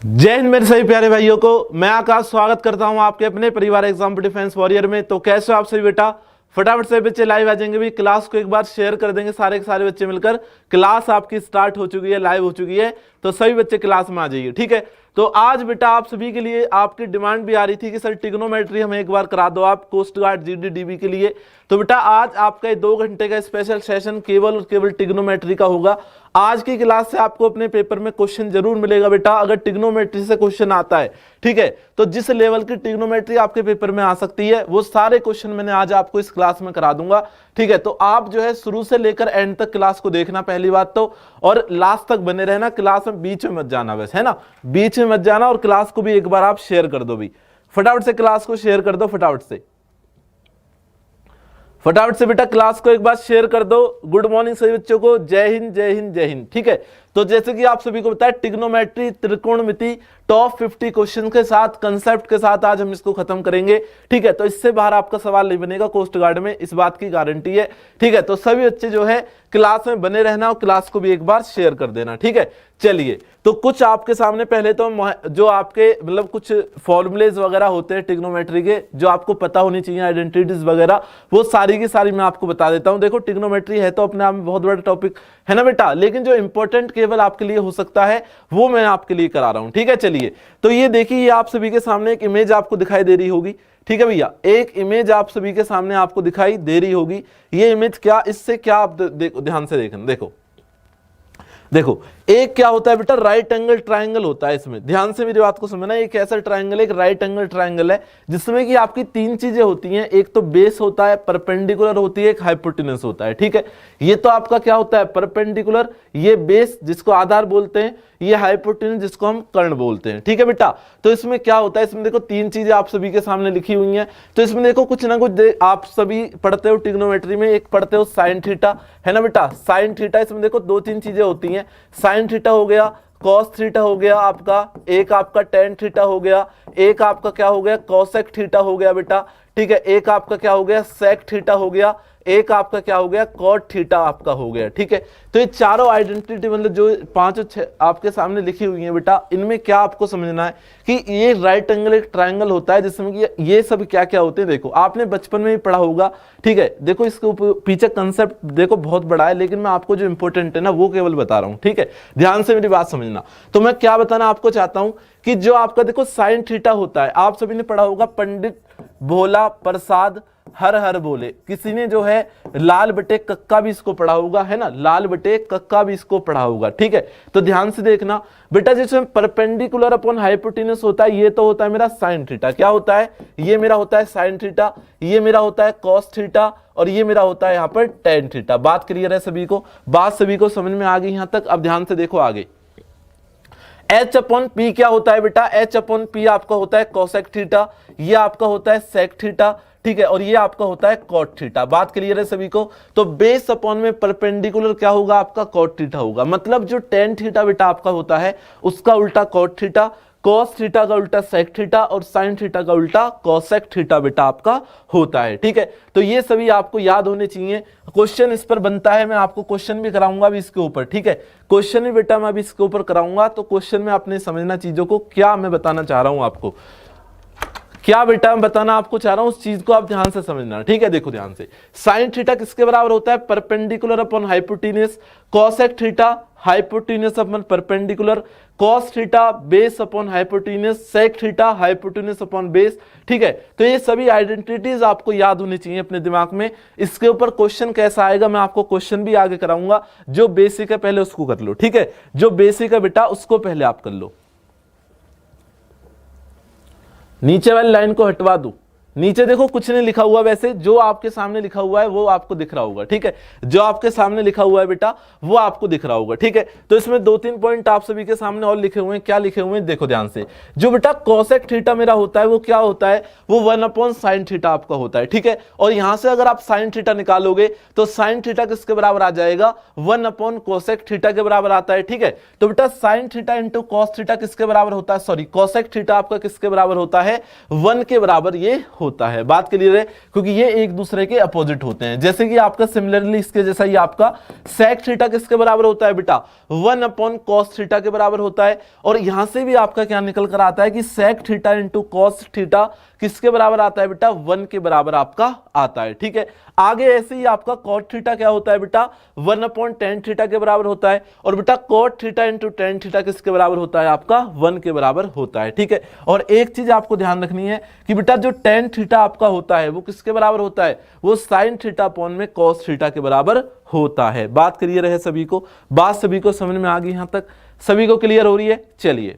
जय हिंद मेरे सभी प्यारे भाइयों को। मैं आकाश स्वागत करता हूं आपके अपने परिवार एग्जाम डिफेंस वॉरियर में। तो कैसे हो आप सभी बेटा? फटाफट से बच्चे लाइव आ जाएंगे भी। क्लास को एक बार शेयर कर देंगे सारे के सारे बच्चे मिलकर। क्लास आपकी स्टार्ट हो चुकी है, लाइव हो चुकी है, तो सभी बच्चे क्लास में आ जाइए। ठीक है, तो आज बेटा आप सभी के लिए आपकी डिमांड भी आ रही थी कि सर ट्रिग्नोमेट्री हमें एक बार करा दो आप कोस्ट गार्ड जीडी डीबी के लिए। तो बेटा आज आपका 2 घंटे का स्पेशल सेशन केवल और केवल ट्रिग्नोमेट्री का होगा। आज की क्लास से आपको अपने पेपर में क्वेश्चन जरूर मिलेगा बेटा, अगर ट्रिग्नोमेट्री से क्वेश्चन आता है। ठीक है, तो जिस लेवल की ट्रिग्नोमेट्री आपके पेपर में आ सकती है वो सारे क्वेश्चन मैंने आज आपको इस क्लास में करा दूंगा। ठीक है, तो आप जो है शुरू से लेकर एंड तक क्लास को देखना पहली बात तो, और लास्ट तक बने रहना। क्लास में बीच में मत जाना, बस है ना, बीच में मत जाना। और क्लास को भी एक बार आप शेयर कर दो भी, फटाफट से क्लास को शेयर कर दो, फटाफट से बेटा क्लास को एक बार शेयर कर दो। गुड मॉर्निंग सभी बच्चों को, जय हिंद जय हिंद जय हिंद। ठीक है, तो जैसे कि आप सभी को बताया ट्रिग्नोमेट्री त्रिकोणमिति टॉप 50 क्वेश्चन के साथ, कंसेप्ट के साथ आज हम इसको खत्म करेंगे। ठीक है, तो इससे बाहर आपका सवाल नहीं बनेगा कोस्ट गार्ड में, इस बात की गारंटी है। ठीक है, तो सभी बच्चे जो है क्लास में बने रहना और क्लास को भी एक बार शेयर कर देना। ठीक है, चलिए तो कुछ आपके सामने पहले तो जो आपके मतलब कुछ फॉर्मूलेज वगैरह होते हैं ट्रिग्नोमेट्री के, जो आपको पता होनी चाहिए, आइडेंटिटीज वगैरह, वो सारी की सारी मैं आपको बता देता हूं। देखो ट्रिग्नोमेट्री है तो अपने आप में बहुत बड़ा टॉपिक है ना बेटा, लेकिन जो इंपॉर्टेंट केवल आपके लिए हो सकता है वो मैं आपके लिए करा रहा हूं। ठीक है, चलिए तो ये देखिए, ये आप सभी के सामने एक इमेज आपको दिखाई दे रही होगी। ठीक है भैया, एक इमेज आप सभी के सामने आपको दिखाई दे रही होगी। ये इमेज क्या, इससे क्या आप देखो, ध्यान से देखना, देखो एक क्या होता है बेटा, राइट एंगल ट्रायंगल होता है। इसमें ध्यान से मेरी बात को समझना, एक ऐसा ट्रायंगल, एक राइट एंगल ट्रायंगल है जिसमें कि आपकी 3 चीजें होती हैं। एक तो बेस होता है, परपेंडिकुलर होती है, एक हाइपोटेन्यूज होता है। ठीक है, ये तो आपका क्या होता है, परपेंडिकुलर, ये बेस जिसको आधार बोलते हैं, ये हाइपोटेन्यूज जिसको हम कर्ण बोलते हैं। ठीक है बेटा, तो इसमें क्या होता है, इसमें देखो 3 चीजें आप सभी के सामने लिखी हुई हैं। तो इसमें देखो कुछ ना कुछ आप सभी पढ़ते हो ट्रिग्नोमेट्री में, एक पढ़ते हो साइन थीटा, है ना बेटा, साइन थीटा। इसमें देखो 2-3 चीजें होती हैं, साइन थीटा हो गया, कॉस थीटा हो गया आपका, एक आपका टेन थीटा हो गया, एक आपका क्या हो गया, कॉसेक थीटा हो गया बेटा। ठीक है, एक आपका क्या हो गया, सेक थीटा हो गया, एक आपका क्या हो गया, कॉट थीटा आपका हो गया। ठीक है, तो ये चारों आइडेंटिटी मतलब जो 5 आपके सामने लिखी हुई है बेटा, इनमें क्या आपको समझना है कि ये राइट एंगल एक ट्रायंगल होता है जिसमें कि ये सब क्या क्या होते हैं। देखो आपने बचपन में ही पढ़ा होगा। ठीक है, देखो इसके पीछे कंसेप्ट देखो बहुत बड़ा है, लेकिन मैं आपको जो इंपॉर्टेंट है ना वो केवल बता रहा हूं। ठीक है, ध्यान से मेरी बात समझना। तो मैं क्या बताना आपको चाहता हूं कि जो आपका देखो साइन थीटा होता है, आप सभी ने पढ़ा होगा, पंडित भोला प्रसाद हर हर बोले। किसी ने जो है लाल बटे कक्का भी इसको पढ़ा होगा, है ना, लाल बटे कक्का भी इसको पढ़ा होगा। ठीक है, तो ध्यान से देखना बेटा, जिसमें परपेंडिकुलर अपॉन हाइपोटेन्यूज होता है, ये तो होता है मेरा साइन थीटा। क्या होता है, ये मेरा होता है साइन थीटा, ये मेरा होता है कॉस थीटा, और ये मेरा होता है यहाँ पर टेन थीटा। बात क्लियर है सभी को? बात सभी को समझ में आ गई यहां तक? अब ध्यान से देखो आगे। H अपॉन पी क्या होता है बेटा, H अपॉन पी आपका होता है कोसेक थीटा, ये आपका होता है सेक थीटा। ठीक है, और ये आपका होता है कॉट थीटा। बात क्लियर है सभी को? तो बेस अपॉन में परपेंडिकुलर क्या होगा आपका, कॉट थीटा होगा। मतलब जो टेन थीटा बेटा आपका होता है उसका उल्टा कॉट थीटा, कॉस थीटा का उल्टा सेक थीटा, और साइन थीटा का उल्टा कॉसेक थीटा बेटा आपका होता है। ठीक है, तो ये सभी आपको याद होने चाहिए। क्वेश्चन इस पर बनता है, मैं आपको क्वेश्चन भी कराऊंगा अभी इसके ऊपर। ठीक है, क्वेश्चन भी बेटा मैं अभी इसके ऊपर कराऊंगा। तो क्वेश्चन में आपने समझना चीजों को, क्या मैं बताना चाह रहा हूं आपको, क्या बेटा मैं बताना आपको चाह रहा हूं, उस चीज को आप ध्यान से समझना। ठीक है, देखो ध्यान से, साइन थीटा किसके बराबर होता है, perpendicular upon hypotenuse, cosec theta hypotenuse upon perpendicular, cos theta base upon hypotenuse, sec theta hypotenuse upon base. ठीक है, तो ये सभी आइडेंटिटीज आपको याद होनी चाहिए अपने दिमाग में। इसके ऊपर क्वेश्चन कैसा आएगा मैं आपको क्वेश्चन भी आगे कराऊंगा। जो बेसिक है पहले उसको कर लो। ठीक है, जो बेसिक है बेटा उसको पहले आप कर लो। नीचे वाली लाइन को हटवा दूं, नीचे देखो कुछ नहीं लिखा हुआ, वैसे जो आपके सामने लिखा हुआ है वो आपको दिख रहा होगा। ठीक है, जो आपके सामने लिखा हुआ है बेटा वो आपको दिख रहा होगा। ठीक है, तो इसमें 2-3 पॉइंट आप सभी के सामने और लिखे हुए हैं। क्या लिखे हुए हैं देखो ध्यान से। जो बेटा कॉसेक थीटा मेरा होता है वो क्या होता है, वो 1 अपॉन साइन थीटा आपका होता है। ठीक है, और यहां से अगर आप साइन थीटा निकालोगे तो साइन थीटा किसके बराबर आ जाएगा, 1 अपॉन कॉसेक थीटा के बराबर आता है। ठीक है, तो बेटा sine theta into cos theta किसके बराबर होता है, सॉरी कॉसेक थीटा आपका किसके बराबर होता है, 1 के बराबर ये होता है। बात क्लियर है, क्योंकि ये एक दूसरे के अपोजिट होते हैं। जैसे कि आपका सिमिलरली इसके जैसा ही आपका sec थीटा किसके बराबर होता है बेटा, 1/cos थीटा के बराबर होता है। और यहां से भी आपका क्या निकल कर आता है कि sec theta into cos theta किसके बराबर आता है बेटा, 1 के बराबर आपका आता है। ठीक है, आगे ऐसे ही आपका cot थीटा क्या होता है बेटा, 1/tan थीटा के बराबर होता है। और बेटा cot theta into tan theta किसके बराबर होता है, आपका 1 के बराबर होता है। ठीक है, और एक चीज आपको ध्यान रखनी है कि बेटा जो tan थीटा आपका होता है वो किसके बराबर होता है, वो sin थीटा अपॉन में cos थीटा के बराबर होता है। बात क्लियर है सभी को, बात सभी को समझ में आ गई, यहां तक सभी को क्लियर हो रही है। चलिए,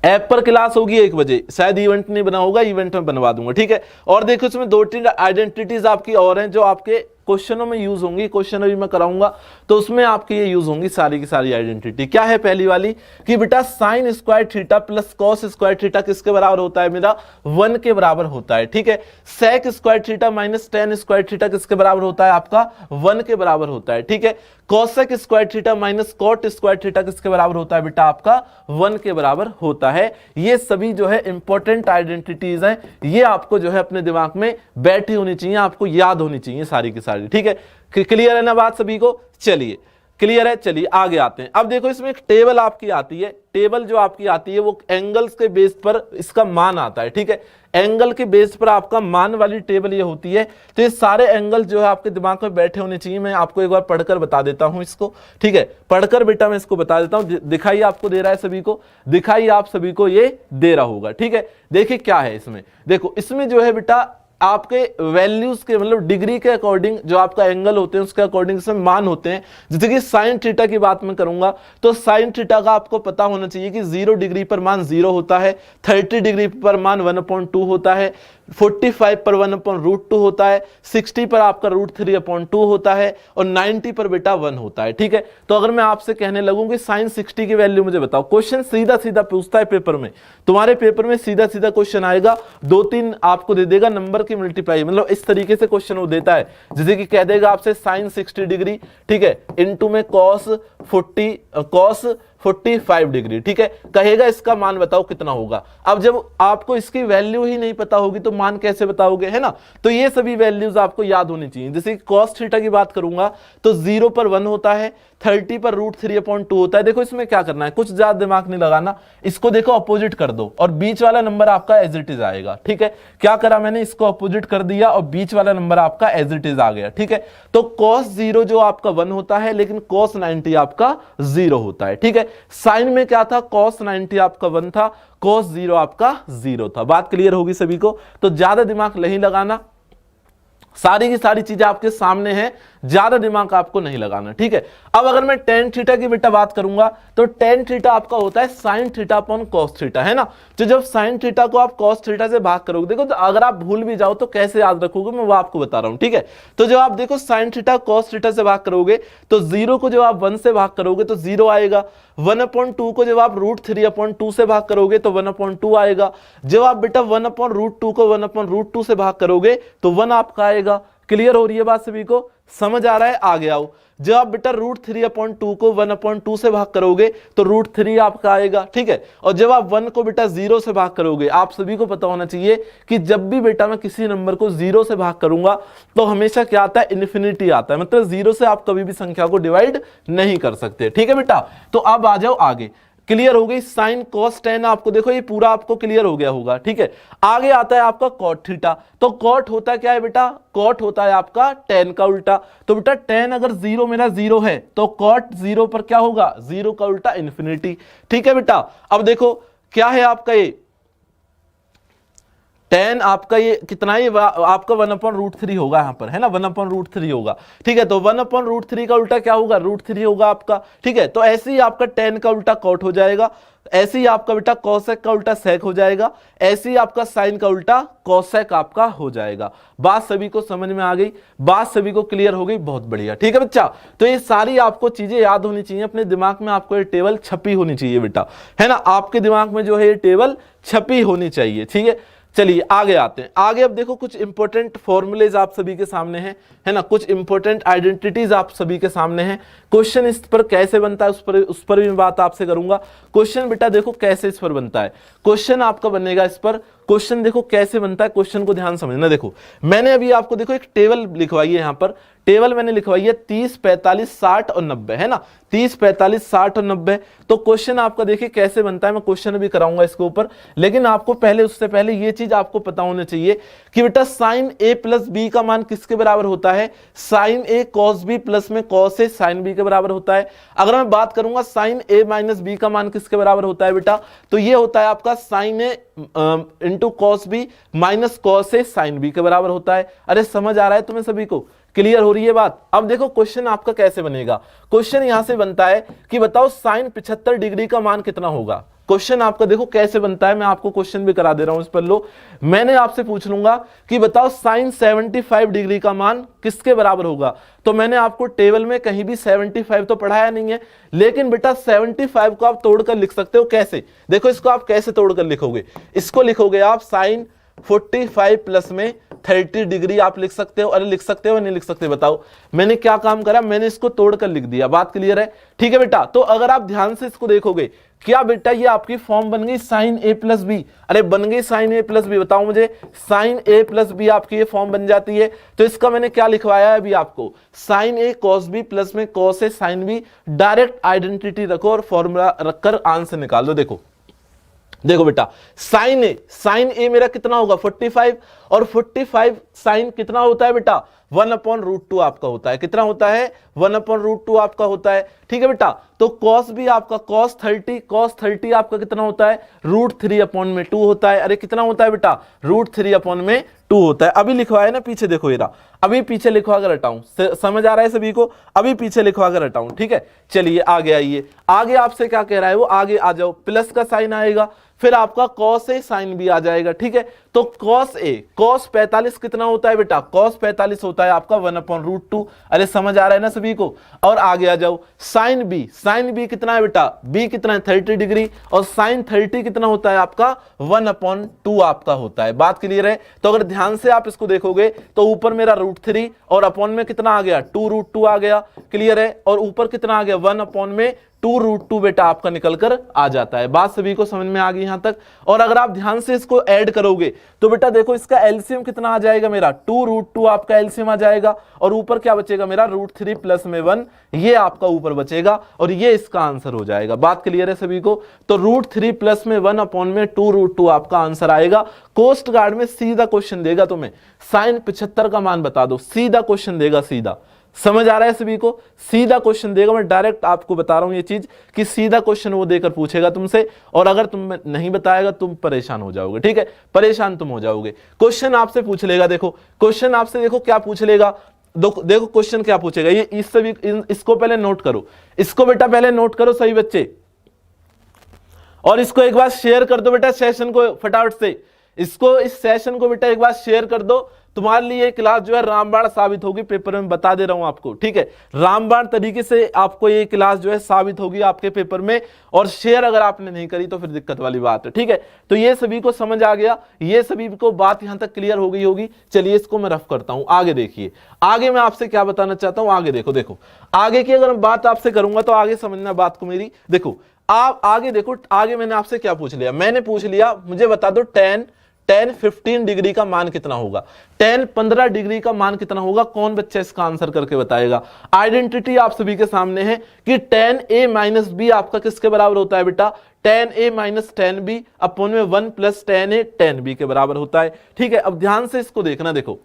ऐप पर क्लास होगी 1 बजे, शायद इवेंट नहीं बना होगा, इवेंट में बनवा दूंगा। ठीक है, और देखो इसमें 2-3 आइडेंटिटीज आपकी और हैं जो आपके क्वेश्चनों में यूज होंगी, क्वेश्चन अभी मैं कराऊंगा तो उसमें आपकी ये यूज होंगी सारी की सारी आइडेंटिटी। क्या है पहली वाली कि बेटा sine square theta plus cos square theta किसके बराबर होता है मेरा, 1 के बराबर होता है। ठीक है, sec square theta minus tan square theta किसके बराबर होता है, आपका 1 के बराबर होता है। ठीक है, cosec square theta minus cot square theta किसके बराबर होता है बेटा, आपका 1 के बराबर होता है। ये सभी जो है इंपॉर्टेंट आइडेंटिटीज हैं, ये आपको जो है अपने दिमाग में बैठी होनी चाहिए, आपको याद होनी चाहिए सारी की सारी। ठीक है, क्लियर है ना बात सभी को। चलिए क्लियर है, चलिए आगे आते हैं। अब देखो इसमें एक टेबल आपकी आती है, टेबल जो आपकी आती है वो एंगल्स के बेस पर इसका मान आता है। ठीक है, एंगल के बेस पर आपका मान वाली टेबल ये होती है। तो ये सारे एंगल जो है आपके दिमाग में बैठे होने चाहिए। मैं आपको एक बार पढ़कर बता देता हूं इसको। ठीक है, पढ़कर बेटा मैं इसको बता देता हूं। दिखाई आपको दे रहा है सभी को, दिखाई आप सभी को ये दे रहा होगा। ठीक है, देखिए क्या है इसमें, देखो इसमें जो है बेटा आपके वैल्यूज के मतलब डिग्री के अकॉर्डिंग जो आपका एंगल होते हैं उसके अकॉर्डिंग इसमें मान होते हैं। जैसे कि साइन थीटा की बात मैं करूंगा तो साइन थीटा का आपको पता होना चाहिए कि 0 डिग्री पर मान 0 होता है, 30 डिग्री पर मान 1/2 होता है, 45 पर 1/√2 होता है, 60 पर आपका √3/2 होता है और 90 पर बेटा 1 होता है। ठीक है, तो अगर मैं आपसे कहने लगूं कि साइन 60 की वैल्यू मुझे बताओ, क्वेश्चन सीधा सीधा पूछता है पेपर में, तुम्हारे पेपर में सीधा सीधा क्वेश्चन आएगा, 2-3 आपको दे देगा नंबर की मल्टीप्लाई, मतलब इस तरीके से क्वेश्चन वो देता है। जैसे कि कह देगा आपसे साइन 60 डिग्री, ठीक है, इनटू में cos 45 डिग्री। ठीक है, कहेगा इसका मान बताओ कितना होगा। अब जब आपको इसकी वैल्यू ही नहीं पता होगी तो मान कैसे बताओगे, है ना। तो ये सभी वैल्यूज आपको याद होनी चाहिए। जैसे कि cos थीटा की बात करूंगा तो 0 पर 1 होता है, 30 पर √3/2 होता है। देखो इसमें क्या करना है, कुछ ज्यादा दिमाग नहीं लगाना, इसको देखो अपोजिट कर दो और बीच वाला नंबर आपका एज इट इज आएगा। ठीक है, क्या करा मैंने, इसको अपोजिट कर दिया और बीच वाला नंबर आपका एज इट इज आ गया। ठीक है, तो cos 0 जो आपका 1 होता है लेकिन cos 90 आपका 0 होता है। ठीक है, साइन में क्या था, cos 90 आपका 1 था, cos 0 आपका 0 था। बात क्लियर होगी सभी को, तो ज्यादा दिमाग नहीं लगाना, सारी की सारी चीजें आपके सामने हैं, ज्यादा दिमाग आपको नहीं लगाना। ठीक है, अब अगर मैं tan थीटा की बेटा बात करूंगा तो tan थीटा आपका होता है sin theta upon cos theta, है ना। तो जब sin थीटा को आप cos थीटा से भाग करोगे, देखो तो अगर आप भूल भी जाओ तो कैसे याद रखोगे मैं वो आपको बता रहा हूं। ठीक है, तो जब आप देखो sin थीटा cos थीटा से भाग करोगे तो 0 को जब आप 1 से भाग करोगे तो 0 आएगा, 1/2 को जब आप √3/2 से भाग करोगे तो 1/2 आएगा, जब आप बेटा 1/√2 को 1/√2 से भाग करोगे तो 1 आपका आएगा। क्लियर हो रही है बात सभी को, समझ आ रहा है, आगे आओ। जब आप बेटा √3/2 को 1/2 से भाग करोगे तो √3 आपका आएगा। ठीक है, और जब आप 1 को बेटा 0 से भाग करोगे, आप सभी को पता होना चाहिए कि जब भी बेटा मैं किसी नंबर को 0 से भाग करूंगा तो हमेशा क्या आता है, इन्फिनिटी आता है, मतलब 0 से आप कभी भी संख्या को डिवाइड नहीं कर सकते। ठीक है बेटा, तो अब आ जाओ आगे। क्लियर हो गई, साइन cos tan आपको देखो ये पूरा आपको क्लियर हो गया होगा। ठीक है, आगे आता है आपका cot थीटा। तो cot होता क्या है बेटा, cot होता है आपका tan का उल्टा। तो बेटा tan अगर 0 मेरा 0 है तो cot 0 पर क्या होगा, 0 का उल्टा इन्फिनिटी। ठीक है बेटा, अब देखो क्या है आपका ये tan आपका ये कितना है, आपका 1/√3 होगा यहाँ पर, है ना, 1/√3 होगा। ठीक है, तो 1/√3 का उल्टा क्या होगा, √3 होगा आपका। ठीक है, तो ऐसे ही आपका tan का उल्टा cot हो जाएगा, ऐसे ही आपका बेटा cosec का उल्टा sec हो जाएगा, ऐसे ही आपका sin का उल्टा cosec आपका हो जाएगा। बात सभी को समझ में आ गई, बात सभी को क्लियर हो गई, बहुत बढ़िया। ठीक है बच्चा, तो ये सारी आपको चीजें याद होनी चाहिए, अपने दिमाग में आपको ये टेबल छपी होनी चाहिए बेटा, है ना, आपके दिमाग में जो है ये टेबल छपी होनी चाहिए। ठीक है, चलिए आगे आते हैं। आगे अब देखो कुछ इंपॉर्टेंट फॉर्मूलेज आप सभी के सामने हैं, है ना, कुछ इंपॉर्टेंट आइडेंटिटीज आप सभी के सामने हैं। क्वेश्चन इस पर कैसे बनता है उस पर भी मैं बात आपसे करूंगा। क्वेश्चन बेटा देखो कैसे इस पर बनता है, क्वेश्चन आपका बनेगा इस पर क्वेश्चन देखो कैसे बनता है, क्वेश्चन को ध्यान समझना। देखो मैंने अभी आपको देखो एक टेबल लिखवाई है, यहां पर टेबल मैंने लिखवाई है 30, 45, 60 और 90, है ना, 30, 45, 60 और 90। तो क्वेश्चन आपका देखिए कैसे बनता है, मैं क्वेश्चन भी कराऊंगा इसके ऊपर, लेकिन आपको पहले उससे पहले ये चीज आपको पता होना चाहिए कि बेटा साइन ए प्लस बी का मान किसके बराबर होता है, साइन ए कॉस बी प्लस में कॉस ए साइन बी के बराबर होता है। अगर मैं बात करूंगा साइन ए माइनस बी का मान किसके बराबर होता है बेटा, तो ये होता है आपका sine A into cos B minus cos A sine B के बराबर होता है। अरे समझ आ रहा है तुम्हें सभी को, क्लियर हो रही है बात। अब देखो क्वेश्चन आपका कैसे बनेगा, क्वेश्चन यहां से बनता है कि बताओ साइन 75 डिग्री का मान कितना होगा। क्वेश्चन आपका देखो कैसे बनता है, मैं आपको क्वेश्चन भी करा दे रहा हूं इस पर। लो मैंने आपसे पूछ लूंगा कि बताओ साइन 75 डिग्री का मान किसके बराबर होगा, तो मैंने आपको टेबल में कहीं भी 75 तो पढ़ाया नहीं है, लेकिन बेटा 75 को आप तोड़कर लिख सकते हो। कैसे, देखो इसको आप कैसे तोड़कर लिखोगे, इसको लिखोगे आप साइन 45 प्लस में 30 डिग्री आप लिख सकते हो। अरे लिख सकते हो नहीं लिख सकते, बताओ मैंने क्या काम करा, मैंने इसको तोड़कर लिख दिया। बात क्लियर है, ठीक है बेटा। तो अगर आप ध्यान से इसको देखोगे, क्या बेटा ये आपकी फॉर्म बन गई साइन ए प्लस बी, अरे बन गई साइन ए प्लस बी, बताओ मुझे, साइन ए प्लस बी आपकी ये फॉर्म बन जाती है। तो इसका मैंने क्या लिखवाया है अभी आपको, साइन ए कॉस बी प्लस में cos A sine B, direct identity रखो और फॉर्मूला रखकर आंसर निकाल दो। देखो देखो बेटा साइन ए मेरा कितना होगा 45, और 45 साइन कितना होता है बेटा 1/√2 आपका होता है, कितना होता है 1/√2 आपका होता है, ठीक है बेटा। तो कॉस भी आपका cos 30 आपका कितना होता है √3/2 होता है। अरे कितना होता है बेटा √3/2 होता है। अभी लिखवाया ना पीछे, देखो ये अभी पीछे लिखवा कर हटाऊं, समझ आ रहा है सभी को, अभी पीछे लिखवा कर हटाऊं, ठीक है। चलिए आगे आइए, आगे आपसे क्या कह रहा है वो, आगे आ जाओ, प्लस का साइन आएगा, फिर आपका cos ए साइन भी आ जाएगा, ठीक है। तो cos 45 कितना होता है बेटा, cos 45 होता है आपका 1/√2। अरे समझ आ रहा है ना सभी को। और आगे आ जाओ, साइन बी कितना है बेटा, बी कितना है 30 डिग्री, और साइन 30 कितना होता है आपका 1/2 आपका होता है। बात क्लियर है। तो अगर ध्यान से आप इसको देखोगे तो ऊपर मेरा √3 और अपॉन में कितना आ गया 2√2 आ गया, क्लियर है। और ऊपर कितना आ गया 1/2 बेटा आपका निकलकर आ जाता है। बात सभी को समझ में आ गई यहां तक। और अगर आप ध्यान से इसको ऐड करोगे तो बेटा देखो इसका एलसीएम कितना आ जाएगा मेरा 2√2 आपका एलसीएम आ जाएगा, और ऊपर क्या बचेगा मेरा √3 प्लस में 1, ये आपका ऊपर बचेगा, और ये इसका आंसर हो जाएगा। बात क्लियर है सभी को। तो √3 प्लस में 1/2 आपका आंसर आएगा। कोस्ट गार्ड में सीधा क्वेश्चन देगा तुम्हें, साइन 75 का मान बता दो, सीधा क्वेश्चन देगा, सीधा। समझ आ रहा है सभी को, सीधा क्वेश्चन देगा। मैं डायरेक्ट आपको बता रहा हूं ये चीज कि सीधा क्वेश्चन वो देकर पूछेगा तुमसे, और अगर तुम नहीं बताएगा तुम परेशान हो जाओगे, ठीक है, परेशान तुम हो जाओगे। क्वेश्चन आपसे पूछ लेगा, देखो क्वेश्चन आपसे देखो क्या पूछ लेगा, देखो क्वेश्चन क्या पूछेगा, ये इसको पहले नोट करो, इसको बेटा पहले नोट करो सही बच्चे, और इसको एक बार शेयर कर दो बेटा सेशन को फटाफट से, इसको इस सेशन को बेटा एक बार शेयर कर दो। तुम्हारे लिए ये क्लास जो है रामबाण साबित होगी, पेपर में बता दे रहा हूं आपको, ठीक है। रामबाण तरीके से आपको ये क्लास जो है साबित होगी आपके पेपर में, और शेयर अगर आपने नहीं करी तो फिर दिक्कत वाली बात है, ठीक है। तो ये सभी को समझ आ गया, ये सभी को बात यहां तक क्लियर हो गई होगी। चलिए इसको मैं रफ करता हूं, आगे देखिए, आगे मैं आपसे क्या बताना चाहता हूं, आगे देखो आगे की अगर मैं बात आपसे करूंगा तो आगे समझना बात को मेरी। देखो आप आगे देखो, आगे मैंने आपसे क्या पूछ लिया, मैंने पूछ लिया मुझे बता दो tan 15 डिग्री का मान कितना होगा, tan 15 डिग्री का मान कितना होगा, कौन बच्चा इसका आंसर करके बताएगा। आइडेंटिटी आप सभी के सामने है कि tan a माइनस बी आपका किसके बराबर होता है बेटा, tan a minus tan b upon में 1 plus tan a tan b के बराबर होता है, ठीक है। अब ध्यान से इसको देखना, देखो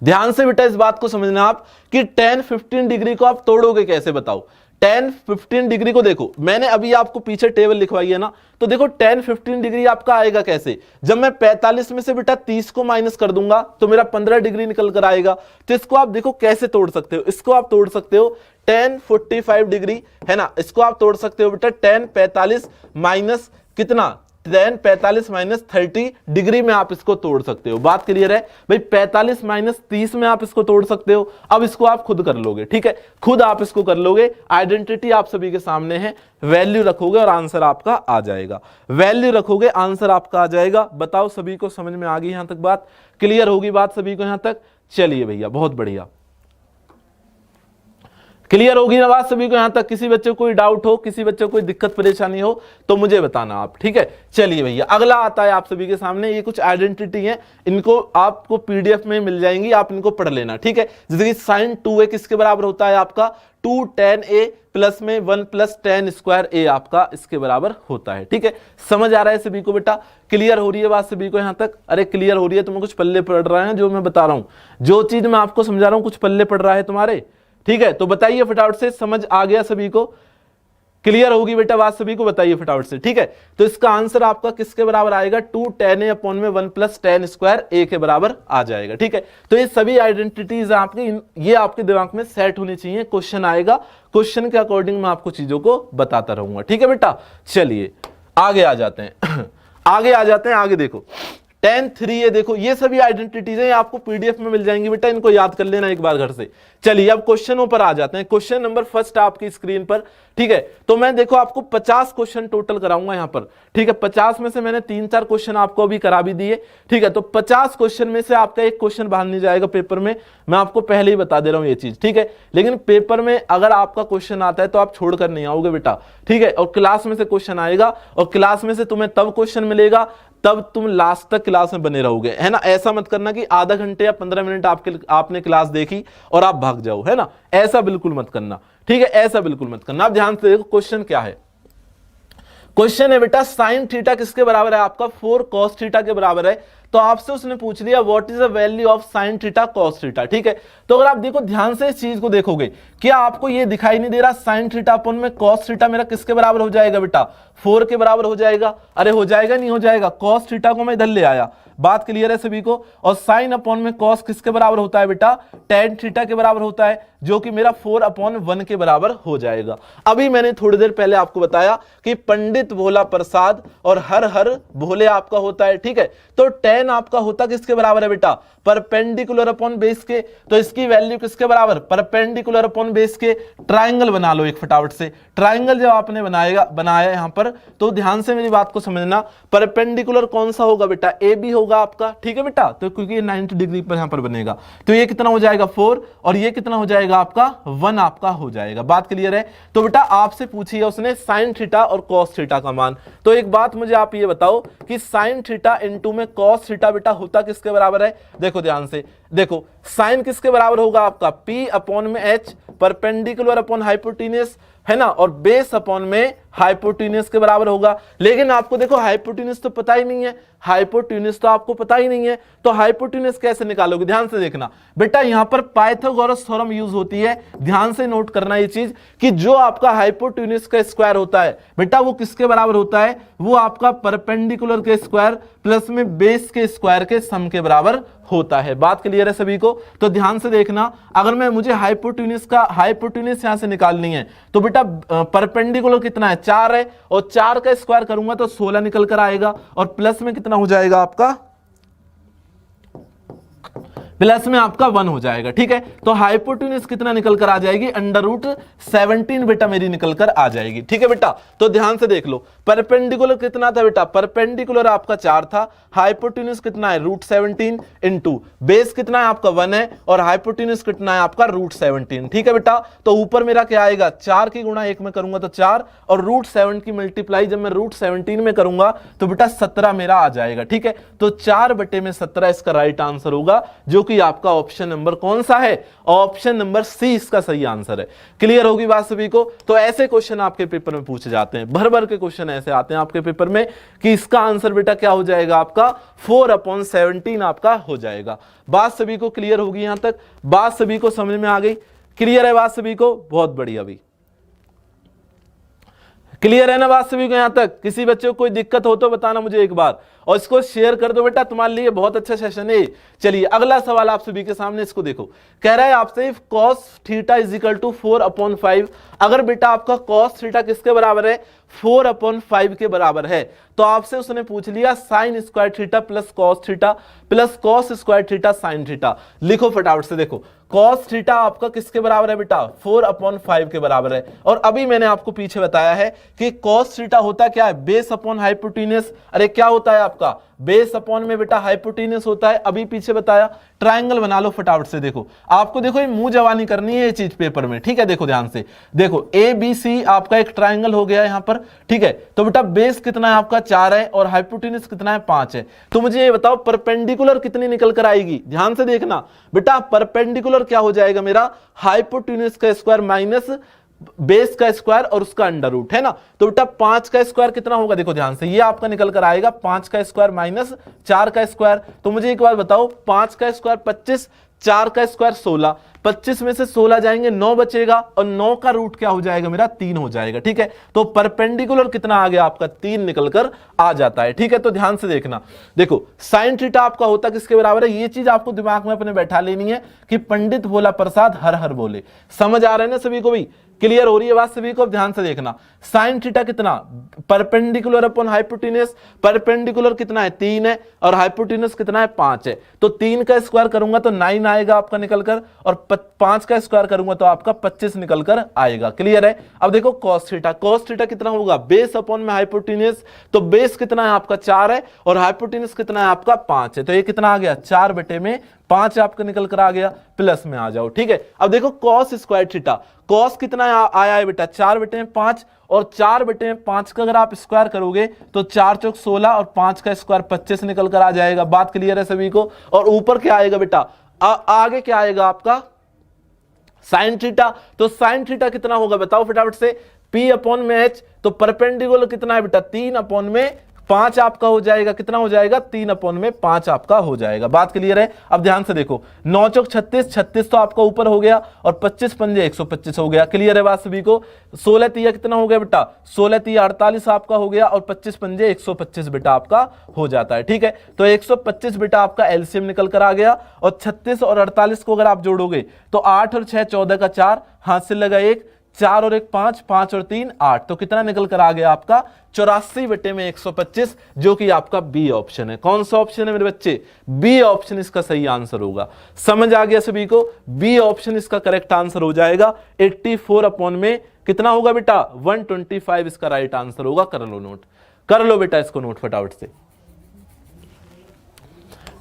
ध्यान से बेटा इस बात को समझना आप कि tan 15 डिग्री को आप तोड़ोगे कैसे, बताओ। tan 15 डिग्री को देखो, मैंने अभी आपको पीछे टेबल लिखवाई है ना, तो देखो tan 15 डिग्री आपका आएगा कैसे, जब मैं 45 में से बेटा 30 को माइनस कर दूंगा तो मेरा 15 डिग्री निकल कर आएगा। तो इसको आप देखो कैसे तोड़ सकते हो, इसको आप तोड़ सकते हो tan 45 डिग्री, है ना, इसको आप तोड़ सकते हो बेटा tan 45 माइनस कितना, tan 45 माइनस 30 डिग्री में आप इसको तोड़ सकते हो। बात क्लियर है भाई, 45 माइनस 30 में आप इसको तोड़ सकते हो। अब इसको आप खुद कर लोगे, ठीक है, खुद आप इसको कर लोगे। आइडेंटिटी आप सभी के सामने है, वैल्यू रखोगे और आंसर आपका आ जाएगा, वैल्यू रखोगे आंसर आपका आ जाएगा। बताओ सभी को समझ में आ गई, यहां तक बात क्लियर होगी, बात सभी को यहां तक। चलिए भैया बहुत बढ़िया, क्लियर होगी ना बात सभी को यहां तक? किसी बच्चे को कोई डाउट हो, किसी बच्चे को कोई दिक्कत परेशानी हो तो मुझे बताना आप, ठीक है। चलिए भैया अगला आता है आप सभी के सामने, ये कुछ आइडेंटिटी है, इनको आपको पीडीएफ में मिल जाएंगी, आप इनको पढ़ लेना, ठीक है। जैसे कि साइन 2a किसके बराबर होता है आपका 2 tan a प्लस में 1 प्लस tan स्क्वायर a आपका इसके बराबर होता है, ठीक है। समझ आ रहा है सभी को बेटा? क्लियर हो रही है बात सभी को यहां तक? अरे क्लियर हो रही है, तुम्हें कुछ पल्ले पड़ रहा है जो मैं बता रहा हूं, जो चीज मैं आपको समझा रहा हूं कुछ पल्ले पड़ रहा है तुम्हारे, ठीक है। तो बताइए फटाफट से, समझ आ गया सभी को? क्लियर होगी बेटा बात सभी को? बताइए फटाफट से, ठीक है। तो इसका आंसर आपका किसके बराबर आएगा 2 tan a अपॉन में 1 प्लस tan स्क्वायर a के बराबर आ जाएगा, ठीक है। तो ये सभी आइडेंटिटीज आपकी, ये आपके दिमाग में सेट होनी चाहिए, क्वेश्चन आएगा, क्वेश्चन के अकॉर्डिंग मैं आपको चीजों को बताता रहूंगा, ठीक है बेटा। चलिए आगे आ जाते हैं आगे आ जाते हैं, आगे देखो tan 3a, देखो ये सभी आइडेंटिटीज हैं, आपको पीडीएफ में मिल जाएंगी बेटा, इनको याद कर लेना एक बार घर से। चलिए अब क्वेश्चनों पर आ जाते हैं। क्वेश्चन नंबर फर्स्ट आपकी स्क्रीन पर, ठीक है। तो मैं देखो आपको 50 क्वेश्चन टोटल कराऊंगा यहां पर, ठीक है। 50 में से मैंने 3-4 क्वेश्चन आपको अभी करा भी दिए, ठीक है। तो 50 क्वेश्चन में से आपका एक क्वेश्चन बाहर नहीं जाएगा पेपर में, मैं आपको पहले ही बता दे रहा हूं ये चीज, ठीक है। लेकिन पेपर में अगर आपका क्वेश्चन आता है तो आप छोड़कर नहीं आओगे बेटा, ठीक है। और क्लास में से क्वेश्चन आएगा, और क्लास में से तुम्हें तब क्वेश्चन मिलेगा तब तुम लास्ट तक क्लास में बने रहोगे, है ना। ऐसा मत करना कि आधा घंटे या 15 मिनट आपने क्लास देखी और आप भाग जाओ, है ना, ऐसा बिल्कुल मत करना, ठीक है। ऐसा बिल्कुल मत करना। आप ध्यान से देखो क्वेश्चन क्या है। क्वेश्चन है बेटा साइन थीटा किसके बराबर है आपका 4 cos थीटा के बराबर है। तो आपसे उसने पूछ लिया what is the value of sine theta cos theta, ठीक है। तो अगर आप देखो ध्यान से इस चीज को देखोगे, क्या आपको ये दिखाई नहीं दे रहा साइन थीटा अपन में cos थीटा मेरा किसके बराबर हो जाएगा बेटा 4 के बराबर हो जाएगा? अरे हो जाएगा नहीं हो जाएगा? cos थीटा को मैं इधर ले आया, बात क्लियर है सभी को। और साइन अपॉन में cos किसके बराबर होता है बेटा tan थीटा के बराबर होता है, जो कि मेरा 4/1 के बराबर हो जाएगा। अभी मैंने थोड़ी देर पहले आपको बताया कि पंडित भोला प्रसाद और हर हर भोले आपका होता है, ठीक है। तो tan आपका होता किसके बराबर है बेटा परपेंडिकुलर अपॉन बेस के। तो इसकी वैल्यू किसके बराबर परपेंडिकुलर अपॉन बेस के। ट्राइंगल बना लो एक फटाफट से। ट्राइंगल जब आपने बनाया यहां पर, तो ध्यान से मेरी बात को समझना, परपेंडिकुलर कौन सा होगा बेटा ए बी होगा आपका, ठीक है बेटा। तो क्योंकि 90 डिग्री पर यहां पर बनेगा, तो ये कितना हो जाएगा 4 और ये कितना हो जाएगा आपका 1 आपका हो जाएगा। बात क्लियर है? तो बेटा आपसे पूछी है उसने साइन थीटा और cos थीटा का मान। तो एक बात मुझे आप ये बताओ कि साइन थीटा इनटू में cos थीटा बेटा होता किसके बराबर है? देखो ध्यान से देखो, साइन किसके बराबर होगा आपका P अपॉन में H, परपेंडिकुलर अपॉन हाइपोटेन्यूस, है ना, और बेस अपॉन में हाइपोटेन्यूस के बराबर होगा। लेकिन आपको देखो हाइपोटेन्यूस तो पता ही नहीं है, हाइपोटेन्यूस तो आपको पता ही नहीं है, तो हाइपोटेन्यूस कैसे निकालोगे? ध्यान से देखना बेटा, यहां पर पाइथागोरस थ्योरम यूज होती है। ध्यान से नोट करना ये चीज कि जो आपका हाइपोटेन्यूस का स्क्वायर होता है बेटा वो किसके बराबर होता है? वो आपका परपेंडिकुलर के स्क्वायर प्लस में बेस के स्क्वायर के सम के बराबर होता है। बात क्लियर है सभी को? तो ध्यान से देखना, अगर मुझे हाइपोटेन्यूस यहां से निकालनी है तो बेटा परपेंडिकुलर कितना है 4 है, और 4 का स्क्वायर करूंगा तो 16 निकल कर आएगा, और प्लस में कितना हो जाएगा आपका, प्लस में आपका 1 हो जाएगा, ठीक है। तो हाइपोटेन्यूस कितना निकल कर आ जाएगी √17 बेटा मेरी निकल कर आ जाएगी, ठीक है बेटा। तो ध्यान से देख लो, परपेंडिकुलर कितना था बेटा, परपेंडिकुलर आपका 4 था, हाइपोटेन्यूस कितना है √17 इंटू बेस कितना है आपका 1 है, और हाइपोटेन्यूस कितना है आपका √17, ठीक है बेटा। तो ऊपर मेरा क्या आएगा 4 की गुणा 1 में करूंगा तो 4, और √7 की मल्टीप्लाई जब मैं √17 में करूंगा तो बेटा 17 मेरा आ जाएगा, ठीक है। तो 4/17 इसका राइट आंसर होगा, जो कि आपका ऑप्शन नंबर कौन सा है? ऑप्शन नंबर सी इसका सही आंसर है। क्लियर होगी बात सभी को? तो ऐसे क्वेश्चन आपके पेपर में पूछे जाते हैं, भर भर के क्वेश्चन ऐसे आते हैं आपके पेपर में कि इसका आंसर बेटा क्या हो जाएगा आपका 4/17 आपका हो जाएगा। बात सभी को क्लियर होगी? यहां तक बात सभी को समझ में आ गई? क्लियर है बात सभी को? बहुत बढ़िया। अभी क्लियर है ना बात सभी को? यहां तक किसी बच्चे को कोई दिक्कत हो तो बताना मुझे एक बार, और इसको शेयर कर दो बेटा, तुम्हारे लिए बहुत अच्छा सेशन है। चलिए अगला सवाल आप सभी के सामने, इसको देखो। कह रहा है आपसे if cos theta is equal to 4/5, अगर बेटा आपका cos थीटा किसके बराबर है 4/5 के बराबर है, तो आपसे उसने पूछ लिया sine square theta plus cos theta plus cos square theta sine theta. लिखो फटाफट से, देखो cos थीटा आपका किसके बराबर है बेटा 4/5 के बराबर है, और अभी मैंने आपको पीछे बताया है कि cos थीटा होता क्या है बेस अपॉन हाइपोटेन्यूस। अरे क्या होता है आपका बेस अपॉन में बेटा हाइपोटेन्यूस होता है, अभी पीछे बताया। ट्राइंगल बना लो फटाफट से, देखो आपको देखो ये मुंह जवानी करनी है ये चीज पेपर में, ठीक है। देखो ध्यान से, देखो ए बी सी आपका एक ट्राइंगल हो गया यहां पर, ठीक है। तो बेटा बेस कितना है आपका 4 है और हाइपोटेन्यूस कितना है 5 है। तो मुझे ये बताओ परपेंडिकुलर कितनी निकल कर आएगी, ध्यान से देखना बेटा। परपेंडिकुलर क्या हो जाएगा मेरा, हाइपोटेन्यूस का स्क्वायर माइनस बेस का स्क्वायर और उसका अंडर रूट, है ना। तो बेटा 5 का स्क्वायर कितना होगा, देखो ध्यान से, ये आपका निकल कर आएगा 5 का स्क्वायर माइनस 4 का स्क्वायर। तो मुझे एक बार बताओ, 5 का स्क्वायर 25, 4 का स्क्वायर 16, 25 में से 16 जाएंगे 9 बचेगा और 9 का रूट क्या हो जाएगा मेरा 3 हो जाएगा, ठीक है। तो परपेंडिकुलर कितना आ गया आपका 3 निकलकर आ जाता है, ठीक है। तो ध्यान से देखना, देखो साइन थीटा आपका होता किसके बराबर है, ये चीज आपको दिमाग में अपने बैठा लेनी है कि पंडित भोला प्रसाद हर हर बोले। समझ आ रहा है ना सभी को, भी क्लियर हो रही है बात सभी को। ध्यान से देखना, साइन थीटा कितना, परपेंडिकुलर अपॉन हाइपोटेन्यूस, परपेंडिकुलर कितना है 3 है और हाइपोटेन्यूस कितना है 5 है। तो 3 का स्क्वायर करूंगा तो 9 आएगा आपका निकलकर, और 5 का स्क्वायर करूंगा तो आपका 25 निकलकर आएगा, क्लियर है। अब देखो कॉस थीटा, कॉस थीटा कितना होगा, बेस अपॉन में हाइपोटेन्यूस, तो बेस कितना है आपका 4 है और हाइपोटेन्यूस कितना है आपका 5 है। तो ये कितना आ गया 4 बटे में 5 आपका निकल कर आ गया, प्लस में आ जाओ, ठीक है। अब देखो कॉस स्क्वायर थीटा, कॉस कितना आया है बेटा 4 बटे में 5, और 4 बटे में 5 का अगर आप स्क्वायर करोगे तो 4 चौक 16 और 5 का स्क्वायर 25 निकल कर आ जाएगा। बात क्लियर है सभी को। और ऊपर क्या आएगा बेटा, आगे क्या आएगा आपका साइन थीटा। तो साइन थीटा कितना होगा बताओ फटाफट से, P अपॉन में H। तो परपेंडिकुलर कितना है बेटा 3 अपॉन में 5 आपका हो जाएगा, कितना हो जाएगा 3 अपॉन में 5 आपका हो जाएगा। बात क्लियर है। अब ध्यान से देखो, 9 चौक 36, 36 तो आपका ऊपर हो गया और 25 पंजे 125 हो गया, क्लियर है बात सभी को। 16 तिया कितना हो गया बेटा, 16 तिया 48 आपका हो गया और 25 पंजे 125 बेटा आपका हो जाता है, ठीक है। तो 125 बेटा आपका एलसीएम निकल कर आ गया, और 36 और 48 को अगर आप जोड़ोगे तो 8 और 6 14 का 4, हाथ से लगा 1, 4 और 1 5, 5 और 3 8, तो कितना निकल कर आ गया आपका 84 बटे में 125, जो कि आपका बी ऑप्शन है। कौन सा ऑप्शन है मेरे बच्चे, बी ऑप्शन इसका सही आंसर होगा। समझ आ गया सभी को, बी ऑप्शन इसका करेक्ट आंसर हो जाएगा। 84 अपॉन में कितना होगा बेटा 125 इसका राइट आंसर होगा। कर लो नोट, कर लो बेटा इसको नोट फटाफट से।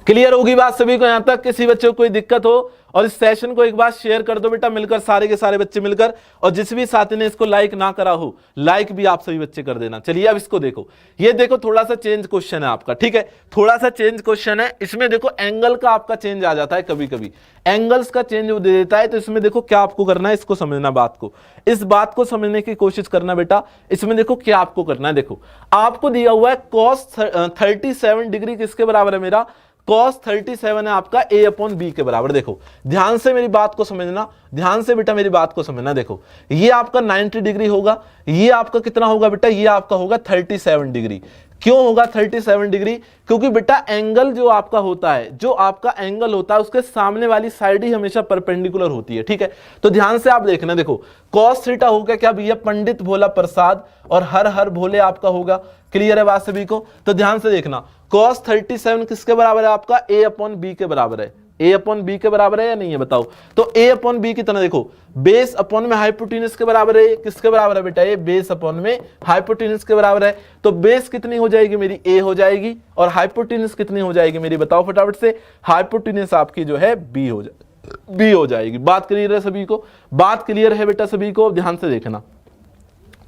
क्लियर होगी बात सभी को यहां तक, किसी बच्चे को कोई दिक्कत हो और इस सेशन को एक बार शेयर कर दो बेटा मिलकर, सारे के सारे बच्चे मिलकर, और जिस भी साथी ने इसको लाइक ना करा हो लाइक भी आप सभी बच्चे कर देना। चलिए अब इसको देखो, ये देखो थोड़ा सा चेंज क्वेश्चन है आपका, ठीक है, थोड़ा सा चेंज क्वेश्चन है। इसमें देखो एंगल का आपका चेंज आ जाता है, कभी कभी एंगल्स का चेंज दे देता है। तो इसमें देखो क्या आपको करना है, इसको समझना, बात को, इस बात को समझने की कोशिश करना बेटा। इसमें देखो क्या आपको करना है, देखो आपको दिया हुआ है cos 37 डिग्री किसके बराबर है मेरा, cos 37 है आपका a अपॉन बी के बराबर। देखो ध्यान से मेरी बात को समझना, ध्यान से बेटा मेरी बात को समझना। देखो ये आपका 90 डिग्री होगा, ये आपका कितना होगा बेटा, ये आपका होगा 37 डिग्री। क्यों होगा 37 डिग्री, क्योंकि बेटा एंगल जो आपका होता है, जो आपका एंगल होता है उसके सामने वाली साइड ही हमेशा परपेंडिकुलर होती है, ठीक है। तो ध्यान से आप देखना, देखो cos थीटा होगा क्या भैया, पंडित भोला प्रसाद और हर हर भोले आपका होगा। क्लियर है बात सभी को। तो ध्यान से देखना, cos 37 किसके बराबर है आपका, a अपॉन बी के बराबर है। a अपॉन बी के बराबर है या नहीं है बताओ। तो a अपॉन बी कितना, देखो बेस अपॉन में हाइपोटेन्यूस के बराबर है। किसके बराबर है बेटा, ये बेस अपॉन में हाइपोटेन्यूस के बराबर है। तो बेस कितनी हो जाएगी मेरी, a हो जाएगी, और हाइपोटेन्यूस कितनी हो जाएगी मेरी, बताओ फटाफट से। हाइपोटेन्यूस आपकी जो है b हो जाएगी। बात क्लियर है सभी को, बात क्लियर है बेटा सभी को। ध्यान से देखना,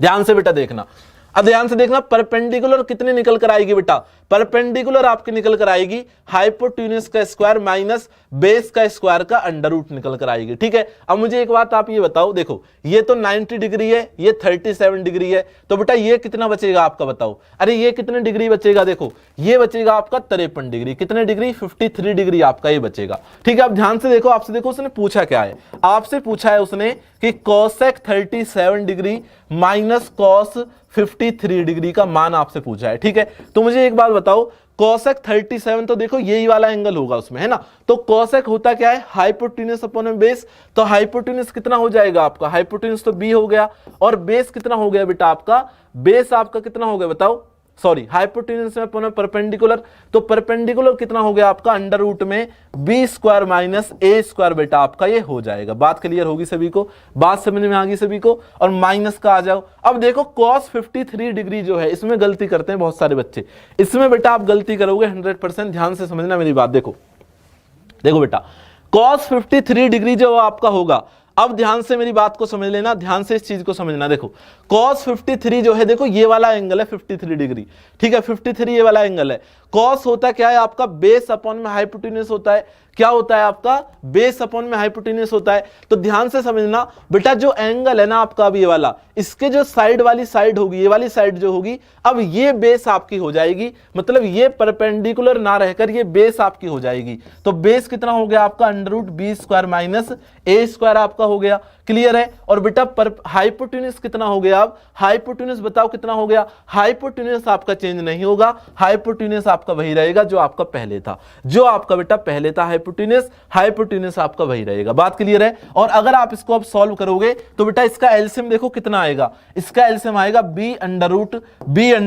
ध्यान से बेटा देखना, अब ध्यान से देखना, परपेंडिकुलर कितनी निकल कर आएगी बेटा, परपेंडिकुलर आपकी निकल कर आएगी हाइपोटेन्यूस का स्क्वायर माइनस बेस का स्क्वायर का अंडर रूट निकल कर आएगी, ठीक है। अब मुझे एक बात आप ये बताओ, देखो ये तो 90 डिग्री है, ये 37 डिग्री है, तो बेटा ये कितना बचेगा आपका बताओ। अरे ये कितने डिग्री बचेगा, देखो ये बचेगा आपका 53 डिग्री। कितने डिग्री, 53 डिग्री आपका ये बचेगा, ठीक है। अब ध्यान से देखो, आपसे देखो उसने पूछा क्या है, आपसे पूछा है उसने कि cosec 37 degree minus cos 53 degree का मान आपसे पूछा है, ठीक है। तो मुझे एक बात बताओ, cosec 37 तो देखो यही वाला एंगल होगा उसमें, है ना। तो cosec होता क्या है, हाइपोटेन्यूस अपॉन बेस। तो हाइपोटेन्यूस कितना हो जाएगा आपका, हाइपोटेन्यूस तो b हो गया, और बेस कितना हो गया बेटा आपका, बेस आपका कितना हो गया बताओ, सॉरी हाइपोटेन्यूज में पुनः परपेंडिकुलर, तो परपेंडिकुलर कितना हो गया आपका अंडर रूट में बी स्क्वायर माइनस ए स्क्वायर बेटा आपका ये हो जाएगा। बात क्लियर होगी सभी को, बात समझ में आ गई सभी को। और माइनस का आ जाओ, अब देखो cos 53 डिग्री जो है इसमें गलती करते हैं बहुत सारे बच्चे, इसमें बेटा आप गलती करोगे 100%, ध्यान से समझना मेरी बात। देखो बेटा cos 53 डिग्री जो आपका होगा, अब ध्यान से मेरी बात को समझ लेना, ध्यान से इस चीज को समझना। देखो cos 53 जो है, देखो ये वाला एंगल है 53 डिग्री, ठीक है, 53 ये वाला एंगल है। cos होता है क्या है आपका, बेस अपॉन में हाइपोटेन्यूज होता है। क्या होता है आपका, बेस अपॉन में हाइपोटेन्यूज होता है। तो ध्यान से समझना बेटा, जो एंगल है ना आपका अब ये वाला, इसके जो साइड वाली साइड होगी, ये वाली साइड जो होगी, अब ये बेस आपकी हो जाएगी, मतलब ये परपेंडिकुलर ना रहकर ये बेस आपकी हो जाएगी। तो बेस कितना हो गया आपका, under root B square minus ए स्क्वायर आपका हो गया। क्लियर है। और बेटा हाइपोटेन्यूज कितना हो गया, अब हाइपोटेन्यूज बताओ कितना हो गया। हाइपोटेन्यूज आपका चेंज नहीं होगा, हाइपोटेन्यूज आपका वही रहेगा जो आपका पहले था, जो आपका बेटा पहले था हाइपोटेन्यूज आपका वही रहेगा। बात क्लियर है। और अगर आप इसको अब सॉल्व करोगे तो बेटा इसका एलसीएम देखो कितना आएगा, इसका एलसीएम आएगा b under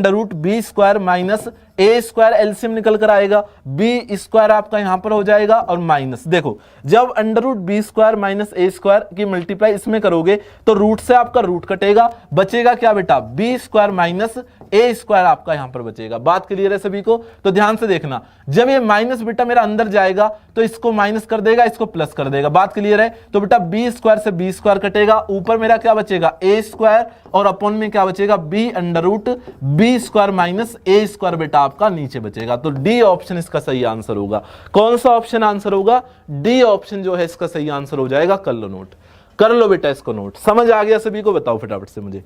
root B square minus ए स्क्वायर, एलसीएम निकल कर आएगा बी स्क्वायर आपका यहां पर हो जाएगा और माइनस, देखो जब under root B square minus ए स्क्वायर की मल्टीप्लाई इसमें करोगे तो रूट से आपका रूट कटेगा, बचेगा क्या बेटा, बी स्क्वायर माइनस ए स्क्वायर आपका यहां पर बचेगा। बात क्लियर है सभी को। तो ध्यान से देखना, जब ये माइनस बेटा मेरा अंदर जाएगा तो इसको माइनस कर देगा, इसको प्लस कर देगा। बात क्लियर है। तो बेटा बी स्क्वायर से बी स्क्वायर कटेगा, ऊपर मेरा क्या बचेगा ए स्क्वायर और अपॉन में क्या बचेगा b under root B square minus ए स्क्वायर बेटा आपका नीचे बचेगा। तो डी ऑप्शन इसका सही आंसर होगा। कौन सा ऑप्शन आंसर होगा, डी ऑप्शन जो है इसका सही आंसर हो जाएगा। कर लो नोट, कर लो बेटा इसको नोट। समझ आ गया सभी को, बताओ फटाफट से मुझे,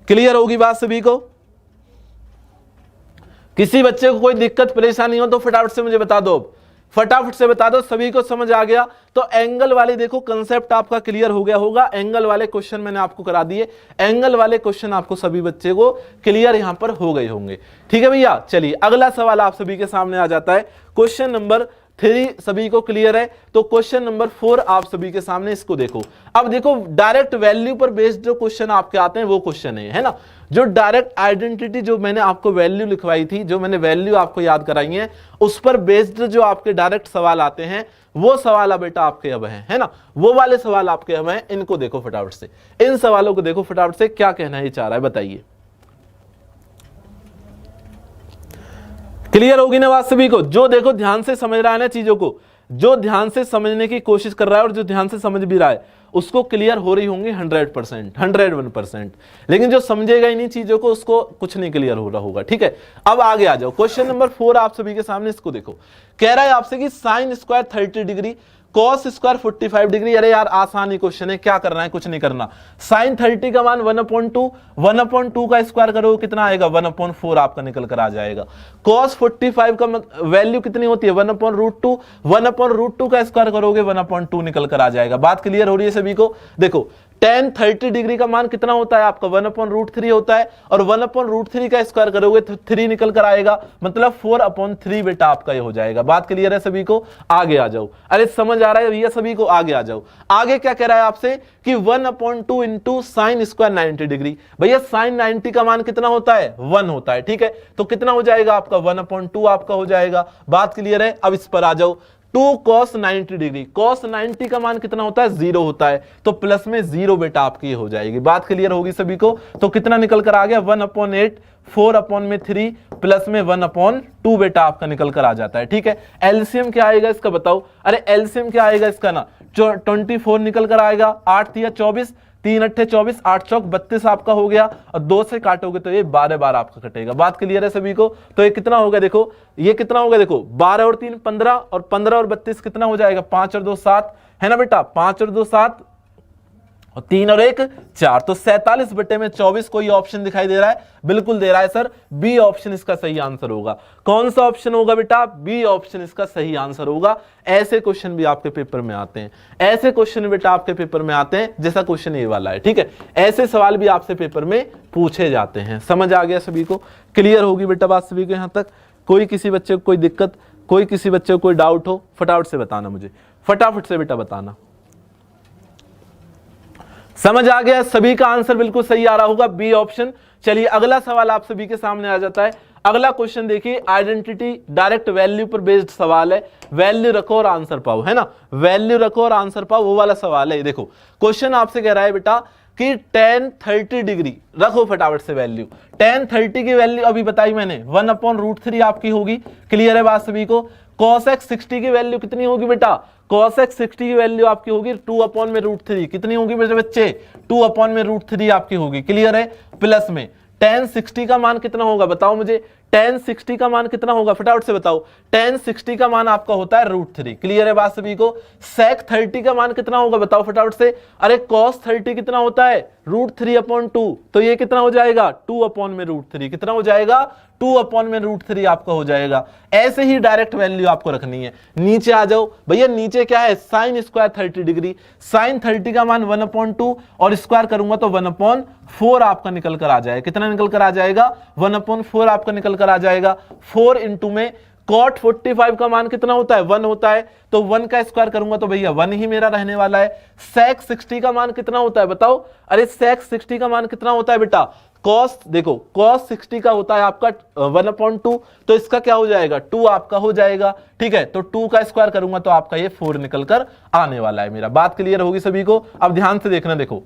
क्लियर होगी बात सभी को। किसी बच्चे को कोई दिक्कत परेशानी हो तो फटाफट से मुझे बता दो, फटाफट से बता दो। सभी को समझ आ गया। तो एंगल वाले देखो कंसेप्ट आपका क्लियर हो गया होगा। एंगल वाले क्वेश्चन मैंने आपको करा दिए, एंगल वाले क्वेश्चन आपको सभी बच्चे को क्लियर यहां पर हो गए होंगे। ठीक है भैया, चलिए अगला सवाल आप सभी के सामने आ जाता है। क्वेश्चन नंबर 3 सभी को क्लियर है। तो क्वेश्चन नंबर 4 आप सभी के सामने, इसको देखो। अब देखो डायरेक्ट वैल्यू पर बेस्ड जो क्वेश्चन आपके आते हैं वो क्वेश्चन है ना। जो डायरेक्ट आइडेंटिटी जो मैंने आपको वैल्यू लिखवाई थी, जो मैंने वैल्यू आपको याद कराई है, उस पर बेस्ड जो आपके डायरेक्ट सवाल आते हैं वो सवाल बेटा आपके अब है ना, वो वाले सवाल आपके अब हैं। इनको देखो फटाफट से, इन सवालों को देखो फटाफट से, क्या कहना है चाह रहा है बताइए। क्लियर होगी ना बात सभी को। जो देखो ध्यान से समझ रहा है ना चीजों को, जो ध्यान से समझने की कोशिश कर रहा है और जो ध्यान से समझ भी रहा है उसको क्लियर हो रही होंगी 100%, 101%। लेकिन जो समझेगा इन्हीं चीजों को उसको कुछ नहीं क्लियर हो रहा होगा। ठीक है, अब आगे आ जाओ। क्वेश्चन नंबर 4 आप सभी के सामने, इसको देखो। कह रहा है आपसे कि sine square 30 degree cos square 45 degree. अरे यार आसान ही क्वेश्चन है, क्या करना है, कुछ नहीं करना। साइन 30 का मान 1/2, 1/2 का स्क्वायर करोगे कितना आएगा, 1/4 आपका निकल कर आ जाएगा। कॉस 45 का वैल्यू कितनी होती है, 1/√2, 1/√2 का स्क्वायर करोगे 1/2 निकल कर आ जाएगा। बात क्लियर हो रही है सभी को। देखो tan 30 डिग्री का मान कितना होता है आपका, 1/√3 होता है, और 1/√3 का स्क्वायर करोगे तो 3 निकल कर आएगा, मतलब 4/3 बेटा आपका ये हो जाएगा। बात क्लियर है सभी को। आगे आ जाओ। अरे समझ आ रहा है भैया सभी को, आगे आ जाओ। आगे क्या कह रहा है आपसे कि 1/2 इंटू साइन स्क्वायर 90 डिग्री। भैया साइन 90 का मान कितना होता है, 1 होता है। ठीक है, तो कितना हो जाएगा आपका, 1/2 आपका हो जाएगा। बात क्लियर है। अब इस पर आ जाओ। 2 cos 90 डिग्री, cos 90 का मान कितना होता है, 0 होता है, तो प्लस में 0 बेटा आपकी हो जाएगी। बात क्लियर होगी सभी को। तो कितना निकल कर आ गया, 1/8, 4/3 प्लस में 1/2 बेटा आपका निकल कर आ जाता है। ठीक है, एलसीएम क्या आएगा इसका बताओ। अरे एलसीएम क्या आएगा इसका ना, 24 निकल कर आएगा, 8 × 24, 3 × 8 24, 8 × 4 32 आपका हो गया, और 2 से काटोगे तो ये 12 बार आपका कटेगा। बात क्लियर है सभी को। तो ये कितना होगा, देखो ये कितना होगा, देखो 12 और 3 15, और 15 और 32 कितना हो जाएगा, 5 और 2 7 है ना बेटा, 5 और 2 7, और 3 और 1 4, तो 47/24 कोई ऑप्शन दिखाई दे रहा है, बिल्कुल दे रहा है सर, बी ऑप्शन इसका सही आंसर होगा। कौन सा ऑप्शन होगा बेटा, बी ऑप्शन इसका सही आंसर होगा। ऐसे क्वेश्चन भी आपके पेपर में आते हैं, ऐसे क्वेश्चन बेटा आपके पेपर में आते हैं, जैसा क्वेश्चन ये वाला है। ठीक है, ऐसे सवाल भी आपसे पेपर में पूछे जाते हैं। समझ आ गया सभी को, क्लियर होगी बेटा बात सभी को यहां तक। कोई किसी बच्चे को कोई दिक्कत, कोई किसी बच्चे को कोई डाउट हो, फटाफट से बताना मुझे, फटाफट से बेटा बताना। समझ आ गया, सभी का आंसर बिल्कुल सही आ रहा होगा, बी ऑप्शन। चलिए अगला सवाल आप सभी के सामने आ जाता है। अगला क्वेश्चन देखिए, आइडेंटिटी डायरेक्ट वैल्यू पर बेस्ड सवाल है, वैल्यू रखो और आंसर पाओ, है ना, वैल्यू रखो और आंसर पाओ, वो वाला सवाल है। देखो क्वेश्चन आपसे कह रहा है बेटा कि tan 30 डिग्री, रखो फटाफट से वैल्यू, tan 30 की वैल्यू अभी बताई मैंने 1/√3 आपकी होगी, क्लियर है बात सभी को। cos x 60 की वैल्यू कितनी होगी बेटा, cos x 60 की वैल्यू आपकी होगी 2/√3, कितनी होगी मेरे बच्चे, 2/√3 आपकी होगी, क्लियर है। प्लस में tan 60 का मान कितना होगा बताओ मुझे, tan 60 का मान कितना होगा फटाफट से बताओ, tan 60 का मान आपका होता है √3, क्लियर है बात सभी को। sec 30 का मान कितना होगा बताओ फटाफट से, अरे cos 30 कितना होता है √3/2, तो ये कितना हो जाएगा 2/√3, कितना हो जाएगा 2/√3 आपका हो जाएगा। ऐसे ही डायरेक्ट वैल्यू आपको रखनी है। नीचे आ जाओ भैया, नीचे क्या है sin स्क्वायर 30 डिग्री, sin 30 का मान 1/2 और स्क्वायर करूंगा तो 1/4 आपका निकल कर आ जाएगा, कितना निकल कर आ जाएगा 1/4 आपका निकल कर आ जाएगा। 4 इंटू में cot 45 का मान कितना होता है 1 होता है, तो 1 का स्क्वायर करूंगा तो भैया 1 ही मेरा रहने वाला है। sec 60 का मान कितना होता है बताओ, अरे sec 60 का मान कितना होता है बेटा, cos देखो cos 60 का होता है आपका 1/2, तो इसका क्या हो जाएगा 2 आपका हो जाएगा, ठीक है। तो 2 का स्क्वायर करूंगा तो आपका ये 4 निकल कर आने वाला है। मेरा बात क्लियर होगी सभी को। अब ध्यान से देखना, देखो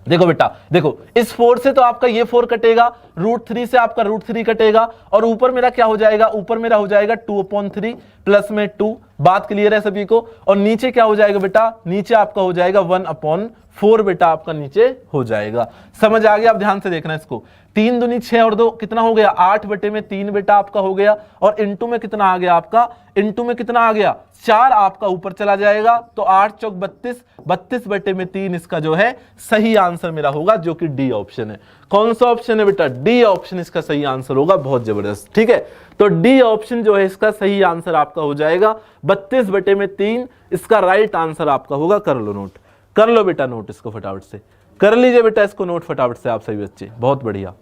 देखो बेटा, देखो इस 4 से तो आपका ये 4 कटेगा, √3 से आपका √3 कटेगा, और ऊपर मेरा क्या हो जाएगा, ऊपर मेरा हो जाएगा 2/3 प्लस में 2, बात क्लियर है सभी को। और नीचे क्या हो जाएगा बेटा, नीचे आपका हो जाएगा 1/4 बेटा आपका नीचे हो जाएगा। समझ आ गया। अब ध्यान से देखना इसको, 3 दूनी 6 और 2 कितना हो गया 8/3 बेटा आपका हो गया, और इंटू में कितना आ गया आपका, इंटू में कितना आ गया 4 आपका ऊपर चला जाएगा, तो 8 चौक 32, 32/3 इसका जो है सही आंसर मेरा होगा, जो कि डी ऑप्शन है। कौन सा ऑप्शन है बेटा, डी ऑप्शन इसका सही आंसर होगा। बहुत जबरदस्त, ठीक है। तो डी ऑप्शन जो है इसका सही आंसर आपका हो जाएगा 32/3, इसका राइट आंसर आपका होगा। कर लो नोट, कर लो बेटा नोट, इसको फटाफट से कर लीजिए बेटा, इसको नोट फटाफट से आप सभी बच्चे, बहुत बढ़िया,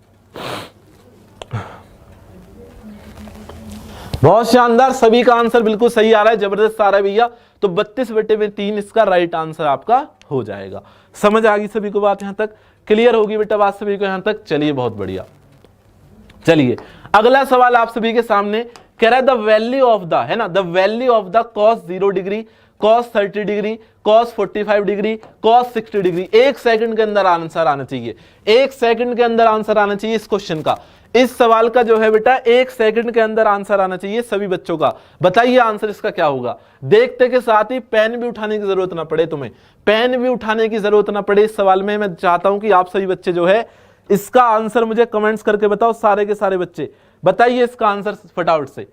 बहुत शानदार, सभी का आंसर बिल्कुल सही आ रहा है, जबरदस्त आ रहा है भैया। तो 32/3 इसका राइट आंसर आपका हो जाएगा। समझ आ गई सभी को बात, यहां तक क्लियर होगी बेटा बात सभी को यहां तक। चलिए बहुत बढ़िया, चलिए अगला सवाल आप सभी के सामने कह रहा है द वैल्यू ऑफ द, है ना, the value of the cos 0 degree, cos 30 degree, cos 45 degree, cos 60 degree. 1 second के अंदर आंसर आना चाहिए, 1 सेकंड के अंदर आंसर आना चाहिए इस क्वेश्चन का, इस सवाल का जो है बेटा 1 सेकंड के अंदर आंसर आना चाहिए सभी बच्चों का। बताइए आंसर इसका क्या होगा। देखते के साथ ही पेन भी उठाने की जरूरत ना पड़े, तुम्हें पेन भी उठाने की जरूरत ना पड़े इस सवाल में। मैं चाहता हूं कि आप सभी बच्चे जो है इसका आंसर मुझे कमेंट्स करके बताओ, सारे के सारे बच्चे बताइए इसका आंसर फटाफट से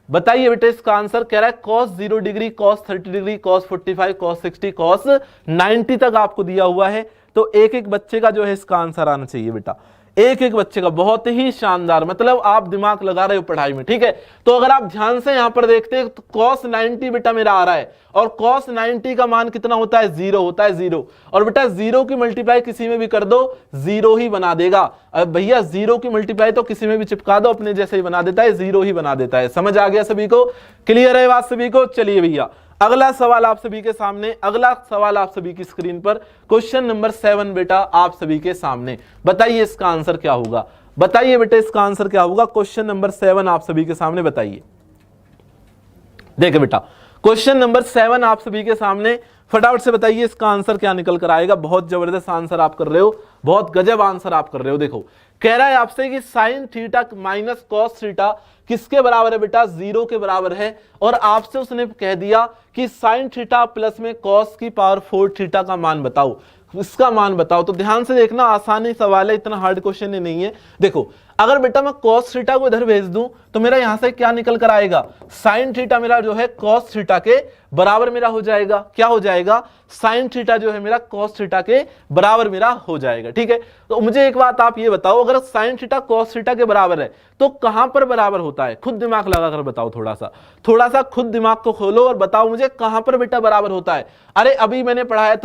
बताइए बेटा। इसका आंसर कह रहा है cos 0 degree, cos 30 degree, cos 45, cos 60, cos 90 तक आपको दिया हुआ है। तो एक एक बच्चे का जो है इसका आंसर आना चाहिए बेटा, एक एक बच्चे का। बहुत ही शानदार, मतलब आप दिमाग लगा रहे हो पढ़ाई में, ठीक है। तो अगर आप ध्यान से यहां पर देखते हैं तो cos 90 बेटा मेरा आ रहा है, और cos 90 का मान कितना होता है 0 होता है, 0। और बेटा 0 की मल्टीप्लाई किसी में भी कर दो 0 ही बना देगा। अब भैया 0 की मल्टीप्लाई तो किसी में भी चिपका दो अपने जैसे ही बना देता है, 0 ही बना देता है। समझ आ गया सभी को, क्लियर है बात सभी को। चलिए भैया अगला सवाल आप सभी के सामने, अगला सवाल आप सभी की स्क्रीन पर, क्वेश्चन नंबर 7 बेटा आप सभी के सामने। बताइए इसका आंसर क्या होगा, बताइए बेटा इसका आंसर क्या होगा। क्वेश्चन नंबर 7 आप सभी के सामने बताइए। देखिए बेटा क्वेश्चन नंबर 7 आप सभी के सामने, फटाफट से बताइए इसका आंसर क्या निकल कर आएगा। बहुत जबरदस्त आंसर आप कर रहे हो, बहुत गजब आंसर आप कर रहे हो। देखो कह रहा है आपसे कि sign theta minus cos theta किसके बराबर है बेटा, 0 के बराबर है। और आपसे उसने कह दिया कि साइन थीटा प्लस में कॉस की पावर 4 थीटा का मान बताओ, इसका मान बताओ। तो ध्यान से देखना, आसानी सवाल है, इतना हार्ड क्वेश्चन नहीं है। देखो अगर बेटा मैं cos थीटा को इधर भेज दूं तो मेरा यहां से क्या निकल कर आएगा, साइन थीटा मेरा जो है cos थीटा के बराबर मेरा हो जाएगा। क्या हो जाएगा, साइन थीटा जो है मेरा cos थीटा के बराबर मेरा हो जाएगा, ठीक है। तो मुझे एक बात आप ये बताओ, अगर साइन थीटा cos थीटा के बराबर है तो कहां पर बराबर होता है, खुद दिमाग लगा कर बताओ, थोड़ा सा खुद दिमाग को खोलो और बताओ मुझे कहां पर बेटा बराबर होता है। अरे अभी मैंने पढ़ाया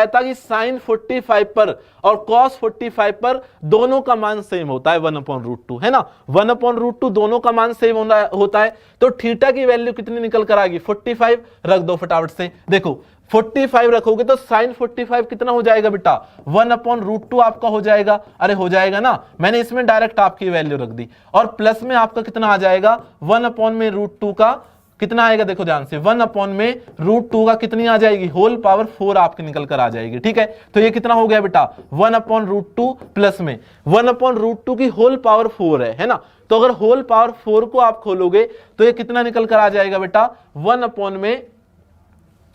था कि साइन 45 पर और cos 45 पर दोनों का मान सेम होता है 1/√2, है ना, 1/√2 दोनों का मान सेम होता है। तो थीटा की वैल्यू कितनी निकल कर आएगी, 45 रख दो फटाफट से। देखो 45 रखोगे तो sin 45 कितना हो जाएगा बेटा, 1/√2 आपका हो जाएगा। अरे हो जाएगा ना, मैंने इसमें डायरेक्ट आपकी वैल्यू रख दी। और प्लस में आपका कितना आ जाएगा, 1/√2 का कितना आएगा, देखो ध्यान से, 1/√2 का कितनी आ जाएगी, होल पावर 4 आपकी निकल कर आ जाएगी। ठीक है, तो ये कितना हो गया बेटा, 1/√2 प्लस में 1/√2 की होल पावर 4 है ना। तो अगर होल पावर 4 को आप खोलोगे तो ये कितना निकल कर आ जाएगा बेटा, 1 में,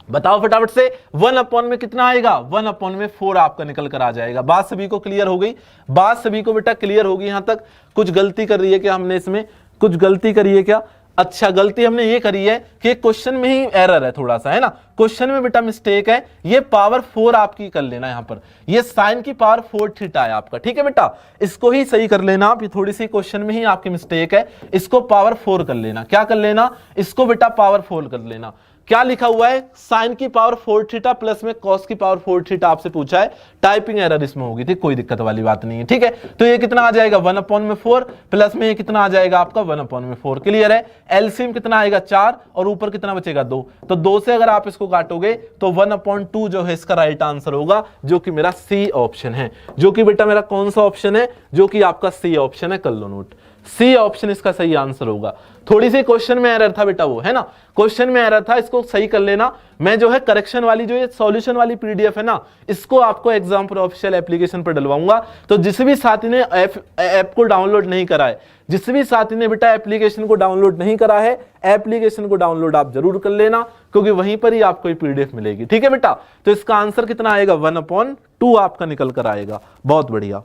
बताओ फटाफट से, 1 में कितना आएगा, 1/4 आपका निकल कर आ जाएगा। बात सभी को क्लियर हो गई, बात सभी को बेटा क्लियर होगी। यहां तक कुछ गलती कर रही है क्या हमने, इसमें कुछ गलती करी है क्या? अच्छा, गलती हमने ये करी है कि क्वेश्चन में ही एरर है थोड़ा सा, है ना, क्वेश्चन में बेटा मिस्टेक है। ये पावर 4 आपकी कर लेना, यहां पर ये साइन की पावर 4 थीटा है आपका। ठीक है बेटा, इसको ही सही कर लेना आप, ये थोड़ी सी क्वेश्चन में ही आपकी मिस्टेक है, इसको पावर 4 कर लेना। क्या कर लेना, इसको बेटा पावर 4 कर लेना। क्या लिखा हुआ है, साइन की पावर 4 थीटा प्लस में कॉस की पावर 4 थीटा आपसे पूछा है, टाइपिंग एरर इसमें होगी थी, कोई दिक्कत वाली बात नहीं है। ठीक है, तो ये कितना आ जाएगा, 1/4 प्लस में ये कितना आ जाएगा आपका 1/4। क्लियर है, एलसीएम कितना आएगा 4 और ऊपर कितना बचेगा 2, तो 2 से अगर आप इसको काटोगे तो 1/2 जो है इसका राइट आंसर होगा, जो कि मेरा सी ऑप्शन है। जो कि बेटा मेरा कौन सा ऑप्शन है, जो कि आपका सी ऑप्शन है, कर लो नोट, सी ऑप्शन इसका सही आंसर होगा। थोड़ी सी क्वेश्चन में एरर था बेटा वो, है ना, क्वेश्चन में एरर था, इसको सही कर लेना। मैं जो है करेक्शन वाली जो ये सॉल्यूशन वाली पीडीएफ है ना, इसको आपको एग्जाम पर ऑफिशियल एप्लीकेशन पर डलवाऊंगा। तो जिस भी साथी ने ऐप को डाउनलोड नहीं करा है, जिस भी साथी ने बेटा एप्लीकेशन को डाउनलोड नहीं करा है, एप्लीकेशन को डाउनलोड आप जरूर कर लेना, क्योंकि वहीं पर ही आपको ये पीडीएफ मिलेगी। ठीक है बेटा, तो इसका आंसर कितना आएगा, 1/2 आपका निकल कर आएगा। बहुत बढ़िया,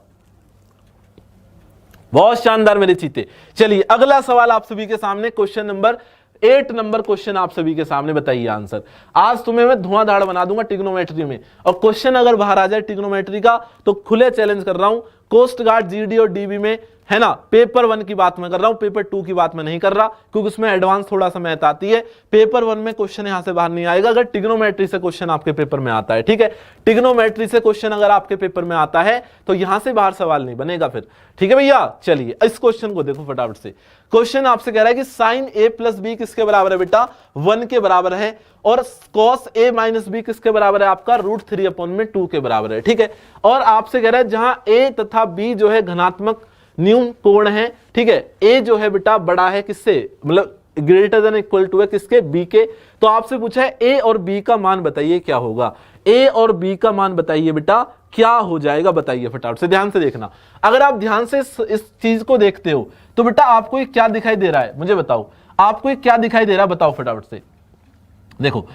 बहुत शानदार मेरे चीते। चलिए अगला सवाल आप सभी के सामने, क्वेश्चन नंबर 8 नंबर क्वेश्चन आप सभी के सामने, बताइए आंसर। आज तुम्हें मैं धुआंधाड़ बना दूंगा ट्रिग्नोमेट्री में, और क्वेश्चन अगर बाहर आ जाए ट्रिग्नोमेट्री का तो खुले चैलेंज कर रहा हूं, कोस्ट गार्ड, जीडी और डीबी में, है ना, पेपर 1 की बात मैं कर रहा हूं, पेपर 2 की बात मैं नहीं कर रहा, क्योंकि उसमें एडवांस थोड़ा सा मैथ आती है। पेपर 1 में क्वेश्चन यहां से बाहर नहीं आएगा अगर ट्रिग्नोमेट्री से क्वेश्चन आपके पेपर में आता है। ठीक है, ट्रिग्नोमेट्री से क्वेश्चन अगर आपके पेपर में आता है तो यहां से बाहर सवाल नहीं बनेगा फिर। ठीक है भैया, चलिए इस क्वेश्चन को देखो फटाफट से। क्वेश्चन आपसे कह रहा है कि साइन ए प्लस बी किसके बराबर है बेटा, 1 के बराबर है, और कॉस ए माइनस बी किसके बराबर है आपका, √3/2 के बराबर है। ठीक है, और आपसे कह रहा है जहां ए तथा बी जो है धनात्मक न्यून कोण है। ठीक है, ए जो है बेटा बड़ा है किससे, मतलब ग्रेटर देन इक्वल टू है किसके, बी के। तो आपसे पूछा है ए और बी का मान बताइए क्या होगा, ए और बी का मान बताइए बेटा क्या हो जाएगा, बताइए फटाफट से, ध्यान से देखना। अगर आप ध्यान से इस चीज को देखते हो तो बेटा आपको ये क्या दिखाई दे रहा है, मुझे बताओ, आपको ये क्या दिखाई दे रहा है, बताओ फटाफट से। देखो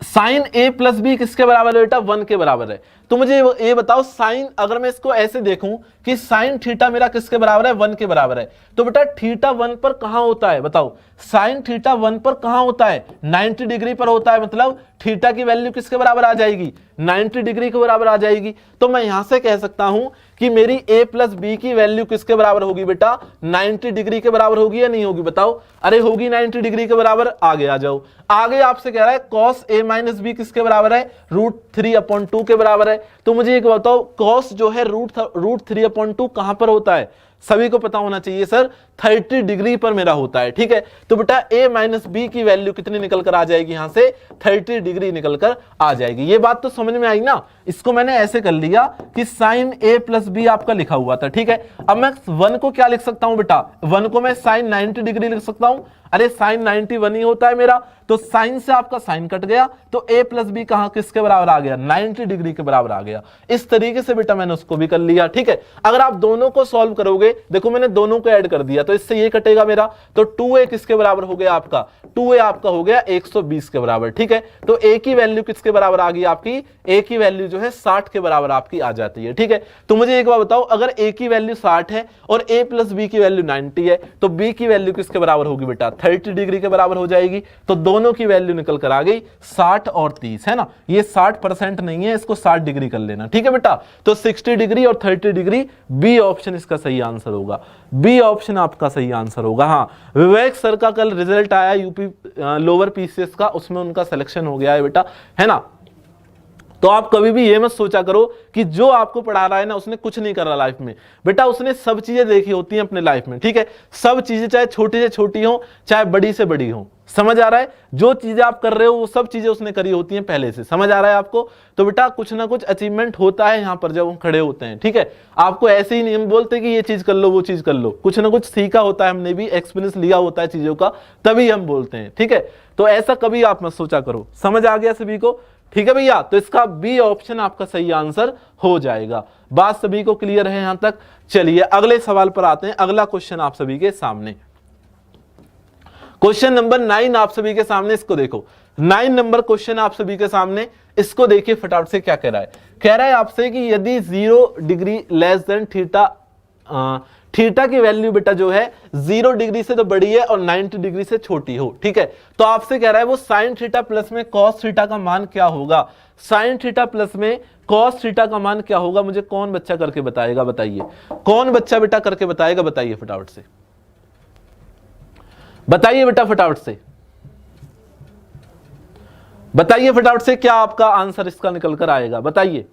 साइन ए प्लस बी किसके बराबर है बेटा, 1 के बराबर है। तो मुझे ये बताओ, साइन, अगर मैं इसको ऐसे देखूं कि साइन थीटा मेरा किसके बराबर है, 1 के बराबर है, तो बेटा थीटा 1 पर कहां होता है, बताओ, साइन थीटा 1 पर कहां होता है, 90 डिग्री पर होता है, मतलब थीटा की वैल्यू किसके बराबर आ जाएगी, 90 डिग्री के बराबर आ जाएगी। तो मैं यहां से कह सकता हूं कि मेरी a प्लस बी की वैल्यू किसके बराबर होगी बेटा, 90 डिग्री के बराबर होगी या नहीं होगी, बताओ। अरे होगी 90 डिग्री के बराबर। आगे आ जाओ, आगे आपसे कह रहा है कॉस a माइनस बी किसके बराबर है, √3/2 के बराबर है। तो मुझे एक बताओ, कॉस जो है √3/2 कहां पर होता है, सभी को पता होना चाहिए सर, 30 डिग्री पर मेरा होता है। ठीक है, तो बेटा a माइनस बी की वैल्यू कितनी निकल कर आ जाएगी, यहां से 30 डिग्री निकल कर आ जाएगी। ये बात तो समझ में आई ना। इसको मैंने ऐसे कर लिया कि साइन a प्लस बी आपका लिखा हुआ था। ठीक है, अब मैं 1 को क्या लिख सकता हूं बेटा, 1 को मैं साइन 90 डिग्री लिख सकता हूं। अरे साइन 90 1 ही होता है मेरा, तो साइन से आपका साइन कट गया, तो a प्लस बी कहां किसके बराबर आ गया, 90 डिग्री के बराबर आ गया। इस तरीके से बेटा मैंने उसको भी कर लिया। ठीक है, अगर आप दोनों को सॉल्व करोगे, देखो मैंने दोनों को ऐड कर दिया, तो इससे ये कटेगा मेरा, तो 2a किसके बराबर हो गया आपका, 2a आपका हो गया 120 के बराबर। ठीक है, तो a की वैल्यू किसके बराबर आ गई आपकी, a की वैल्यू जो है 60 के बराबर आपकी आ जाती है। ठीक है, तो मुझे एक बात बताओ, अगर a की वैल्यू 60 है और a प्लस बी की वैल्यू 90 है, तो b की वैल्यू किसके बराबर होगी बेटा, 30 डिग्री के बराबर हो जाएगी। तो दोनों की वैल्यू निकल कर आ गई 60 और 30, है ना, ये 60% नहीं है, इसको 60 डिग्री कर लेना। ठीक है बेटा, तो 60 डिग्री और 30 डिग्री, बी ऑप्शन इसका सही आंसर होगा, बी ऑप्शन आपका सही आंसर होगा। हाँ, विवेक सर का कल रिजल्ट आया यूपी लोअर पीसीएस का, उसमें उनका सिलेक्शन हो गया है बेटा, है ना, तो आप कभी भी ये मत सोचा करो कि जो आपको पढ़ा रहा है ना उसने कुछ नहीं करा लाइफ में। बेटा उसने सब चीजें देखी होती हैं अपने लाइफ में, ठीक है। सब चीजें चाहे छोटी से छोटी हो चाहे बड़ी से बड़ी हो, समझ आ रहा है। जो चीजें आप कर रहे हो वो सब चीजें उसने करी होती हैं पहले से, समझ आ रहा है आपको। तो बेटा कुछ ना कुछ अचीवमेंट होता है यहाँ पर जब हम खड़े होते हैं, ठीक है। आपको ऐसे ही नहीं हम बोलते कि ये चीज कर लो वो चीज कर लो, कुछ ना कुछ सीखा होता है, हमने भी एक्सपीरियंस लिया होता है चीजों का, तभी हम बोलते हैं, ठीक है। तो ऐसा कभी आप मत सोचा करो। समझ आ गया सभी को, ठीक है भैया। तो इसका बी ऑप्शन आपका सही आंसर हो जाएगा। बात सभी को क्लियर है यहां तक। चलिए अगले सवाल पर आते हैं। अगला क्वेश्चन आप सभी के सामने, क्वेश्चन नंबर 9 आप सभी के सामने। इसको देखो, 9 नंबर क्वेश्चन आप सभी के सामने। इसको देखिए फटाफट से क्या कह रहा है। कह रहा है आपसे कि यदि 0 degree less than theta, theta की वैल्यू बेटा जो है 0 डिग्री से तो बड़ी है और 90 डिग्री से छोटी हो, ठीक है। तो आपसे कह रहा है वो साइन थीटा प्लस में कॉस थीटा का मान क्या होगा। साइन थीटा प्लस में कॉस थीटा का मान क्या होगा, मुझे कौन बच्चा करके बताएगा, बताइए कौन बच्चा बेटा करके बताएगा, बताइए फटाफट से, बताइए बेटा फटाफट से, बताइए फटाफट से, क्या आपका आंसर इसका निकल कर आएगा, बताइए।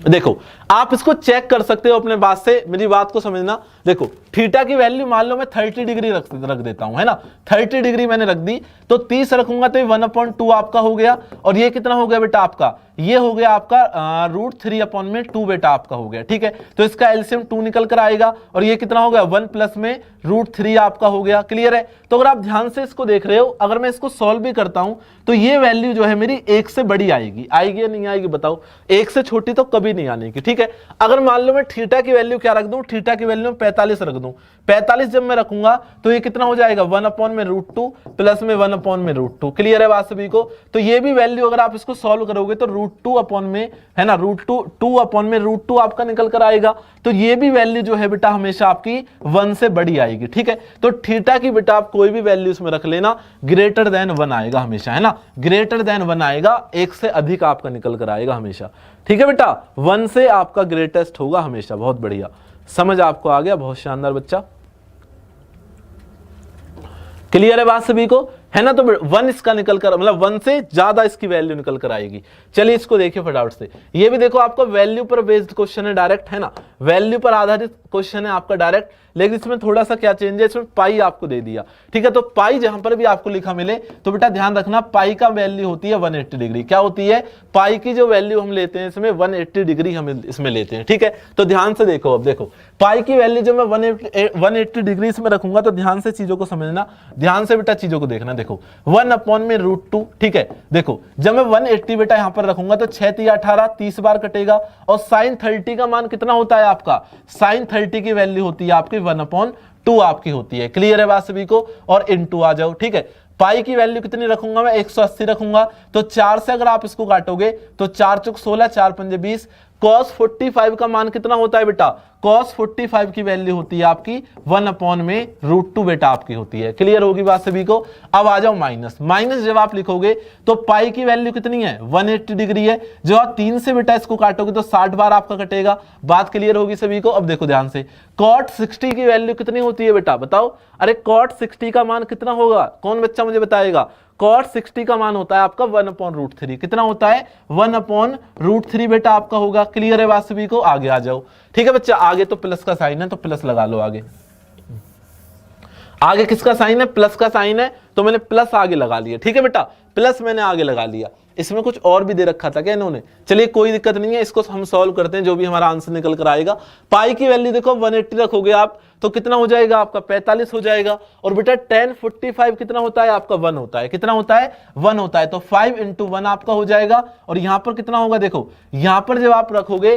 देखो आप इसको चेक कर सकते हो अपने बात से, मेरी बात को समझना। देखो थीटा की वैल्यू मान लो मैं 30 डिग्री रख देता हूं, है ना। 30 डिग्री मैंने रख दी तो 30 रखूंगा तो 1/2 आपका हो गया। और ये कितना हो गया बेटा आपका, ये हो गया आपका √3/2 बेटा आपका हो गया, ठीक है। तो इसका एलसीएम 2 निकल कर आएगा। और ये कितना हो गया 1 प्लस में √3 आपका हो गया। क्लियर है। तो अगर आप ध्यान से इसको देख रहे हो, अगर मैं इसको सॉल्व भी करता हूं तो ये वैल्यू जो है मेरी 1 से बड़ी आएगी, आएगी या नहीं आएगी बताओ। 1 से छोटी तो कभी नहीं आने की, ठीक है। अगर मान लो मैं थीटा की वैल्यू क्या रख दूं, थीटा की वैल्यू 45 रख दूं। 45 जब मैं रखूंगा तो ये कितना हो जाएगा 1/√2 प्लस में 1/√2। क्लियर है बात सभी को। तो ये भी वैल्यू अगर आप इसको सॉल्व करोगे तो √2 में, है ना, √2 आपका निकल कर आएगा। तो ये भी वैल्यू जो है बेटा हमेशा आपकी 1 से बड़ी आएगी, ठीक है। तो थीटा की बेटा आप कोई भी वैल्यू इसमें रख लेना, ग्रेटर देन 1 आएगा हमेशा, है ना, ग्रेटर देन 1 आएगा। 1 से अधिक आपका निकल कर आएगा हमेशा, ठीक है बेटा। 1 से आपका ग्रेटेस्ट होगा हमेशा। बहुत बढ़िया, समझ आपको आ गया, बहुत शानदार बच्चा। क्लियर है बात सभी को, है ना। तो 1 इसका निकल कर, मतलब 1 से ज्यादा इसकी वैल्यू निकल कर आएगी। चलिए इसको देखिए फटाफट से। ये भी देखो आपका वैल्यू पर बेस्ड क्वेश्चन है डायरेक्ट, है ना, वैल्यू पर आधारित क्वेश्चन है आपका डायरेक्ट। लेकिन इसमें थोड़ा सा क्या चेंज है, इसमें पाई आपको दे दिया, ठीक है। तो पाई जहां पर भी आपको लिखा मिले तो बेटा ध्यान रखना पाई का वैल्यू होती है 180 डिग्री। क्या होती है, पाई की जो वैल्यू हम लेते हैं इसमें 180 डिग्री हम इसमें लेते हैं, ठीक है। तो ध्यान से देखो, अब देखो पाई की वैल्यू जब मैं 180 डिग्री इसमें रखूंगा तो ध्यान से चीजों को समझना, ध्यान से बेटा चीजों को देखना। देखो 1/√2, ठीक है। देखो जब मैं 180 बेटा यहां पर रखूंगा तो 6 × 18 30 बार कटेगा। और साइन 30 का मान कितना होता है आपका, साइन 30 की वैल्यू होती है आपकी 1/2 आपकी होती है। क्लियर है बात सभी को। और इनटू आ जाओ, ठीक है। पाई की वैल्यू कितनी रखूंगा मैं 180 रखूंगा। तो 4 से अगर आप इसको काटोगे तो 4 × 16 4 × 20। cos 45 का मान कितना होता है बेटा, cos 45 की वैल्यू होती है आपकी 1/√2 बेटा आपकी होती है। क्लियर होगी बात सभी को। अब आ जाओ माइनस। माइनस जब आप लिखोगे तो पाई की वैल्यू कितनी है 180 डिग्री है। जो आप 3 से बेटा इसको काटोगे तो 60 बार आपका कटेगा। बात क्लियर होगी सभी को। अब देखो ध्यान से, cot 60 की वैल्यू कितनी होती है बेटा, बताओ। अरे cot 60 का मान कितना होगा, कौन बच्चा मुझे बताएगा। cot 60 का मान होता है आपका 1/√3। कितना होता है 1/√3 बेटा आपका होगा। क्लियर है बात सभी को। आगे आ जाओ, ठीक है बच्चा। आगे तो प्लस का साइन है तो प्लस लगा लो। आगे आगे किसका साइन है, प्लस का साइन है, तो मैंने प्लस आगे लगा लिया, ठीक है बेटा। प्लस मैंने आगे लगा लिया। इसमें कुछ और भी दे रखा था क्या इन्होंने, चलिए कोई दिक्कत नहीं है, इसको हम सॉल्व करते हैं, जो भी हमारा आंसर निकल कर आएगा। पाई की वैल्यू देखो 180 रखोगे आप तो कितना हो जाएगा आपका 45 हो जाएगा। और बेटा tan 45 कितना होता है आपका 1 होता है। कितना होता है 1 होता है। तो 5 × 1 आपका हो जाएगा। और यहां पर कितना होगा, देखो यहां पर जब आप रखोगे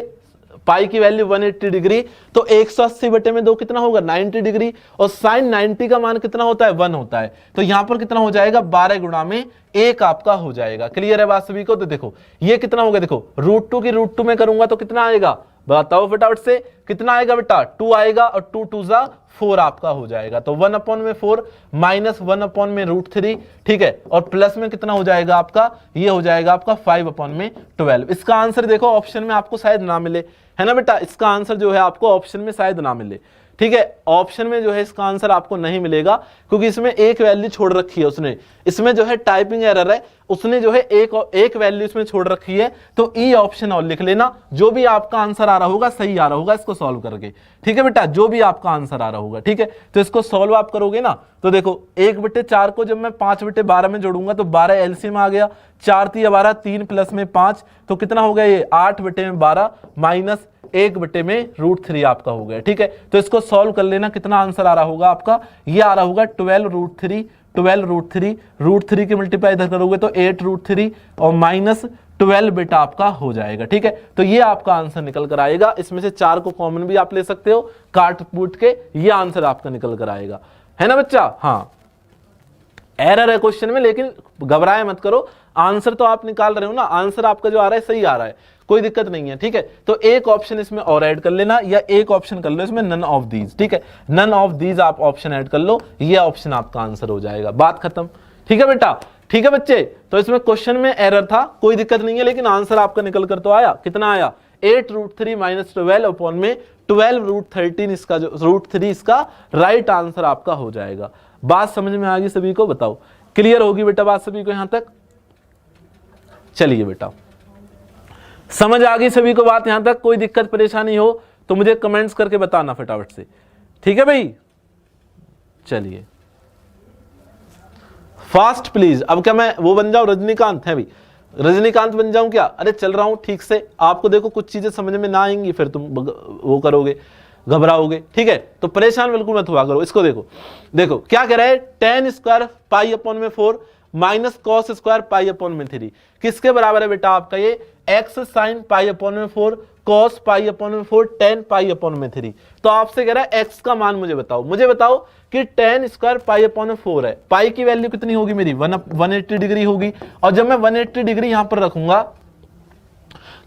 पाई की वैल्यू 180 डिग्री तो 180/2 कितना होगा 90 डिग्री। और साइन 90 का मान कितना होता है 1 होता है। तो यहां पर कितना हो जाएगा 12 × 1 आपका हो जाएगा। क्लियर है बात सभी को। तो देखो ये कितना होगा, देखो √2 की √2 में करूंगा तो कितना आएगा, बताओ फटाफट से, कितना आएगा बेटा 2 आएगा। और 2 × 2 = 4 आपका हो जाएगा। तो 1/4 माइनस 1/√3, ठीक है। और प्लस में कितना हो जाएगा आपका, ये हो जाएगा आपका 5/12। इसका आंसर देखो ऑप्शन में आपको शायद ना मिले, है ना बेटा। इसका आंसर जो है आपको ऑप्शन में शायद ना मिले, ठीक है, ऑप्शन में जो है इसका आंसर आपको नहीं मिलेगा क्योंकि इसमें एक वैल्यू छोड़ रखी है उसने, इसमें जो है टाइपिंग एरर है, उसने जो है एक वैल्यू इसमें छोड़ रखी है। तो ई ऑप्शन और लिख लेना, जो भी आपका आंसर आ रहा होगा सही आ रहा होगा इसको सॉल्व करके, ठीक है बेटा, जो भी आपका आंसर आ रहा होगा, ठीक है। तो इसको सॉल्व आप करोगे ना, तो देखो 1/4 को जब मैं 5/12 में जोड़ूंगा तो 12 एलसीएम आ गया, 4 3 12, 3 प्लस में 5, तो कितना हो गया ये 8/12 माइनस 1/√3 आपका हो गया, ठीक है। तो इसको सॉल्व कर लेना, कितना आंसर आ रहा होगा आपका, ये आ रहा होगा 12√3, 12√3, √3 के मल्टीप्लाई इधर करोगे तो 8√3 और माइनस 12 बेटा आपका हो जाएगा, ठीक है। तो ये आपका आंसर निकल कर आएगा, इसमें से 4 को कॉमन भी आप ले सकते हो काट पूट के, ये आंसर आपका निकल कर आएगा, है ना बच्चा। हाँ, एरर है क्वेश्चन में लेकिन घबराए मत करो, आंसर तो आप निकाल रहे हो ना, आंसर आपका जो आ रहा है सही आ रहा है, कोई दिक्कत नहीं है, ठीक है। तो एक ऑप्शन इसमें और ऐड कर लेना या एक ऑप्शन कर लो इसमें नन ऑफ दीज, ठीक है, नन ऑफ दीज आप ऑप्शन ऐड कर लो, ये ऑप्शन आपका आंसर हो जाएगा, बात खत्म, ठीक है बेटा, ठीक है बच्चे। तो इसमें क्वेश्चन में एरर था, कोई दिक्कत नहीं है, लेकिन आंसर आपका निकल कर तो आया, कितना आया 8√3 माइनस 12 अपॉन में 12√13, इसका जो √3 इसका राइट आंसर आपका हो जाएगा। बात समझ में आ गई सभी को, बताओ क्लियर होगी बेटा बात सभी को यहां तक। चलिए बेटा, समझ आ गई सभी को बात यहां तक, कोई दिक्कत परेशानी हो तो मुझे कमेंट्स करके बताना फटाफट से, ठीक है भाई। चलिए फास्ट प्लीज, अब क्या मैं वो बन जाऊं रजनीकांत है भाई, रजनीकांत बन जाऊं क्या, अरे चल रहा हूं ठीक से, आपको देखो कुछ चीजें समझ में ना आएंगी फिर तुम वो करोगे, घबराओगे, ठीक है। तो परेशान बिल्कुल मत हुआ करो, इसको देखो, देखो क्या कह रहा है, tan स्क्वायर पाई अपॉन में 4 minus cos square pi upon में 3, किसके बराबर है बेटा आपका ये x साइन पाई अपॉन में 4 कॉस पाई अपॉन में 4 tan पाई अपॉन में 3। तो आपसे कह रहा है x का मान मुझे बताओ कि tan स्क्वायर पाई अपॉन में 4 है, पाई की वैल्यू कितनी होगी मेरी 180 डिग्री होगी, और जब मैं 180 डिग्री यहां पर रखूंगा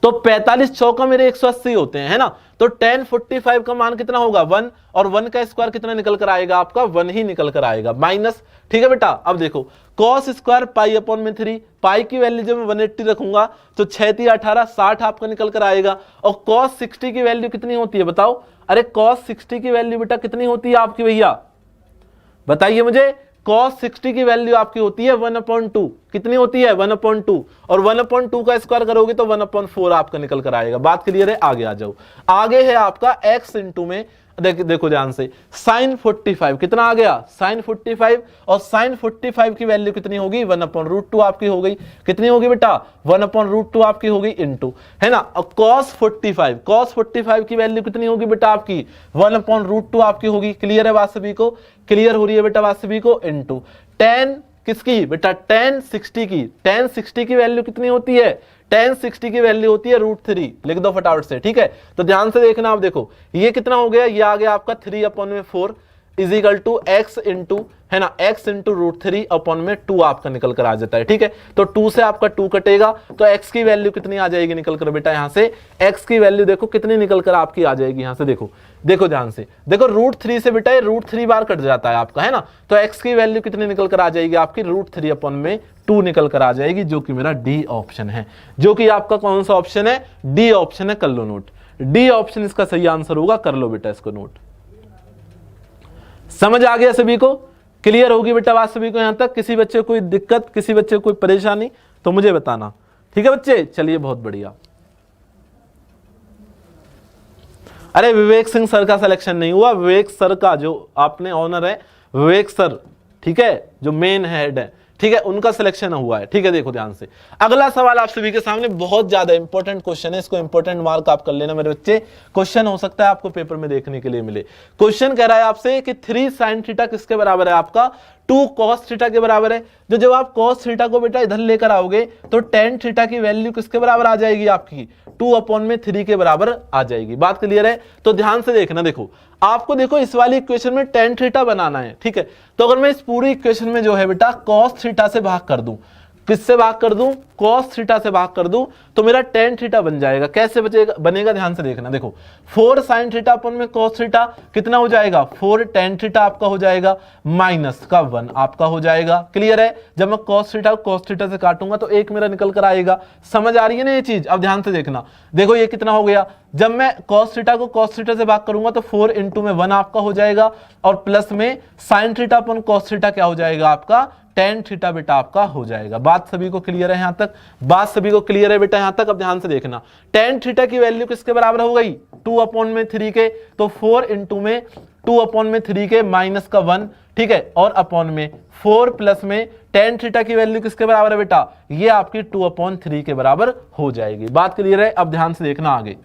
तो 45 चौका मेरे 180 होते हैं, है ना। तो tan 45 का मान कितना होगा 1, और 1 का स्क्वायर कितना निकल कर आएगा आपका 1 ही निकल कर आएगा, माइनस, ठीक है बेटा। अब देखो cos स्क्वायर पाई अपॉन में 3, पाई की वैल्यू जब मैं 180 रखूंगा तो 6 3 18 60 आपका निकल कर आएगा, और cos 60 की वैल्यू कितनी होती है बताओ, अरे cos 60 की वैल्यू बेटा कितनी होती है आपकी भैया, बताइए मुझे। cos 60 की वैल्यू आपकी होती है 1/2, कितनी होती है 1/2, और 1/2 का स्क्वायर करोगे तो 1/4 आपका निकल कर आएगा। बात क्लियर है, आगे आ जाओ। आगे है आपका x इंटू में देखो ध्यान से, sin 45 कितना आ गया sin 45, और sin 45 की वैल्यू कितनी होगी 1/√2 आपकी हो गई, कितनी होगी बेटा 1/√2 आपकी होगी इंटू, है ना। और cos 45 की वैल्यू कितनी होगी बेटा आपकी 1/√2 आपकी होगी। क्लियर है बात सभी को, क्लियर हो रही है बेटा बात सभी को। इंटू tan किसकी बेटा tan 60 की वैल्यू कितनी होती है, tan 60 की वैल्यू होती है √3, लिख दो फटाफट से, ठीक है। तो ध्यान से देखना, आप देखो ये कितना हो गया, ये आ गया आपका 3/4 is equal to x into, है ना, x इंटू √3 अपॉन में 2 आपका निकल कर आ जाता है, ठीक है। तो 2 से आपका 2 कटेगा तो x की वैल्यू कितनी आ जाएगी निकल कर बेटा, यहां से x की वैल्यू देखो कितनी निकल कर आपकी आ जाएगी, यहां से देखो ध्यान से देखो, √3 से बेटा ये √3 बार कट जाता है आपका, है ना। तो x की वैल्यू कितनी निकल कर आ जाएगी आपकी √3 अपॉन में 2 निकल कर आ जाएगी, जो कि मेरा डी ऑप्शन है, जो कि आपका कौन सा ऑप्शन है, डी ऑप्शन है, कर लो नोट, डी ऑप्शन इसका सही आंसर होगा, कर लो बेटा इसको नोट। समझ आ गया सभी को, क्लियर होगी बेटा बात सभी को यहां तक। किसी बच्चे को कोई दिक्कत, किसी बच्चे को कोई परेशानी तो मुझे बताना, ठीक है बच्चे। चलिए बहुत बढ़िया। अरे विवेक सिंह सर का सिलेक्शन नहीं हुआ, विवेक सर का जो आपने ऑनर है विवेक सर, ठीक है, जो मेन हेड है, ठीक है, उनका सिलेक्शन हुआ है, ठीक है। देखो ध्यान से, अगला सवाल आप सभी के सामने बहुत ज्यादा इंपॉर्टेंट क्वेश्चन है, इसको इंपॉर्टेंट मार्क आप कर लेना मेरे बच्चे, क्वेश्चन हो सकता है आपको पेपर में देखने के लिए मिले। क्वेश्चन कह रहा है आपसे कि 3 sin थीटा किसके बराबर है आपका 2 cos थीटा के बराबर है। जो जब आप cos थीटा को बेटा इधर लेकर आओगे तो tan थीटा की वैल्यू किसके बराबर आ जाएगी आपकी 2/3 के बराबर आ जाएगी। बात क्लियर है, तो ध्यान से देखना। देखो आपको देखो इस वाली इक्वेशन में tan थीटा बनाना है, ठीक है। तो अगर मैं इस पूरी इक्वेशन में जो है बेटा cos थीटा से भाग कर दूं, किससे भाग कर दूं, cos थीटा से भाग कर दूं तो मेरा tan थीटा बन जाएगा। कैसे बनेगा ध्यान से देखना, देखो 4 sin थीटा अपन में cos थीटा कितना हो जाएगा, 4 tan थीटा आपका हो जाएगा, माइनस का 1 आपका हो जाएगा। क्लियर है, जब मैं cos थीटा को cos थीटा से काटूंगा तो एक मेरा निकल कर आएगा। समझ आ रही है ना ये चीज? अब ध्यान से देखना, देखो ये कितना हो गया, जब मैं cos थीटा को cos थीटा से भाग करूंगा तो 4 इंटू में 1 आपका हो जाएगा, और प्लस में sin थीटा अपन cos थीटा क्या हो जाएगा आपका, tan थीटा बेटा आपका हो जाएगा। बात सभी को क्लियर है यहां तक? बात सभी को क्लियर है बेटा यहां तक? अब ध्यान से देखना, tan थीटा की वैल्यू किसके बराबर हो गई, 2/3 के, तो 4 इंटू में 2/3 के माइनस का 1, ठीक है, और अपॉन में 4 प्लस में tan थीटा की वैल्यू किसके बराबर है बेटा, ये आपकी 2/3 के बराबर हो जाएगी। बात क्लियर है? अब ध्यान से देखना आगे,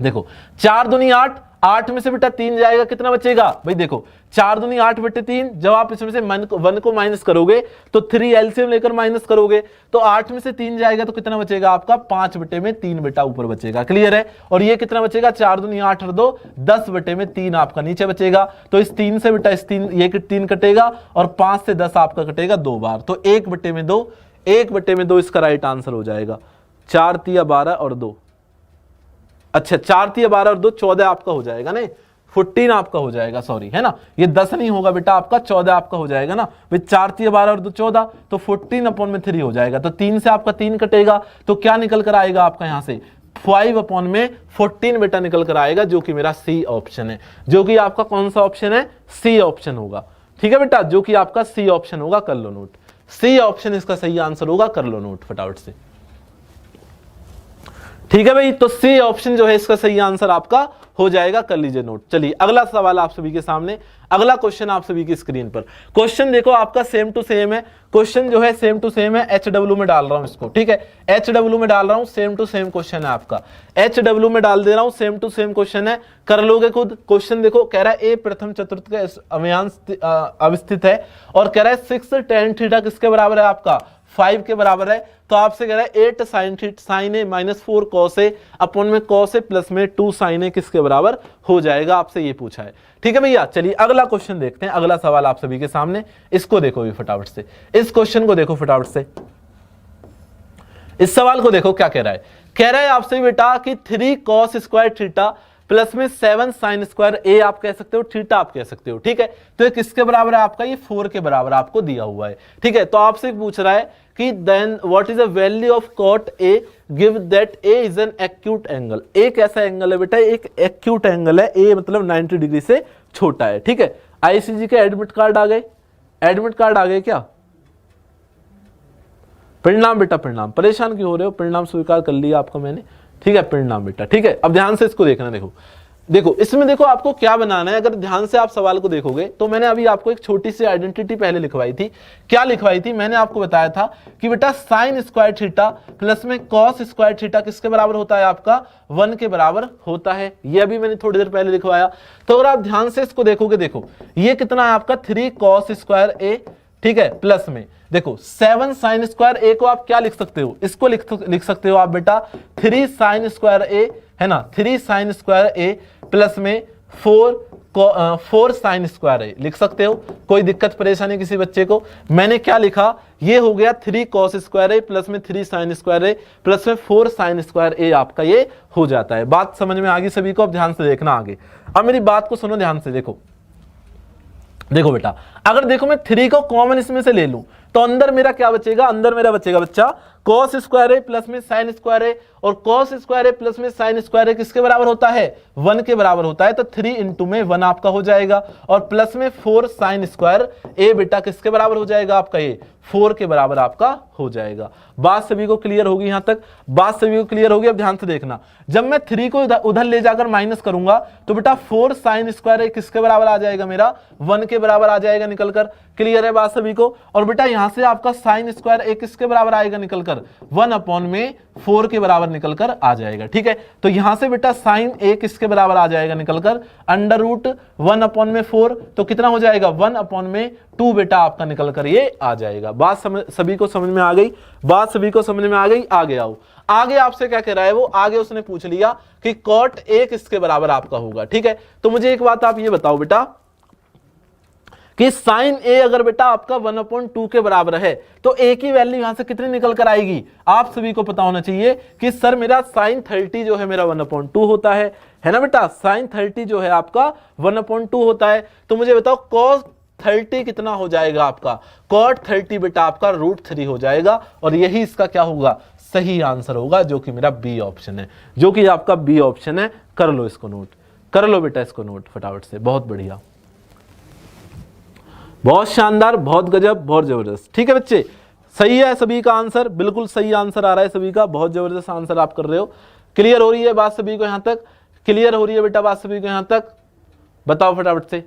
देखो 4 दूनी 8, 8 में से बेटा 3 जाएगा, कितना बचेगा भाई, देखो 4 दूनी 8 बटे 3, जब आप इसमें से 1 को माइनस करोगे तो 3 एलसीएम लेकर माइनस करोगे तो 8 में से 3 जाएगा तो कितना बचेगा आपका, 5 बटे में 3 बेटा ऊपर बचेगा। क्लियर है? और ये कितना बचेगा, 4 दूनी 8 और 2 10 बटे में 3 आपका नीचे बचेगा। तो इस 3 से बेटा इस 3 ये 3 कटेगा और 5 से 10 आपका कटेगा 2 बार, तो 1 बटे में 2, 1 बटे में 2 इसका राइट आंसर हो जाएगा। 4 तिया 12 और 2, अच्छा 4 तिया 12 और 2 14 आपका हो जाएगा, नहीं 14 आपका हो जाएगा, सॉरी है ना, ये 10 नहीं होगा बेटा आपका, 14 आपका हो जाएगा ना भाई। 4 तिया 12 और 2 14, तो 14/3 हो जाएगा, तो 3 से आपका 3 कटेगा तो क्या निकल कर आएगा आपका यहां से, 5/14 बेटा निकल कर आएगा, जो कि मेरा सी ऑप्शन है, जो कि आपका कौन सा ऑप्शन है, सी ऑप्शन होगा। ठीक है बेटा, जो कि आपका सी ऑप्शन होगा, कर लो नोट, सी ऑप्शन इसका सही आंसर होगा, कर लो नोट फटाफट से। ठीक है भाई, तो सी ऑप्शन जो है इसका सही आंसर आपका हो जाएगा, कर लीजिए नोट। चलिए अगला सवाल आप सभी के सामने, अगला क्वेश्चन आप सभी की स्क्रीन पर। क्वेश्चन देखो आपका सेम टू सेम है, क्वेश्चन जो है सेम टू सेम है, HW में डाल रहा हूं इसको, ठीक है, HW में डाल रहा हूं, सेम टू सेम क्वेश्चन है आपका, HW में डाल दे रहा हूं, सेम टू सेम क्वेश्चन है, कर लोगे खुद। क्वेश्चन देखो, कह रहा है ए प्रथम चतुर्थ का अवयांश अवस्थित है, और कह रहा है 6 tan थीटा किसके बराबर है आपका, 5 के बराबर है। तो आपसे कह रहा है 8 sin a minus 4 cos a upon में cos a प्लस में 2 sin a किसके बराबर हो जाएगा, आपसे ये पूछा है। ठीक है भैया, चलिए अगला क्वेश्चन देखते हैं, अगला सवाल आप सभी के सामने, इसको देखो भी फटाफट से, इस क्वेश्चन को देखो फटाफट से, इस सवाल को देखो क्या कह रहा है। कह रहा है आपसे बेटा कि 3 cos स्क्वायर थीटा प्लस में 7 sin स्क्वायर ए आप कह सकते हो, थीटा आप कह सकते हो, ठीक है। तो ये किसके बराबर है आपका, ये 4 के बराबर आपको दिया हुआ है, ठीक है। तो आपसे पूछ रहा है कि then what is the value of cot a give that a is an acute angle. A कैसा एंगल है बेटा, एक एक्यूट एंगल है, ए मतलब 90 डिग्री से छोटा है, ठीक है। आईसीजी के एडमिट कार्ड आ गए, एडमिट कार्ड आ गए क्या, परिणाम बेटा परिणाम, परेशान क्यों हो रहे हो, परिणाम स्वीकार कर लिया आपका मैंने, ठीक है, परिणाम बेटा, ठीक है। अब ध्यान से इसको देखना, देखो देखो इसमें देखो आपको क्या बनाना है, अगर ध्यान से आप सवाल को देखोगे तो मैंने अभी आपको एक छोटी सी आइडेंटिटी पहले लिखवाई थी। क्या लिखवाई थी, मैंने आपको बताया था कि बेटा sin स्क्वायर थीटा प्लस में cos स्क्वायर थीटा किसके बराबर होता है आपका, 1 के बराबर होता है। ये अभी मैंने थोड़ी देर पहले लिखवाया। तो अगर आप ध्यान से इसको देखोगे, देखो ये कितना है आपका 3 cos स्क्वायर a, ठीक है, प्लस में देखो 7 sin स्क्वायर ए को आप क्या लिख सकते हो, इसको लिख सकते हो आप बेटा 3 sin स्क्वायर ए, है ना, 3 sin स्क्वायर ए प्लस में 4 sin स्क्वायर ए लिख सकते हो। कोई दिक्कत परेशानी किसी बच्चे को, मैंने क्या लिखा, ये हो गया 3 cos स्क्वायर ए प्लस में 3 sin स्क्वायर ए प्लस में 4 sin स्क्वायर ए आपका ये हो जाता है। बात समझ में आ गई सभी को? अब ध्यान से देखना आगे, अब मेरी बात को सुनो ध्यान से, देखो देखो बेटा, अगर देखो मैं 3 को कॉमन इसमें से ले लूं तो अंदर मेरा क्या बचेगा, अंदर मेरा बचेगा बच्चा cos स्क्वायर ए प्लस में sin स्क्वायर ए, और cos स्क्वायर ए प्लस में sin स्क्वायर ए किसके बराबर होता है, 1 के बराबर होता है। तो 3 इंटू में 1 आपका हो जाएगा, और प्लस में 4 sin स्क्वायर ए बेटा किसके बराबर हो जाएगा आपका, ये 4 के बराबर आपका हो जाएगा। बात सभी को क्लियर होगी यहां तक, बात सभी को क्लियर होगी। अब ध्यान से देखना, जब मैं 3 को उधर ले जाकर माइनस करूंगा तो बेटा 4 sin स्क्वायर ए किसके बराबर आ जाएगा, मेरा 1 के बराबर आ जाएगा निकलकर। क्लियर है बात सभी को? और बेटा यहां से आपका sin स्क्वायर ए किसके बराबर आएगा निकलकर, 1 अपॉन में 4 के बराबर निकलकर आ जाएगा, ठीक है। तो यहां से बेटा sin ए किसके बराबर आ जाएगा निकलकर, अंडर रूट 1 अपॉन में 4, तो कितना हो जाएगा 1 अपॉन में 2 बेटा आपका निकलकर ये आ जाएगा। बात सभी को समझ में आ गई, बात सभी को समझ में आ गई। आगे आओ, आगे आपसे क्या कह रहा है वो, आगे उसने पूछ लिया कि cot a किसके बराबर आपका होगा, ठीक है। तो मुझे एक बात आप ये बताओ बेटा कि साइन ए अगर बेटा आपका 1/2 के बराबर है तो ए की वैल्यू यहां से कितनी निकल कर आएगी, आप सभी को पता होना चाहिए कि सर मेरा साइन 30 जो है मेरा 1/2 होता है ना बेटा, साइन 30 जो है आपका 1/2 होता है। तो मुझे बताओ cos 30 कितना हो जाएगा आपका, cot 30 बेटा आपका √3 हो जाएगा, और यही इसका क्या होगा, सही आंसर होगा, जो कि मेरा बी ऑप्शन है, जो कि आपका बी ऑप्शन है। कर लो इसको नोट, कर लो बेटा इसको नोट फटाफट से, बहुत बढ़िया, बहुत शानदार, बहुत गजब, बहुत जबरदस्त। ठीक है बच्चे, सही है सभी का आंसर, बिल्कुल सही आंसर आ रहा है सभी का, बहुत जबरदस्त आंसर आप कर रहे हो। क्लियर हो रही है बात सभी को यहां तक, क्लियर हो रही है बेटा बात सभी को यहां तक, बताओ फटाफट से।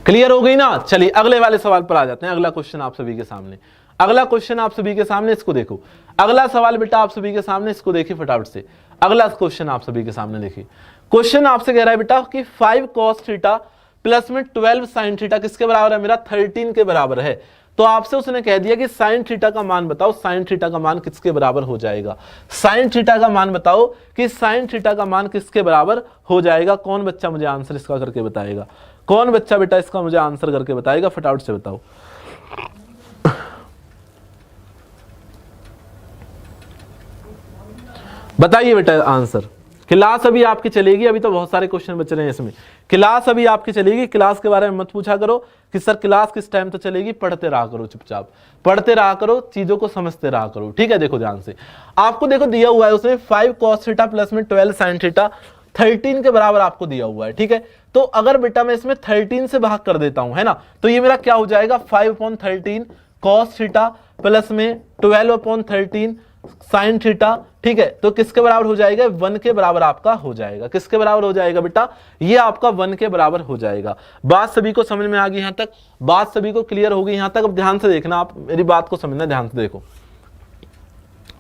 क्लियर हो गई ना। चलिए अगले वाले सवाल पर आ जाते हैं। अगला क्वेश्चन आप सभी के सामने, अगला क्वेश्चन आप सभी के सामने, इसको देखो। अगला सवाल बेटा आप सभी के सामने, इसको देखिए फटाफट से। अगला क्वेश्चन आप सभी के सामने देखिए। क्वेश्चन आपसे कह रहा है बेटा कि 5 cos थीटा प्लस में 12 sin थीटा किसके बराबर है, मेरा 13 के बराबर है। तो आपसे उसने कह दिया कि sin थीटा का मान बताओ, sin थीटा का मान किसके बराबर हो जाएगा, sin थीटा का मान बताओ कि sin थीटा का मान किसके बराबर हो जाएगा। कौन बच्चा मुझे आंसर इसका करके बताएगा, कौन बच्चा बेटा इसका मुझे आंसर करके बताएगा, फटाफट से बताओ। बताइए बेटा आंसर। क्लास अभी आपकी चलेगी, अभी तो बहुत सारे क्वेश्चन बच रहे हैं इसमें। क्लास अभी आपकी चलेगी, क्लास के बारे में मत पूछा करो कि सर क्लास किस टाइम तो चलेगी, पढ़ते रहा करो, चुपचाप पढ़ते रहा करो, चीजों को समझते रहा करो। ठीक है, देखो ध्यान से, आपको देखो दिया हुआ है उसमें 5 cos थीटा प्लस में 12 sin थीटा 13 के बराबर आपको दिया हुआ है। ठीक है, तो अगर बेटा मैं इसमें 13 से भाग कर देता हूं, है ना, तो ये मेरा क्या हो जाएगा, 5/13 cos थीटा प्लस में 12/13 sin थीटा। ठीक है, तो किसके बराबर हो जाएगा, 1 के बराबर आपका हो जाएगा। किसके बराबर हो जाएगा बेटा, ये आपका 1 के बराबर हो जाएगा। बात सभी को समझ में आ गई यहां तक, बात सभी को क्लियर हो गई यहां तक। अब ध्यान से देखना, आप मेरी बात को समझना, ध्यान से देखो।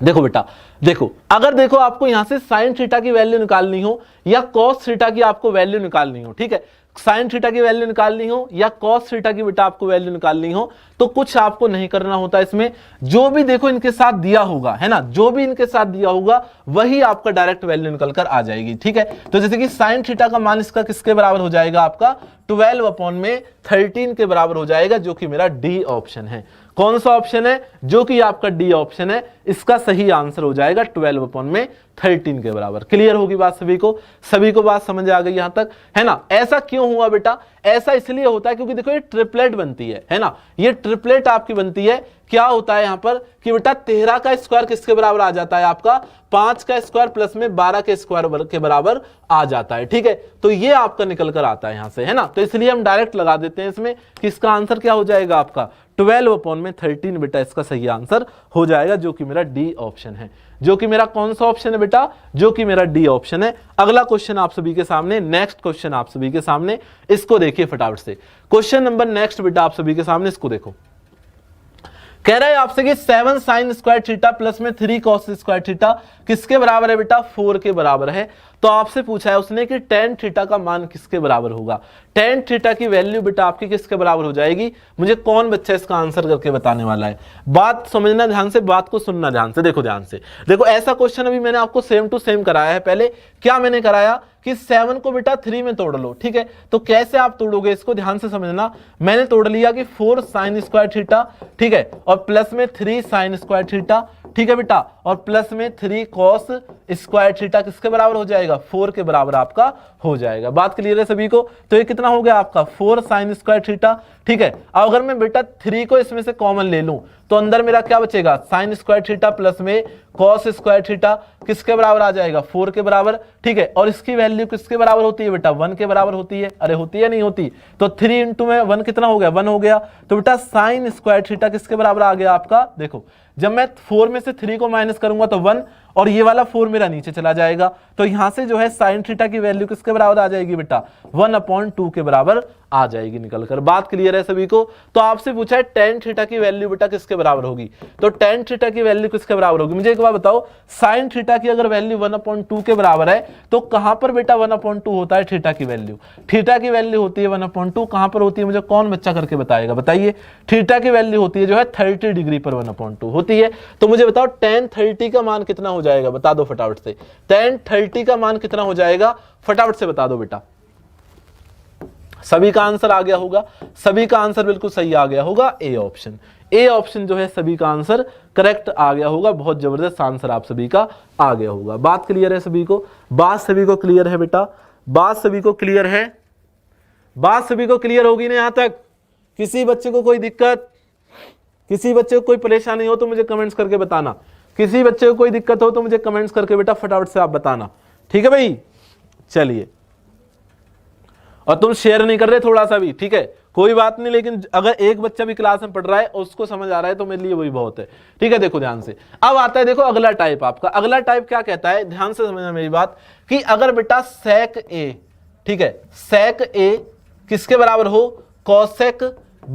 देखो बेटा, देखो अगर देखो आपको यहां से sin थीटा की वैल्यू निकालनी हो या cos थीटा की आपको वैल्यू निकालनी हो, ठीक है, sin थीटा की वैल्यू निकालनी हो या cos थीटा की बेटा आपको वैल्यू निकालनी हो, तो कुछ आपको नहीं करना होता इसमें। जो भी देखो इनके साथ दिया होगा, है ना, जो भी इनके साथ दिया होगा वही आपका डायरेक्ट वैल्यू निकल कर आ जाएगी। ठीक है, तो जैसे कि sin थीटा का मान इसका किसके बराबर हो जाएगा, आपका 12/13 के बराबर हो जाएगा, जो कि मेरा डी ऑप्शन है। कौन सा ऑप्शन है, जो कि आपका डी ऑप्शन है, इसका सही आंसर हो जाएगा 12/13 के बराबर। क्लियर होगी बात सभी को बात समझ आ गई यहां तक, है ना। ऐसा क्यों हुआ बेटा, ऐसा इसलिए होता है क्योंकि देखो ये ट्रिपलेट बनती है ना, ये ट्रिपलेट आपकी बनती है। क्या होता है यहां पर कि बेटा 13 का स्क्वायर किसके बराबर आ जाता है, आपका 5 का स्क्वायर प्लस में 12 के स्क्वायर के बराबर आ जाता है। ठीक है, तो ये आपका निकल कर आता है यहां से, है ना। तो इसलिए हम डायरेक्ट लगा देते हैं इसमें कि इसका आंसर क्या हो जाएगा, आपका 12/13 बेटा इसका सही आंसर हो जाएगा, जो कि मेरा डी ऑप्शन है। जो कि मेरा कौन सा ऑप्शन है बेटा, जो कि मेरा डी ऑप्शन है। अगला क्वेश्चन आप सभी के सामने, नेक्स्ट क्वेश्चन आप सभी के सामने, इसको देखिए फटाफट से। क्वेश्चन नंबर नेक्स्ट बेटा आप सभी के सामने, इसको देखो। कह रहा है आपसे कि 7 sin स्क्वायर थीटा प्लस में 3 cos स्क्वायर थीटा किसके बराबर है बेटा, 4 के बराबर है। तो आपसे पूछा है उसने कि tan थीटा का मान किसके बराबर होगा। tan थीटा की वैल्यू बेटा आपकी किसके बराबर हो जाएगी, मुझे कौन बच्चा इसका आंसर करके बताने वाला है। बात समझना ध्यान से, बात को सुनना ध्यान से, देखो ध्यान से। देखो ऐसा क्वेश्चन अभी मैंने आपको सेम टू सेम कराया है पहले। क्या मैंने कराया कि 7 को बेटा 3 में तोड़ लो। ठीक है, तो कैसे आप तोड़ोगे इसको ध्यान से समझना। मैंने तोड़ लिया कि 4 sin स्क्वायर थीटा, ठीक है, और प्लस में 3 sin स्क्वायर थीटा, ठीक है बेटा, और प्लस में 3 cos स्क्वायर थीटा किसके बराबर हो जाएगा, 4 के बराबर आपका हो जाएगा। बात क्लियर है सभी को। तो ये कितना हो गया आपका 4 sin स्क्वायर थीटा। ठीक है, अब अगर मैं बेटा 3 को इसमें से कॉमन ले लूं तो अंदर मेरा क्या बचेगा, sin स्क्वायर थीटा प्लस में cos स्क्वायर थीटा किसके बराबर आ जाएगा, 4 के बराबर। ठीक है, और इसकी वैल्यू किसके बराबर होती है बेटा, 1 के बराबर होती है। अरे होती है नहीं होती, तो 3 इंटू में 1 कितना हो गया, 1 हो गया। तो बेटा sin स्क्वायर थीटा किसके बराबर आ गया आपका, देखो जब मैं 4 में से 3 को माइनस करूंगा तो 1, और ये वाला 4 मेरा नीचे चला जाएगा। तो यहां से जो है sin थीटा की वैल्यू किसके बराबर आ जाएगी बेटा, 1/2 के बराबर आ जाएगी निकल कर। बात क्लियर है सभी को। तो आपसे पूछा है tan थीटा की वैल्यू बेटा किसके बराबर होगी, तो tan थीटा की वैल्यू किसके बराबर होगी। मुझे एक बात बताओ, sin थीटा की अगर वैल्यू 1/2 के बराबर है तो कहां पर बेटा 1/2 होता है, थीटा की वैल्यू, थीटा की वैल्यू होती है 1/2, कहां पर होती है, मुझे कौन बच्चा करके बताएगा, बताइए। थीटा की वैल्यू होती है जो है 30 डिग्री पर 1/2 होती है। तो मुझे बताओ tan 30 का मान कितना हो जाएगा, बता दो फटाफट से। tan 30 का मान कितना हो जाएगा, फटाफट से बता दो बेटा। सभी का आंसर आ गया होगा, सभी का आंसर बिल्कुल सही आ गया होगा, ए ऑप्शन। ए ऑप्शन जो है सभी का आंसर करेक्ट आ गया होगा, बहुत जबरदस्त आंसर आप सभी का आ गया होगा। बात क्लियर है सभी को, बात सभी को क्लियर है बेटा, बात सभी को क्लियर है, बात सभी को क्लियर होगी ना यहां तक? किसी बच्चे को कोई दिक्कत, किसी बच्चे को कोई परेशानी हो तो मुझे कमेंट्स करके बताना, किसी बच्चे को कोई दिक्कत हो तो मुझे कमेंट्स करके बेटा फटाफट से आप बताना, ठीक है भाई? चलिए, और तुम शेयर नहीं कर रहे थोड़ा सा भी, ठीक है, कोई बात नहीं, लेकिन अगर एक बच्चा भी क्लास में पढ़ रहा है और उसको समझ आ रहा है तो मेरे लिए वही बहुत है, ठीक है? देखो ध्यान से, अब आता है देखो अगला टाइप आपका। अगला टाइप क्या कहता है, ध्यान से समझना मेरी बात, कि अगर बेटा sec a, ठीक है, sec a किसके बराबर हो, cosec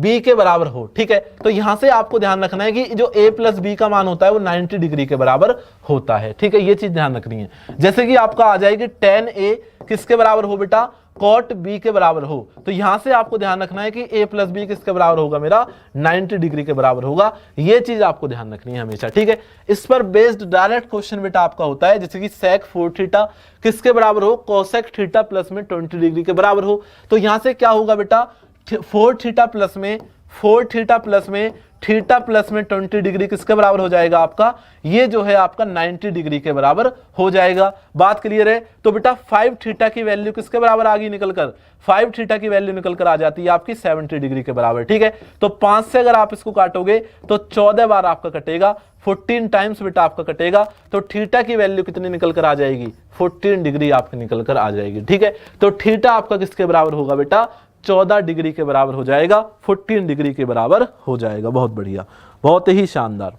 b के बराबर हो, ठीक है? तो यहां से आपको ध्यान रखना है कि जो a प्लस b का मान होता है वो 90 डिग्री के बराबर होता है, ठीक है? ये चीज ध्यान रखनी है। जैसे कि आपका आ जाएगी tan a किसके बराबर हो बेटा, cot b के बराबर हो, तो यहां से आपको ध्यान रखना है कि a प्लस बी किसके बराबर होगा मेरा, 90 डिग्री के बराबर होगा। ये चीज आपको ध्यान रखनी है हमेशा, ठीक है? इस पर बेस्ड डायरेक्ट क्वेश्चन बेटा आपका होता है, जैसे कि sec 4 थीटा किसके बराबर हो, cosec थीटा प्लस में 20 डिग्री के बराबर हो। तो यहां से क्या होगा बेटा, 4 थीटा प्लस में 4 थीटा प्लस में थीटा प्लस में 20 डिग्री किसके बराबर हो जाएगा आपका, ये जो है आपका 90 डिग्री के बराबर हो जाएगा। बात क्लियर है? तो बेटा 5 थीटा की वैल्यू किसके बराबर आ गई निकलकर, 5 थीटा की वैल्यू निकलकर आ जाती है आपकी 70 डिग्री के बराबर, ठीक है? तो 5 से अगर आप इसको काटोगे तो 14 बार आपका कटेगा, 14 टाइम्स बेटा आपका कटेगा, तो थीटा की वैल्यू कितनी निकलकर आ जाएगी, 14 डिग्री आपकी निकलकर आ जाएगी, ठीक है? तो थीटा आपका किसके बराबर होगा बेटा, 14 डिग्री के बराबर हो जाएगा, 14 डिग्री के बराबर हो जाएगा। बहुत बढ़िया, बहुत ही शानदार।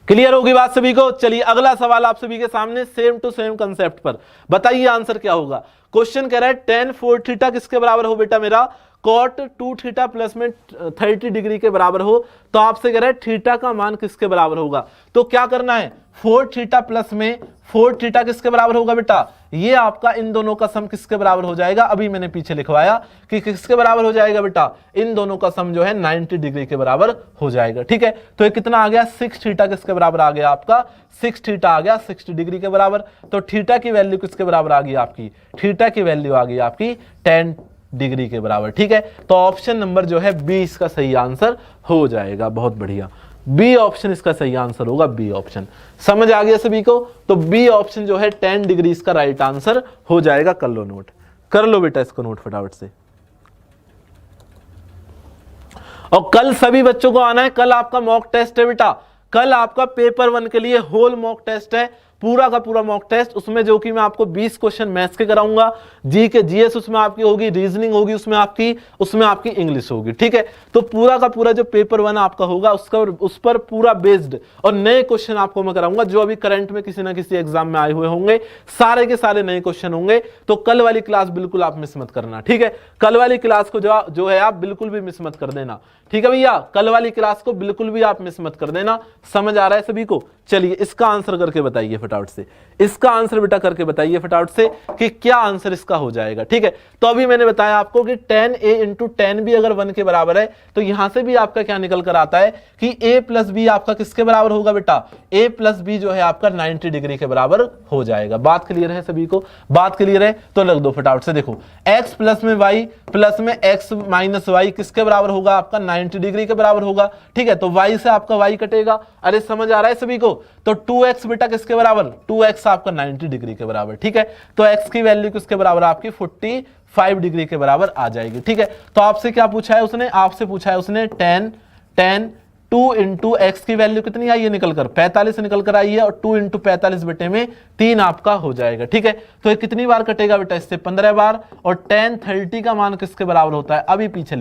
क्लियर होगी बात सभी को? चलिए अगला सवाल आप सभी के सामने सेम टू सेम कंसेप्ट पर, बताइए आंसर क्या होगा। क्वेश्चन कह रहा है tan 4 थीटा किसके बराबर हो बेटा मेरा, cot 2 थीटा प्लस में 30 डिग्री के बराबर हो। तो आपसे कह रहा है थीटा का मान किसके बराबर होगा, तो क्या करना है, 4 थीटा प्लस में 4 थीटा किसके बराबर होगा बेटा, ये आपका इन दोनों का सम किसके बराबर हो जाएगा, अभी मैंने पीछे लिखवाया कि किसके बराबर हो जाएगा बेटा, इन दोनों का सम जो है 90 डिग्री के बराबर हो जाएगा, ठीक है? तो ये कितना आ गया, 6 थीटा किसके बराबर आ गया आपका, 6 थीटा आ गया 60 डिग्री के बराबर। तो थीटा की वैल्यू किसके बराबर आ गई आपकी, थीटा की वैल्यू आ गई आपकी 10 डिग्री के बराबर, ठीक है? तो ऑप्शन नंबर जो है बी इसका सही आंसर हो जाएगा। बहुत बढ़िया, बी ऑप्शन इसका सही आंसर होगा, बी ऑप्शन। समझ आ गया सभी को? तो बी ऑप्शन जो है 10 डिग्री इसका राइट आंसर हो जाएगा। कर लो नोट, कर लो बेटा इसको नोट फटाफट से। और कल सभी बच्चों को आना है, कल आपका मॉक टेस्ट है बेटा, कल आपका पेपर 1 के लिए होल मॉक टेस्ट है, पूरा का पूरा मॉक टेस्ट, उसमें जो कि मैं आपको 20 क्वेश्चन मैथ्स के कराऊंगा, जी के जीएस उसमें आपकी होगी, रीजनिंग होगी उसमें आपकी इंग्लिश होगी, ठीक है? तो पूरा का पूरा जो पेपर 1 आपका होगा उस पर पूरा बेस्ड और नए क्वेश्चन आपको मैं कराऊंगा, जो अभी करंट में किसी ना किसी एग्जाम में आए हुए होंगे, सारे के सारे नए क्वेश्चन होंगे। तो कल वाली क्लास बिल्कुल आप मिस मत करना, ठीक है? कल वाली क्लास को जो है आप बिल्कुल भी मिस मत कर देना, ठीक है भैया? कल वाली क्लास को बिल्कुल भी आप मिस मत कर देना। समझ आ रहा है सभी को? चलिए इसका आंसर करके बताइए फटाफट से, इसका आंसर बेटा करके बताइए फटाफट से कि क्या आंसर इसका हो जाएगा, ठीक है? तो अभी मैंने बताया आपको कि tan a into tan b अगर 1 के बराबर है, तो यहां से भी आपका क्या निकल कर आता है कि a प्लस बी आपका किसके बराबर होगा बेटा, a प्लस बी जो है आपका 90 डिग्री के बराबर हो जाएगा। बात क्लियर है सभी को? बात क्लियर है तो लग दो फटाफट से। देखो x प्लस में y प्लस में x माइनस वाई किसके बराबर होगा आपका, 90 डिग्री के बराबर होगा, ठीक है? तो y से आपका y कटेगा। अरे समझ आ रहा है सभी को? तो 2x बेटा किसके बराबर, 2x आपका 90 डिग्री के बराबर, ठीक है? तो x की वैल्यू किसके बराबर आपकी 45 डिग्री के बराबर आ जाएगी, ठीक है? तो आपसे क्या पूछा है उसने, आपसे पूछा है उसने tan 2 इंटू एक्स की वैल्यू कितनी आई है निकलकर, 45 निकल कर आई है, और 2 इंटू 45 बेटे में 3 आपका हो जाएगा, ठीक है? तो ये कितनी बार कटेगा बेटा, इससे 15 बार। और tan 30 का मान किसके बराबर होता है, अभी पीछे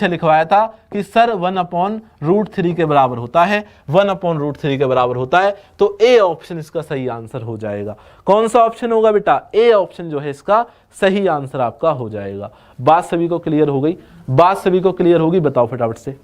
लिखवाया था कि सर 1/√3 के बराबर होता है, 1/√3 के बराबर होता है। तो ए ऑप्शन इसका सही आंसर हो जाएगा। कौन सा ऑप्शन होगा बेटा, ए ऑप्शन जो है इसका सही आंसर आपका हो जाएगा। बात सभी को क्लियर हो गई? बात सभी को क्लियर होगी? बताओ फटाफट से,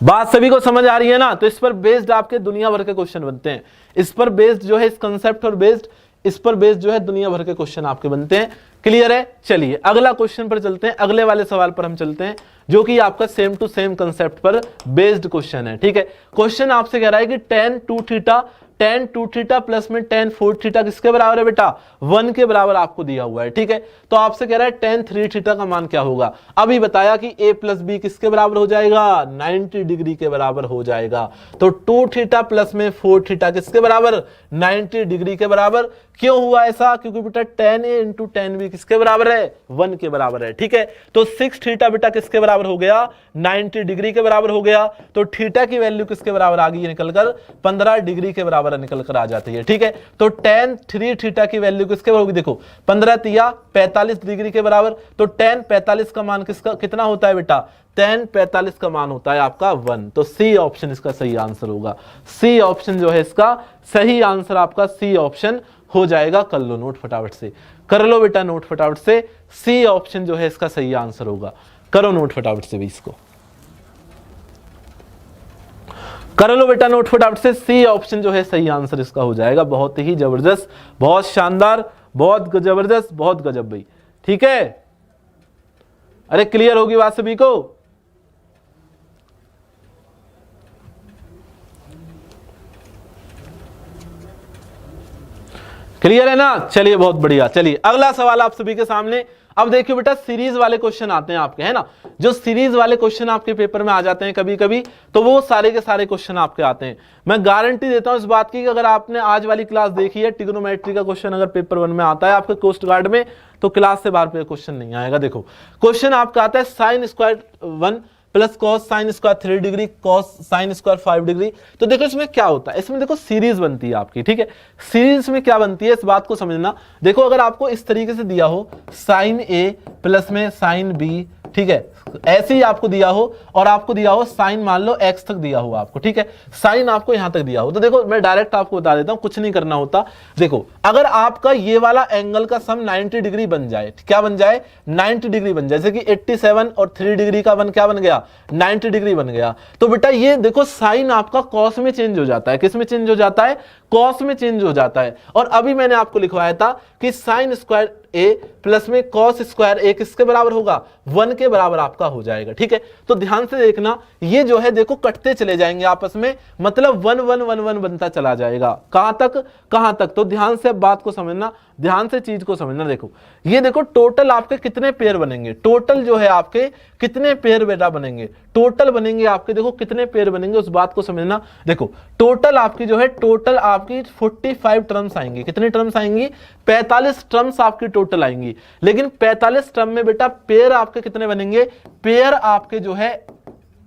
बात सभी को समझ आ रही है ना? तो इस पर बेस्ड आपके दुनिया भर के क्वेश्चन बनते हैं, इस पर बेस्ड जो है इस कंसेप्ट और बेस्ड, इस पर बेस्ड जो है दुनिया भर के क्वेश्चन आपके बनते हैं। क्लियर है। चलिए अगला क्वेश्चन पर चलते हैं, अगले वाले सवाल पर हम चलते हैं, जो कि आपका सेम टू सेम कंसेप्ट पर बेस्ड क्वेश्चन है। ठीक है, क्वेश्चन आपसे कह रहा है कि tan 2 theta tan 2 theta plus में tan 4 थीटा किसके बराबर है बेटा, 1 के बराबर आपको दिया हुआ है। ठीक है, तो आपसे कह रहा है tan 3 थीटा का मान क्या होगा। अभी बताया कि a प्लस बी किसके बराबर हो जाएगा, 90 डिग्री के बराबर हो जाएगा। तो 2 थीटा प्लस में 4 थीटा किसके बराबर, 90 डिग्री के बराबर। क्यों हुआ ऐसा, क्योंकि बेटा tan a into tan b किसके बराबर है, 1 के बराबर है। ठीक है, तो 6 थीटा बेटा किसके बराबर हो गया, 90 डिग्री के बराबर हो गया। तो थीटा की वैल्यू किसके बराबर आ गई निकलकर, 15 डिग्री के बराबर निकल कर आ जाती है। ठीक है, तो tan 3 थीटा की वैल्यू किसके बराबर होगी, देखो 15 तिया 45 डिग्री के बराबर। तो tan 45 का मान किसका कितना होता है बेटा, tan 45 का मान होता है आपका 1। तो सी ऑप्शन इसका सही आंसर होगा। सी ऑप्शन जो है इसका सही आंसर आपका सी ऑप्शन हो जाएगा। कर लो नोट फटाफट से, कर लो बेटा नोट फटाफट से, सी ऑप्शन जो है इसका सही आंसर होगा। करो नोट फटाफट से भी इसको, कर लो बेटा नोट फटाफट से, सी ऑप्शन जो है सही आंसर इसका हो जाएगा। बहुत ही जबरदस्त, बहुत शानदार, बहुत जबरदस्त, बहुत गजब भाई। ठीक है, अरे क्लियर होगी बात सभी को। क्लियर है ना, चलिए बहुत बढ़िया। चलिए अगला सवाल आप सभी के सामने। अब देखिए बेटा सीरीज वाले क्वेश्चन आते हैं आपके, है ना, जो सीरीज वाले क्वेश्चन आपके पेपर में आ जाते हैं कभी कभी, तो वो सारे के सारे क्वेश्चन आपके आते हैं। मैं गारंटी देता हूं इस बात की कि अगर आपने आज वाली क्लास देखी है, ट्रिग्नोमेट्री का क्वेश्चन अगर पेपर 1 में आता है आपके कोस्ट गार्ड में, तो क्लास से बाहर पे क्वेश्चन नहीं आएगा। देखो क्वेश्चन आपका आता है sine square 1 plus cos sine square 3 degree cos sine square 5 degree. तो देखो इसमें क्या होता है, इसमें देखो सीरीज बनती है आपकी। ठीक है, सीरीज में क्या बनती है इस बात को समझना। देखो अगर आपको इस तरीके से दिया हो साइन ए प्लस में साइन बी, ठीक है, ऐसे ही आपको दिया हो, और आपको दिया हो साइन मान लो x तक दिया हो आपको, ठीक है, साइन आपको यहां तक दिया हो, तो देखो मैं डायरेक्ट आपको बता देता हूं, कुछ नहीं करना होता। देखो अगर आपका ये वाला एंगल का सम 90 डिग्री बन जाए, क्या बन जाए, 90 डिग्री बन जाए, जैसे कि 87 और 3 डिग्री का क्या बन गया, 90 डिग्री बन गया। तो बेटा ये देखो साइन आपका कॉस में चेंज हो जाता है, किस में चेंज हो जाता है, कॉस में चेंज हो जाता है। और अभी मैंने आपको लिखवाया था कि साइन स्क्वायर ए प्लस में कॉस स्क्वायर ए किसके बराबर होगा, 1 के बराबर आपका हो जाएगा। ठीक है, तो ध्यान से देखना, ये जो है देखो कटते चले जाएंगे आपस में, मतलब 1 1 1 1 बनता चला जाएगा। कहां तक, कहां तक, तो ध्यान से बात को समझना, ध्यान से चीज को समझना। देखो ये देखो टोटल आपके कितने पेयर बनेंगे, टोटल जो है आपके कितने पेयर बेटा बनेंगे, टोटल बनेंगे आपके, देखो कितने पेयर बनेंगे उस बात को समझना। देखो टोटल आपकी जो है, टोटल आपकी 45 टर्म्स आएंगी, कितनी टर्म्स आएंगी, 45 टर्म्स आपकी टोटल आएंगी। लेकिन 45 टर्म में बेटा पेयर आपके कितने बनेंगे, पेयर आपके जो है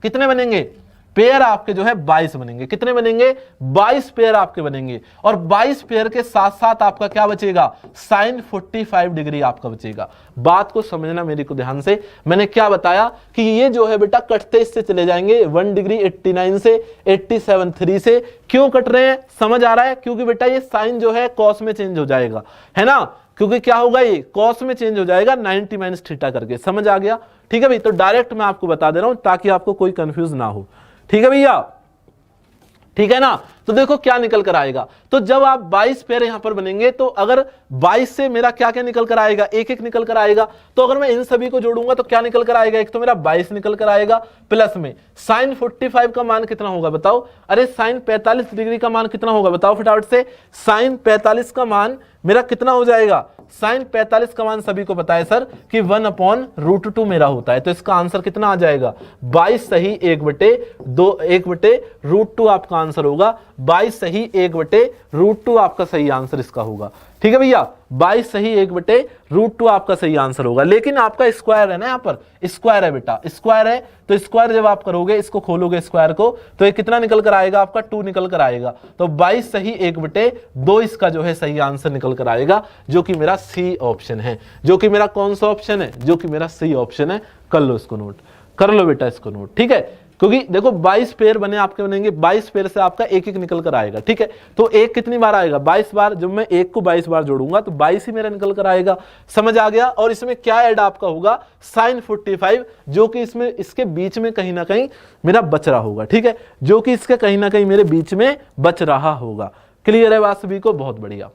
कितने बनेंगे, पेयर आपके जो है 22 बनेंगे, कितने बनेंगे, 22 पेयर आपके बनेंगे। और 22 पेयर के साथ साथ आपका क्या बचेगा, साइन 45 डिग्री आपका बचेगा। बात को समझना मेरी को ध्यान से, मैंने क्या बताया कि ये जो है बेटा कटते इससे चले जाएंगे, 1 डिग्री 89 से 87 3 से। क्यों कट रहे हैं, समझ आ रहा है, क्योंकि बेटा ये साइन जो है कॉस में चेंज हो जाएगा, है ना, क्योंकि क्या होगा, ये कॉस में चेंज हो जाएगा 90 माइनस थीटा करके। समझ आ गया, ठीक है भाई, तो डायरेक्ट मैं आपको बता दे रहा हूं ताकि आपको कोई कंफ्यूज ना हो। ठीक है भैया, ठीक है ना। तो देखो क्या निकल कर आएगा, तो जब आप 22 पेयर यहां पर बनेंगे, तो अगर 22 से मेरा क्या क्या निकल कर आएगा, एक एक निकल कर आएगा। तो अगर मैं इन सभी को जोड़ूंगा तो क्या निकल कर आएगा, एक तो मेरा 22 निकल कर आएगा, प्लस में साइन 45 का मान कितना होगा बताओ, अरे साइन 45 डिग्री का मान कितना होगा बताओ फटाफट से, साइन 45 का मान मेरा कितना हो जाएगा, साइन 45 का मान सभी को पता है सर कि 1/√2 मेरा होता है। तो इसका आंसर कितना आ जाएगा, 22 सही 1/√2 आपका आंसर होगा। 22 सही 1/√2 आपका सही आंसर इसका होगा। ठीक है भैया, 22 सही 1/√2 आपका सही आंसर होगा। लेकिन आपका स्क्वायर है ना, यहाँ पर स्क्वायर है बेटा, स्क्वायर है, तो स्क्वायर जब आप करोगे, इसको खोलोगे स्क्वायर को, तो ये कितना निकल कर आएगा आपका, 2 निकल कर आएगा। तो 22 सही 1/2 इसका जो है सही आंसर निकल कर आएगा, जो कि मेरा सी ऑप्शन है, जो कि मेरा कौन सा ऑप्शन है, जो कि मेरा सी ऑप्शन है। कर लो इसको नोट, कर लो बेटा इसको नोट, ठीक है, क्योंकि देखो 22 पेयर बने आपके बनेंगे, 22 पेयर से आपका एक एक निकल कर आएगा। ठीक है, तो एक कितनी बार आएगा, 22 बार, जब मैं एक को 22 बार जोड़ूंगा तो 22 ही मेरा निकल कर आएगा। समझ आ गया। और इसमें क्या ऐड आपका होगा, साइन 45, जो कि इसमें इसके बीच में कहीं ना कहीं मेरा बच रहा होगा। ठीक है, जो कि इसके कहीं ना कहीं मेरे बीच में बच रहा होगा। क्लियर है बात सभी को, बहुत बढ़िया,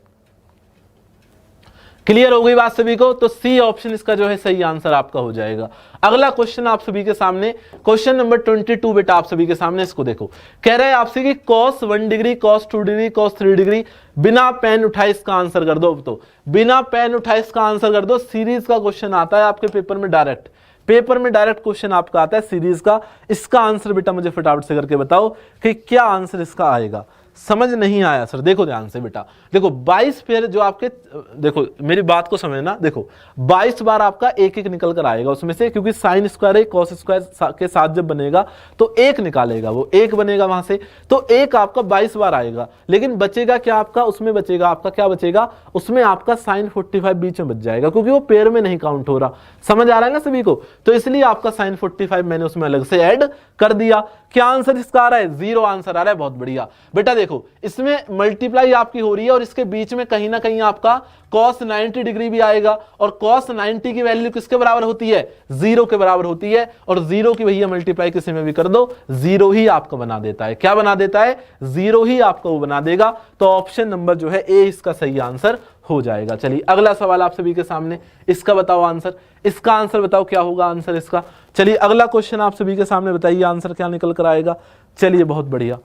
क्लियर हो गई बात सभी को? तो सी ऑप्शन इसका जो है सही आंसर आपका हो जाएगा। अगला क्वेश्चन आप सभी के सामने, क्वेश्चन नंबर 22 बेटा आप सभी के सामने, इसको देखो। कह रहा है आपसे कि cos 1 degree, cos 2 degree, cos 3 degree, बिना पेन उठाए इसका आंसर कर दो। तो बिना पेन उठाए इसका आंसर कर दो। सीरीज का क्वेश्चन आता है आपके पेपर में, डायरेक्ट क्वेश्चन आपका आता है सीरीज का। इसका आंसर बेटा मुझे फटाफट से करके बताओ कि क्या आंसर इसका आएगा। समझ नहीं आया सर? देखो ध्यान से बेटा, देखो 22 पेयर जो आपके, देखो मेरी बात को समझना, देखो 22 बार आपका एक एक निकल कर आएगा उसमें से, क्योंकि साइन स्क्वायर है, कॉस स्क्वायर के साथ जब बनेगा तो एक निकालेगा, वो एक बनेगा वहां से, तो एक आपका 22 बार आएगा। लेकिन बचेगा क्या आपका? उसमें बचेगा आपका, क्या बचेगा उसमें? आपका साइन 45 बीच में बच जाएगा, क्योंकि वो पेयर में नहीं काउंट हो रहा। समझ आ रहा है ना सभी को? तो इसलिए आपका साइन 45 मैंने उसमें अलग से ऐड कर दिया। क्या आंसर इसका आ रहा है? 0 आंसर आ रहा है। बहुत बढ़िया बेटा, देखो इसमें मल्टीप्लाई आपकी हो रही है और इसके बीच में कहीं ना कहीं आपका cos 90 डिग्री भी आएगा, और cos 90 की वैल्यू किसके बराबर होती है? 0 के बराबर होती है। और 0 की भैया मल्टीप्लाई किसी में भी कर दो, 0 ही आपका बना देता है। क्या बना देता है? 0 ही आपका वो बना देगा। तो ऑप्शन नंबर जो है ए इसका सही आंसर हो जाएगा। चलिए अगला सवाल आप सभी के सामने, इसका बताओ आंसर, इसका आंसर बताओ क्या होगा आंसर इसका। चलिए अगला क्वेश्चन आप सभी के सामने, बताइए आंसर क्या निकल कर आएगा। चलिए बहुत बढ़िया,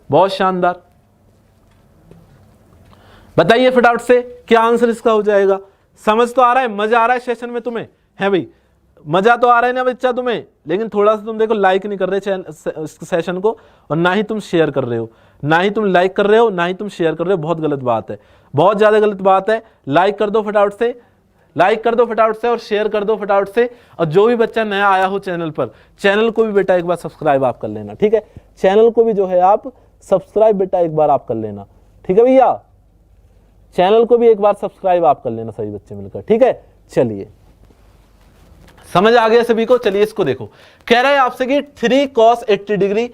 बहुत शानदार, बताइए फटाफट से क्या आंसर इसका हो जाएगा। समझ तो आ रहा है? मजा आ रहा है सेशन में तुम्हें? है भाई, मजा तो आ रहा है ना बच्चा तुम्हें? लेकिन थोड़ा सा तुम देखो लाइक नहीं कर रहे सेशन को, और ना ही तुम शेयर कर रहे हो, ना ही तुम लाइक कर रहे हो, ना ही तुम शेयर कर रहे हो। बहुत गलत बात है, बहुत ज्यादा गलत बात है। लाइक कर दो फटाफट से, लाइक कर दो फटाफट से, और शेयर कर दो फटाफट से। और जो भी बच्चा नया आया हो चैनल पर, चैनल को भी बेटा एक बार सब्सक्राइब आप कर लेना, ठीक है? चैनल को भी जो है आप सब्सक्राइब बेटा एक बार आप कर लेना, ठीक है भैया? चैनल को भी एक बार सब्सक्राइब आप कर लेना सभी बच्चे मिलकर, ठीक है? चलिए समझ आ गया सभी को? चलिए इसको देखो, कह रहा है आपसे कि 3 cos 80 डिग्री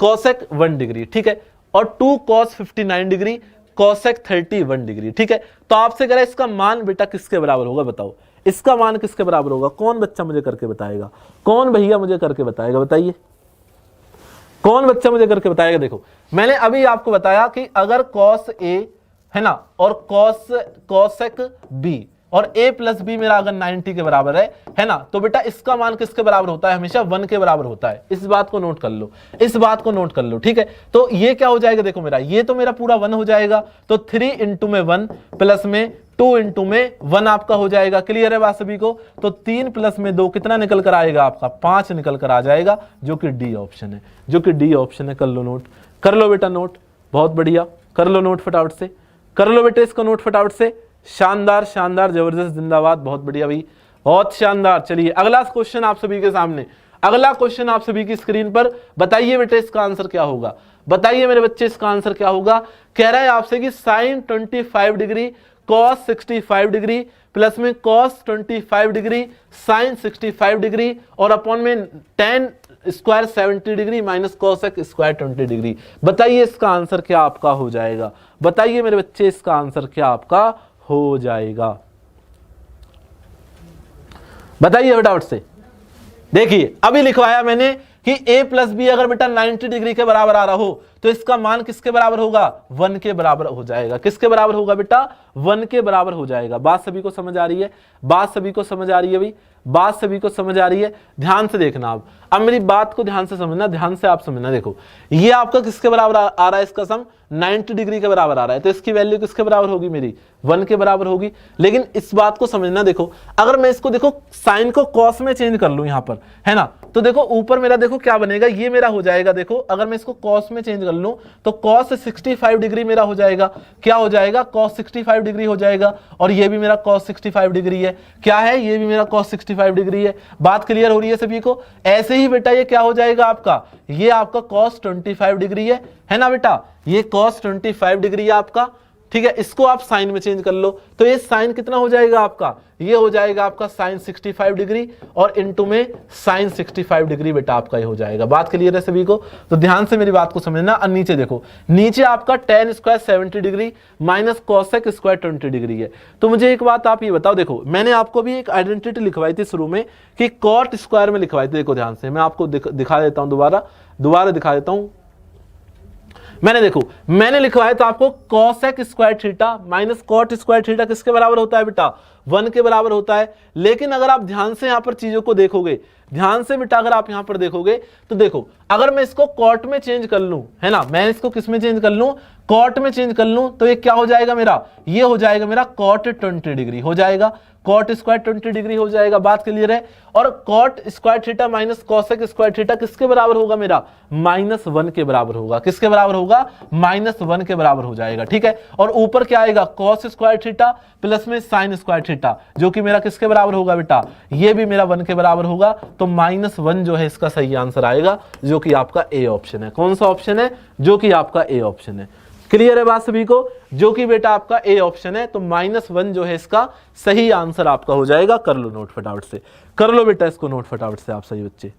cosec 1 डिग्री, ठीक है, और 2 cos 59 डिग्री cosec 31 डिग्री, ठीक है। तो आपसे कह रहा है इसका मान बेटा किसके बराबर होगा, बताओ इसका मान किसके बराबर होगा? कौन बच्चा मुझे करके बताएगा? कौन भैया मुझे करके बताएगा? बताइए कौन बच्चा मुझे करके बताएगा? देखो मैंने अभी आपको बताया कि अगर cos a है ना, और cosec b और a प्लस बी मेरा अगर 90 के बराबर है ना, तो बेटा इसका मान किसके बराबर होता है? हमेशा 1 के बराबर होता है। इस बात को नोट कर लो, इस बात को नोट कर लो, ठीक है। तो ये क्या हो जाएगा? देखो मेरा ये तो मेरा पूरा 1 हो जाएगा, तो 3 इंटू में 1 प्लस में 2 इंटू में 1 आपका हो जाएगा। क्लियर है बात सभी को? तो 3 प्लस में 2 कितना निकल कर आएगा आपका? 5 निकल कर आ जाएगा, जो कि डी ऑप्शन है, जो कि डी ऑप्शन है। कर लो नोट, कर लो बेटा नोट, बहुत बढ़िया, कर लो नोट फटाफट से, कर लो बेटे इसको नोट फटाफट से। शानदार शानदार, जबरदस्त, जिंदाबाद, बहुत बढ़िया भाई, बहुत शानदार। चलिए अगला क्वेश्चन आप सभी के सामने, अगला क्वेश्चन आप सभी की स्क्रीन पर। बताइए बेटे इसका आंसर क्या होगा? बताइए मेरे बच्चे इसका आंसर क्या होगा? कह रहा है आपसे कि sine 25 degree cos 65 degree plus में cos 25 डिग्री साइन 65 डिग्री और अपॉन में tan square 70 degree minus cosec square 20 degree. बताइए इसका आंसर क्या आपका हो जाएगा? बताइए मेरे बच्चे इसका आंसर क्या आपका हो जाएगा? बताइए फटाफट से। देखिए अभी लिखवाया मैंने कि a प्लस बी अगर बेटा 90 डिग्री के बराबर आ रहा हो तो इसका मान किसके बराबर होगा? 1 के बराबर हो जाएगा। किसके बराबर होगा बेटा? 1 के बराबर हो जाएगा। बात सभी को समझ आ रही है? बात सभी को समझ आ रही है भाई? बात सभी को समझ आ रही है? ध्यान से देखना आप, अब मेरी बात को ध्यान से समझना, ध्यान से आप समझना। देखो ये आपका किसके बराबर आ रहा है? इसका सम 90 डिग्री के बराबर आ रहा है, तो इसकी वैल्यू किसके बराबर होगी? मेरी 1 के बराबर होगी। लेकिन इस बात को समझना, देखो अगर मैं इसको देखो साइन को कॉस में चेंज कर लूं यहां पर, है ना, तो देखो ऊपर मेरा देखो क्या बनेगा, ये मेरा हो जाएगा। देखो अगर मैं इसको कॉस में चेंज कर लूं तो cos 65 डिग्री मेरा हो जाएगा। क्या हो जाएगा? cos 65 डिग्री हो जाएगा। और ये भी मेरा cos 65 डिग्री है। क्या है? ये भी मेरा cos 65 डिग्री है। बात क्लियर हो रही है सभी को? ऐसे ही बेटा ये क्या हो जाएगा आपका? ये आपका cos 25 डिग्री है ना बेटा? ये cos 25 डिग्री है आपका, ठीक है। इसको आप साइन में चेंज कर लो तो ये साइन कितना हो जाएगा आपका? ये हो जाएगा आपका साइन 65 डिग्री और इनटू में साइन 65 डिग्री बेटा आपका ये हो जाएगा। बात क्लियर है सभी को? तो ध्यान से मेरी बात को समझना। और नीचे देखो, नीचे आपका tan square 70 degree minus cosec square 20 degree है। तो मुझे एक बात आप ये बताओ, देखो मैंने आपको भी एक आइडेंटिटी लिखवाई थी शुरू में कि cot स्क्वायर में लिखवाई थी। देखो ध्यान से मैं आपको दिखा देता हूं, दोबारा दिखा देता हूं। मैंने देखो मैंने लिखा है तो आपको cosec square theta minus cot square theta किसके बराबर होता है बेटा, 1 के बराबर होता है। लेकिन अगर आप ध्यान से यहां पर चीजों को देखोगे, ध्यान से बेटा अगर आप यहां पर देखोगे तो देखो अगर मैं इसको कॉट में चेंज कर लूं, है ना, मैं इसको किस में चेंज कर लूं, कॉट में चेंज कर लूं, तो ये क्या हो जाएगा मेरा, ये हो जाएगा मेरा कॉट 20 डिग्री हो जाएगा, कॉट स्क्वायर 20 डिग्री हो जाएगा। बात क्लियर है। और cot square theta minus cosec square theta किसके बराबर होगा मेरा, -1 के बराबर होगा। किसके बराबर होगा, -1 के बराबर हो जाएगा। ठीक है। और ऊपर क्या आएगा, कॉस स्क्वायर थीटा प्लस में साइन स्क्वायर थीटा, जो कि मेरा किसके बराबर होगा बेटा, ये भी मेरा 1 के बराबर होगा। तो -1 जो है इसका सही आंसर आएगा, जो कि आपका ए ऑप्शन है। कौन सा ऑप्शन है, जो कि आपका ए ऑप्शन है। क्लियर है बात सभी को, जो कि बेटा आपका ए ऑप्शन है। तो -1 जो है इसका सही आंसर आपका हो जाएगा। कर लो नोट फटाफट से, कर लो बेटा इसको नोट फटाफट से आप सही बच्चे।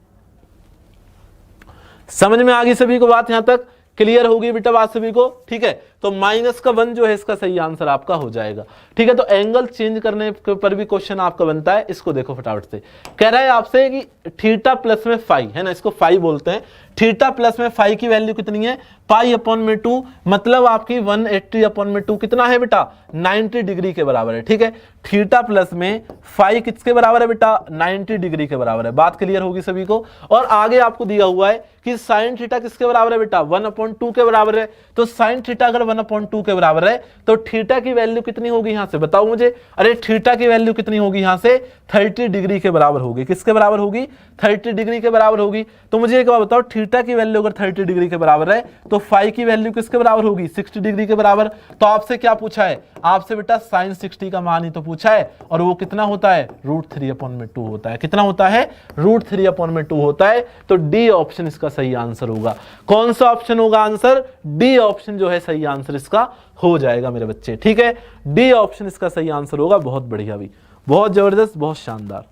समझ में आ गई सभी को बात, यहां तक क्लियर होगी बेटा बात सभी को। ठीक है। तो -1 जो है इसका सही आंसर आपका हो जाएगा। ठीक है। तो एंगल चेंज करने पर भी क्वेश्चन आपका बनता है। इसको देखो फटाफट से, कह रहा है आपसे कि थीटा प्लस में फाई, है ना, इसको फाई बोलते हैं। थीटा प्लस में फाई की वैल्यू कितनी है, π/2, मतलब आपकी 180/2 कितना है बेटा, 90 डिग्री के बराबर है। ठीक है। थीटा प्लस में फाई किसके बराबर है बेटा, 90 डिग्री के बराबर है। बात क्लियर होगी सभी को। और आगे आपको दिया हुआ है कि साइन थीटा किसके बराबर है बेटा, 1/2 के बराबर है। तो साइन थीटा अगर 1/2 के बराबर है तो थीटा की वैल्यू कितनी होगी यहां से, बताओ मुझे। अरे थीटा की वैल्यू कितनी होगी यहां से, 30 डिग्री के बराबर होगी। किसके बराबर होगी, 30 डिग्री के बराबर होगी। तो मुझे एक बात बताओ, थीटा की वैल्यू अगर 30 डिग्री के बराबर है तो फाई की वैल्यू किसके बराबर होगी, 60 डिग्री के बराबर। तो आपसे क्या पूछा है, आपसे बेटा साइन 60 का मान ही तो पूछा है। और वो कितना होता है, √3/2 होता है। कितना होता है, √3/2 होता है। तो डी ऑप्शन इसका सही आंसर होगा। कौन सा ऑप्शन होगा आंसर, डी ऑप्शन जो है सही आंसर इसका हो जाएगा मेरे बच्चे। ठीक है। डी ऑप्शन इसका सही आंसर होगा। बहुत बढ़िया भी, बहुत जबरदस्त, बहुत शानदार।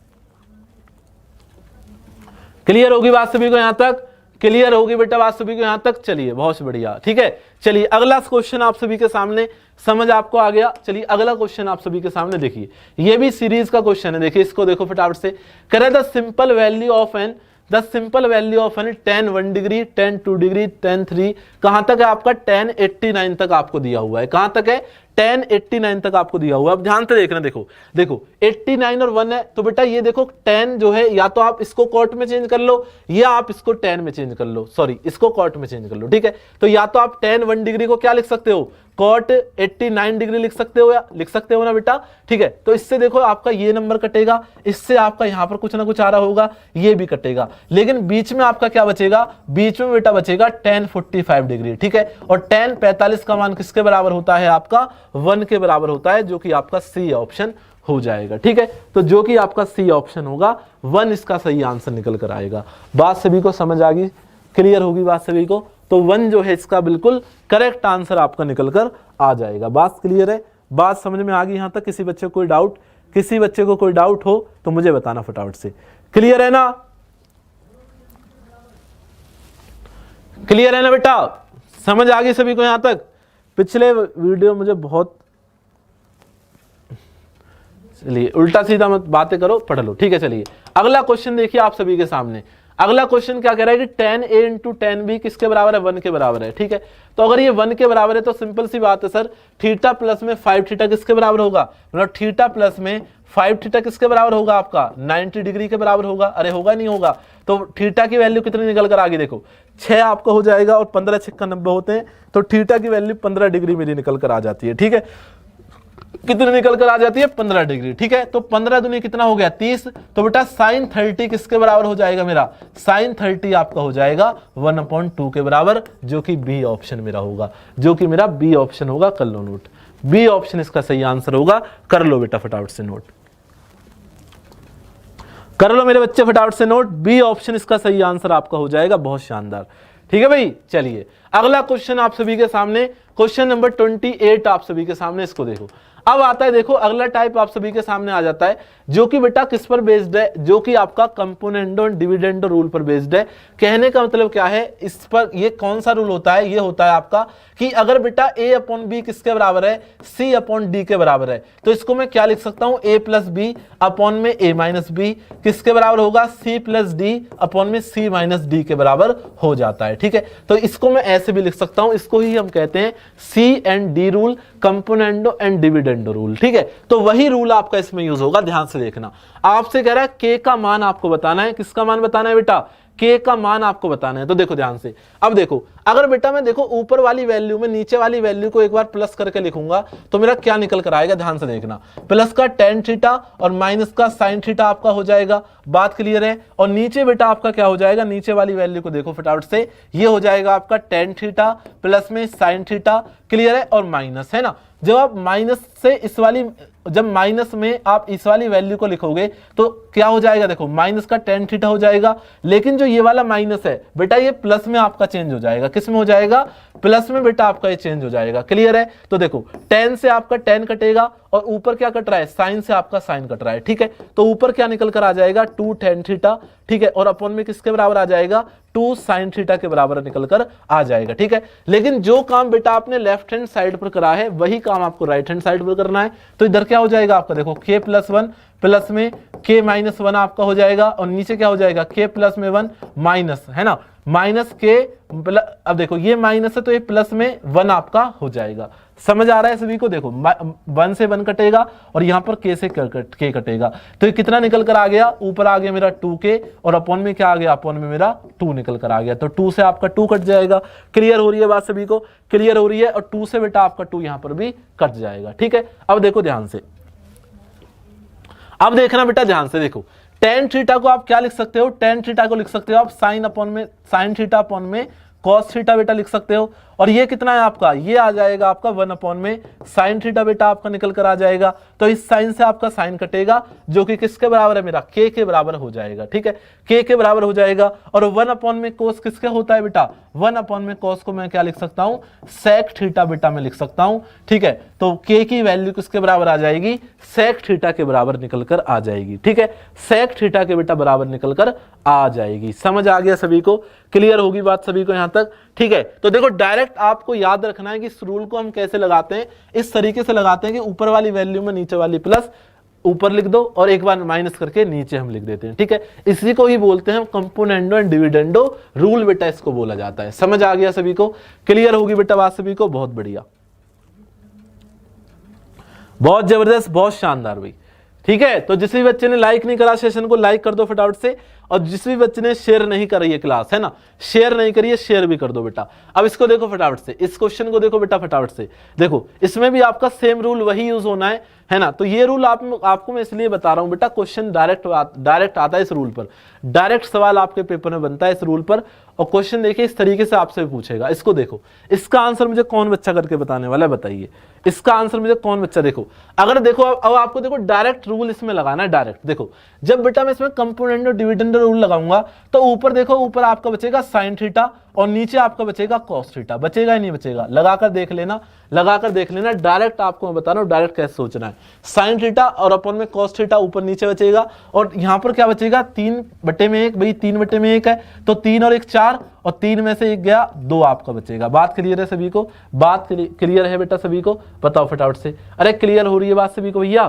क्लियर होगी बात सभी को यहां तक, क्लियर होगी बेटा बात सभी को यहां तक। चलिए बहुत बढ़िया। ठीक है। चलिए अगला क्वेश्चन आप सभी के सामने, समझ आपको आ गया। चलिए अगला क्वेश्चन आप सभी के सामने देखिए, ये भी सीरीज का क्वेश्चन है। देखिए इसको देखो फटाफट से। कह रहा है the simple value of an tan 1 degree, tan 2 degree, tan 3, कहां तक है आपका, tan 89 तक आपको दिया हुआ है। कहां तक है, tan 89 तक आपको दिया हुआ है। अब ध्यान से देखना, देखो देखो 89 और 1 है। तो बेटा ये देखो tan जो है, या तो आप इसको कॉट में चेंज कर लो या आप इसको tan में चेंज कर लो, सॉरी इसको कॉट में चेंज कर लो। ठीक है। तो या तो आप tan 1 डिग्री को क्या लिख सकते हो, cot 89 डिग्री लिख सकते हो, या लिख सकते हो ना बेटा। ठीक है। तो इससे देखो आपका ये नंबर कटेगा, इससे आपका यहां पर कुछ ना कुछ आ रहा होगा, ये भी कटेगा। लेकिन बीच में आपका क्या बचेगा, बीच में बेटा बचेगा tan 45 डिग्री। ठीक है। और tan 45 का मान किसके बराबर होता है, आपका 1 के बराबर होता है, जो कि आपका सी ऑप्शन हो जाएगा। ठीक है। तो जो कि आपका सी ऑप्शन होगा, 1 इसका सही आंसर निकल कर आएगा। बात सभी को समझ आ गई, क्लियर होगी बात सभी को। तो 1 जो है इसका बिल्कुल करेक्ट आंसर आपका निकल कर आ जाएगा। बात क्लियर है, बात समझ में आ गई यहां तक। किसी बच्चे को कोई डाउट, किसी बच्चे को कोई डाउट हो तो मुझे बताना फटाफट से। क्लियर है ना, क्लियर है ना बेटा, समझ आ गई सभी को यहां तक। पिछले वीडियो मुझे बहुत, चलिए उल्टा सीधा मत बातें करो, पढ़ लो। ठीक है। चलिए अगला क्वेश्चन देखिए आप सभी के सामने। अगला क्वेश्चन क्या कह रहा है कि tan A × tan B किसके बराबर है, 1 के बराबर है। ठीक है। तो अगर ये 1 के बराबर है तो सिंपल सी बात है सर, थीटा प्लस में 5 थीटा किसके बराबर होगा, मतलब थीटा प्लस में 5 थीटा किसके बराबर होगा, आपका 90 डिग्री के बराबर होगा। अरे होगा नहीं होगा। तो थीटा की वैल्यू कितनी निकल कर आ गई, देखो 6 आपका हो जाएगा, और 15 × 6 = 90 होते हैं। तो थीटा की वैल्यू 15 डिग्री मेरी निकल कर आ जाती है। ठीक है। कितनी निकल कर आ जाती है, 15 डिग्री। ठीक है। तो 15 दूनी कितना हो गया, 30। तो बेटा साइन 30 किसके बराबर हो जाएगा मेरा, साइन 30 आपका हो जाएगा 1/2 के बराबर, जो कि बी ऑप्शन मेरा होगा, जो कि मेरा बी ऑप्शन होगा। कर लो नोट, बी ऑप्शन इसका सही आंसर होगा। कर लो बेटा फटाफट से नोट, कर लो मेरे बच्चे फटाफट से नोट। बी ऑप्शन इसका सही आंसर आपका हो जाएगा। बहुत शानदार। ठीक है भाई। चलिए अगला क्वेश्चन आप सभी के सामने, क्वेश्चन नंबर 28 आप सभी के सामने। इसको देखो, अब आता है देखो अगला टाइप आप सभी के सामने आ जाता है, जो कि बेटा किस पर बेस्ड है, जो कि आपका कंपोनेंडो एंड डिविडेंडो रूल पर बेस्ड है। कहने का मतलब क्या है, इस पर ये कौन सा रूल होता है, ये होता है आपका कि अगर बेटा a अपॉन बी किसके बराबर है, c अपॉन डी के बराबर है, तो इसको मैं क्या लिख सकता हूं, a प्लस बी अपॉन में a माइनस बी किसके बराबर होगा, c प्लस डी अपॉन में c माइनस डी के बराबर हो जाता है। ठीक है, तो इसको मैं ऐसे भी लिख सकता हूं, इसको ही हम कहते हैं c and d rule, componendo and dividendo rule. ठीक है, तो वही रूल आपका इसमें यूज होगा, ध्यान से देखना। आपसे कह रहा है k का मान आपको बताना है, किसका मान बताना है बेटा, k का मान आपको बताना है। तो देखो ध्यान से, अब देखो अगर बेटा मैं देखो ऊपर वाली वैल्यू में नीचे वाली वैल्यू को एक बार प्लस करके लिखूंगा तो मेरा क्या निकल कर आएगा, ध्यान से देखना। प्लस का टेन थीटा और माइनस का साइन थीटा आपका हो जाएगा, बात क्लियर है। और नीचे बेटा आपका क्या हो जाएगा, नीचे वाली वैल्यू को देखो फटाफट से, ये हो जाएगा आपका टेन थीटा प्लस में साइन थीटा, क्लियर है, और माइनस, है ना। जब आप माइनस से इस वाली, जब माइनस में आप इस वाली वैल्यू को लिखोगे तो क्या हो जाएगा, देखो माइनस का टेन थीटा हो जाएगा, लेकिन जो ये वाला माइनस है बेटा ये प्लस में आपका चेंज हो जाएगा, किस में हो जाएगा, प्लस में बेटा आपका ये चेंज हो जाएगा, क्लियर है। तो देखो टेन से आपका टेन कटेगा और ऊपर क्या कट रहा है, साइन से आपका साइन कट रहा है। ठीक है, तो ऊपर क्या निकल कर आ जाएगा, टू टेन थीटा, ठीक है, और अपॉन में किसके बराबर आ जाएगा, टू साइन थीटा के बराबर निकल कर आ जाएगा। ठीक है, लेकिन जो काम बेटा आपने लेफ्ट हैंड साइड पर करा है वही काम आपको राइट हैंड साइड पर करना है। तो इधर क्या हो जाएगा आपका, देखो k प्लस वन प्लस में k माइनस वन आपका हो जाएगा, और नीचे क्या हो जाएगा, k प्लस में वन माइनस, है ना, माइनस के, अब देखो ये माइनस है तो ये प्लस में वन आपका हो जाएगा। समझ आ रहा है सभी को, देखो वन से वन कटेगा और यहां पर k से k कटेगा, तो ये कितना निकल कर आ गया, ऊपर आ गया मेरा 2k और अपॉन में क्या आ गया, अपॉन में मेरा 2 निकल कर आ गया, तो 2 से आपका 2 कट जाएगा। क्लियर हो रही है बात सभी को, क्लियर हो रही है, और 2 से बेटा आपका 2 यहां पर भी कट जाएगा। ठीक है, अब देखो ध्यान से, अब देखना बेटा ध्यान से, देखो टेन थीटा को आप क्या लिख सकते हो, टेन थीटा को लिख सकते हो आप साइन अपॉन में, साइन थीटा अपॉन में कॉस थीटा बेटा लिख सकते हो। और ये कितना है आपका, ये आ जाएगा आपका वन अपॉन में साइन थीटा बेटा आपका निकल कर आ जाएगा। तो इस साइन से आपका साइन कटेगा जो कि किसके बराबर है, मेरा k के बराबर हो जाएगा। ठीक है, k के बराबर हो जाएगा। और वन अपॉन में कोस किसके होता है बेटा, वन अपॉन में कोस को मैं क्या लिख सकता हूं, सेक थीटा बेटा मैं लिख सकता हूं। ठीक है, तो k की वैल्यू किसके बराबर आ जाएगी, सेक थीटा के बराबर निकल कर आ जाएगी। ठीक है, सेक थीटा के बेटा बराबर निकल कर आ जाएगी। समझ आ गया सभी को, क्लियर होगी बात सभी को यहां तक। ठीक है, तो देखो डायरेक्ट आपको याद रखना है कि इस रूल को हम कैसे लगाते हैं, इस तरीके से लगाते हैं कि ऊपर वाली वैल्यू में नीचे वाली प्लस ऊपर लिख दो और एक बार माइनस करके नीचे हम लिख देते हैं। ठीक है, इसी को ही बोलते हैं कंपोनेंडो एंड डिविडेंडो रूल बेटा, इसको बोला जाता है। समझ आ गया सभी को, क्लियर होगी बेटा बात सभी को, बहुत बढ़िया, बहुत जबरदस्त, बहुत शानदार भाई। ठीक है, तो जिस भी बच्चे ने लाइक नहीं करा सेशन को लाइक कर दो फटाफट से, और जिस भी बच्चे ने शेयर नहीं करी है क्लास, है ना, शेयर नहीं करी है, शेयर भी कर दो बेटा। अब इसको देखो फटाफट से, इस क्वेश्चन को देखो बेटा फटाफट से, देखो इसमें भी आपका सेम रूल वही यूज होना है ना। तो ये रूल आपको मैं इसलिए बता रहा हूं बेटा, क्वेश्चन डायरेक्ट आता है इस रूल पर, डायरेक्ट सवाल आपके पेपर में बनता है इस रूल पर। और क्वेश्चन देखिए इस तरीके से आपसे पूछेगा, इसको देखो, इसका आंसर मुझे कौन बच्चा करके बताने वाला है, बताइए इसका आंसर मुझे कौन बच्चा। देखो अगर देखो अब आपको देखो डायरेक्ट रूल इसमें लगाना है, डायरेक्ट देखो, जब बेटा मैं इसमें कंपोनेंडो डिविडेंडो रूल लगाऊंगा तो ऊपर देखो, ऊपर आपका बचेगा साइन थीटा और नीचे आपका बचेगा कॉस थीटा, बचेगा ही नहीं बचेगा, लगाकर देख लेना, लगाकर देख लेना। डायरेक्ट आपको मैं बता रहा हूं डायरेक्ट कैसे सोचना है, साइन थीटा और अपन में कॉस थीटा ऊपर नीचे बचेगा, और यहां पर क्या बचेगा, 3/1, भाई 3/1 है तो 3 और 1 4, और 3 में से 1 गया 2 आपका बचेगा। बात क्लियर है सभी को, बात क्लियर है बेटा सभी को, बताओ फटाफट से। अरे क्लियर हो रही है बात सभी को भैया,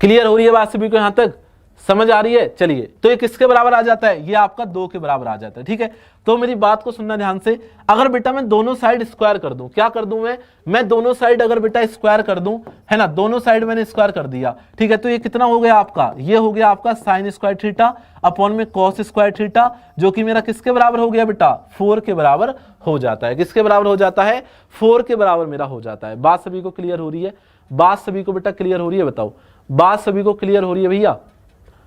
क्लियर हो रही है बात सभी को, यहां तक समझ आ रही है। चलिए, तो ये किसके बराबर आ जाता है, ये आपका 2 के बराबर आ जाता है। ठीक है, तो मेरी बात को सुनना ध्यान से, अगर बेटा मैं दोनों साइड स्क्वायर कर दूं, क्या कर दूं मैं दोनों साइड अगर बेटा स्क्वायर कर दूं, है ना, दोनों साइड मैंने स्क्वायर कर दिया। ठीक है, तो ये कितना हो गया आपका, ये हो गया आपका साइन स्क्वायर थीटा अपॉन में कॉस स्क्वायर थीटा, जो कि मेरा किसके बराबर हो गया बेटा, 4 के बराबर हो जाता है। किसके बराबर हो जाता है, 4 के बराबर मेरा हो जाता है। बात सभी को क्लियर हो रही है, बात सभी को बेटा क्लियर हो रही है, बताओ बात सभी को क्लियर हो रही है भैया।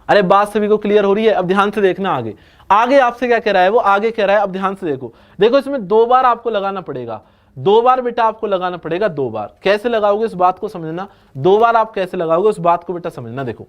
अरे बात सभी को क्लियर हो रही है। अब ध्यान से देखना, आगे आगे आपसे क्या कह रहा है, वो आगे कह रहा है, अब ध्यान से देखो, देखो इसमें 2 बार आपको लगाना पड़ेगा, 2 बार बेटा आपको लगाना पड़ेगा, 2 बार। कैसे लगाओगे इस बात को समझना, 2 बार आप कैसे लगाओगे उस बात को बेटा समझना। देखो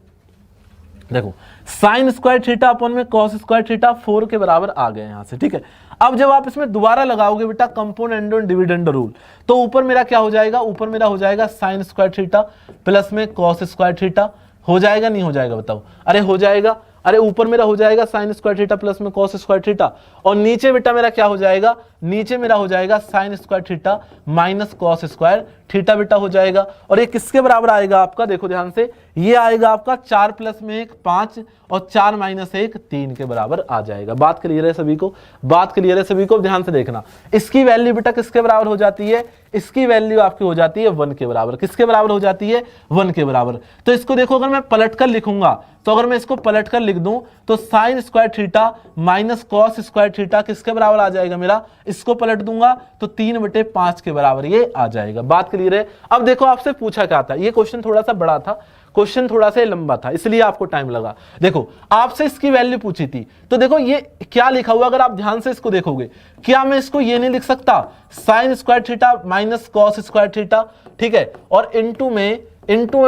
देखो साइन स्क्वायर थीटा अपन में कॉस स्क्वायर थीटा 4 के बराबर आ गए यहां से, ठीक है। अब जब आप इसमें दोबारा लगाओगे बेटा कंपोनेंट और डिविडेंड रूल, तो ऊपर मेरा क्या हो जाएगा, ऊपर मेरा हो जाएगा साइन स्क्वायर थीटा प्लस में कॉस स्क्वायर थीटा, हो जाएगा नहीं हो जाएगा बताओ, अरे हो जाएगा, अरे ऊपर मेरा हो जाएगा साइन स्क्वायर थीटा प्लस में कॉस स्क्वायर थीटा, और नीचे बेटा मेरा क्या हो जाएगा, नीचे मेरा हो जाएगा sine square theta minus cos square theta बेटा हो जाएगा। और ये किसके बराबर आएगा आपका, देखो ध्यान से, ये आएगा आपका 4 प्लस में 1 5 और 4 माइनस 1 3 के बराबर आ जाएगा। बात क्लियर है सभी को, बात क्लियर है सभी को, ध्यान से देखना। इसकी वैल्यू बेटा किसके बराबर हो जाती है, इसकी वैल्यू आपकी हो जाती है 1 के बराबर, किसके बराबर हो जाती है, 1 के बराबर। तो इसको देखो अगर मैं पलट कर लिखूंगा, तो अगर मैं इसको पलट कर लिख दूं तो sine square theta minus cos square theta किसके बराबर आ जाएगा मेरा, इसको पलट दूंगा तो 3/5 के बराबर ये आ जाएगा। बात क्लियर है। अब देखो आपसे पूछा क्या था, ये क्वेश्चन थोड़ा सा बड़ा था, क्वेश्चन थोड़ा सा लंबा था, इसलिए आपको टाइम लगा। देखो आपसे इसकी वैल्यू पूछी थी, तो देखो ये क्या लिखा हुआ, अगर आप ध्यान से इसको देखोगे, क्या मैं इसको ये नहीं लिख सकता sine square theta minus cos square theta, ठीक है, और इनटू में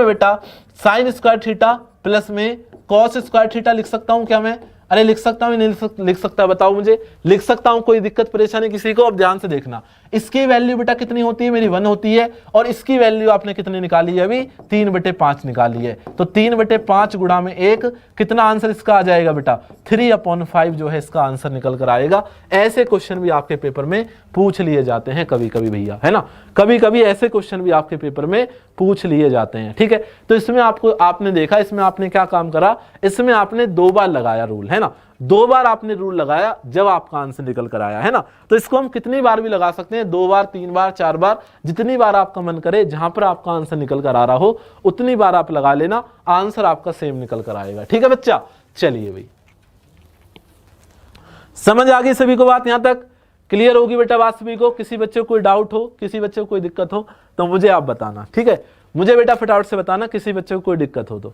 बेटा साइन स्क्वायर थीटा प्लस में कॉस स्क्वायर थीटा लिख सकता हूं क्या मैं, अरे लिख सकता हूं नहीं लिख सकता, बताओ मुझे, लिख सकता हूं, कोई दिक्कत परेशानी किसी को। अब ध्यान से देखना, इसकी वैल्यू बेटा कितनी होती है मेरी 1 होती है, और इसकी वैल्यू आपने कितनी निकाली है अभी 3/5 निकाली है, तो 3/5 गुणा में 1 कितना आंसर इसका आ जाएगा बेटा 3/5 जो है इसका आंसर निकल कर आएगा। ऐसे क्वेश्चन भी आपके पेपर में पूछ लिए जाते हैं कभी कभी भैया, है ना, कभी कभी ऐसे क्वेश्चन भी आपके पेपर में पूछ लिए जाते हैं, ठीक है। तो इसमें आपने देखा, इसमें आपने क्या काम करा, इसमें आपने 2 बार लगाया रूल, है ना, 2 बार आपने रूल लगाया जब आपका आंसर निकल कर आया, है ना। तो इसको हम कितनी बार भी लगा सकते हैं, 2 बार 3 बार 4 बार, जितनी बार आपका मन करे, जहां पर आपका आंसर निकल कर आ रहा हो उतनी बार आप लगा लेना, आंसर आपका सेम निकल कर आएगा, ठीक है बच्चा। चलिए भाई, समझ आ गई सभी को बात, यहां तक क्लियर होगी बेटा बात सभी को। किसी बच्चे को कोई डाउट हो, किसी बच्चे को कोई दिक्कत हो तो मुझे आप बताना, ठीक है, मुझे बेटा फटाफट से बताना किसी बच्चे को कोई दिक्कत हो तो।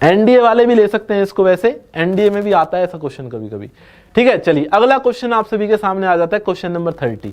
एनडीए वाले भी ले सकते हैं इसको, वैसे एनडीए में भी आता है ऐसा क्वेश्चन कभी कभी, ठीक है। चलिए अगला क्वेश्चन आप सभी के सामने आ जाता है, क्वेश्चन नंबर 30।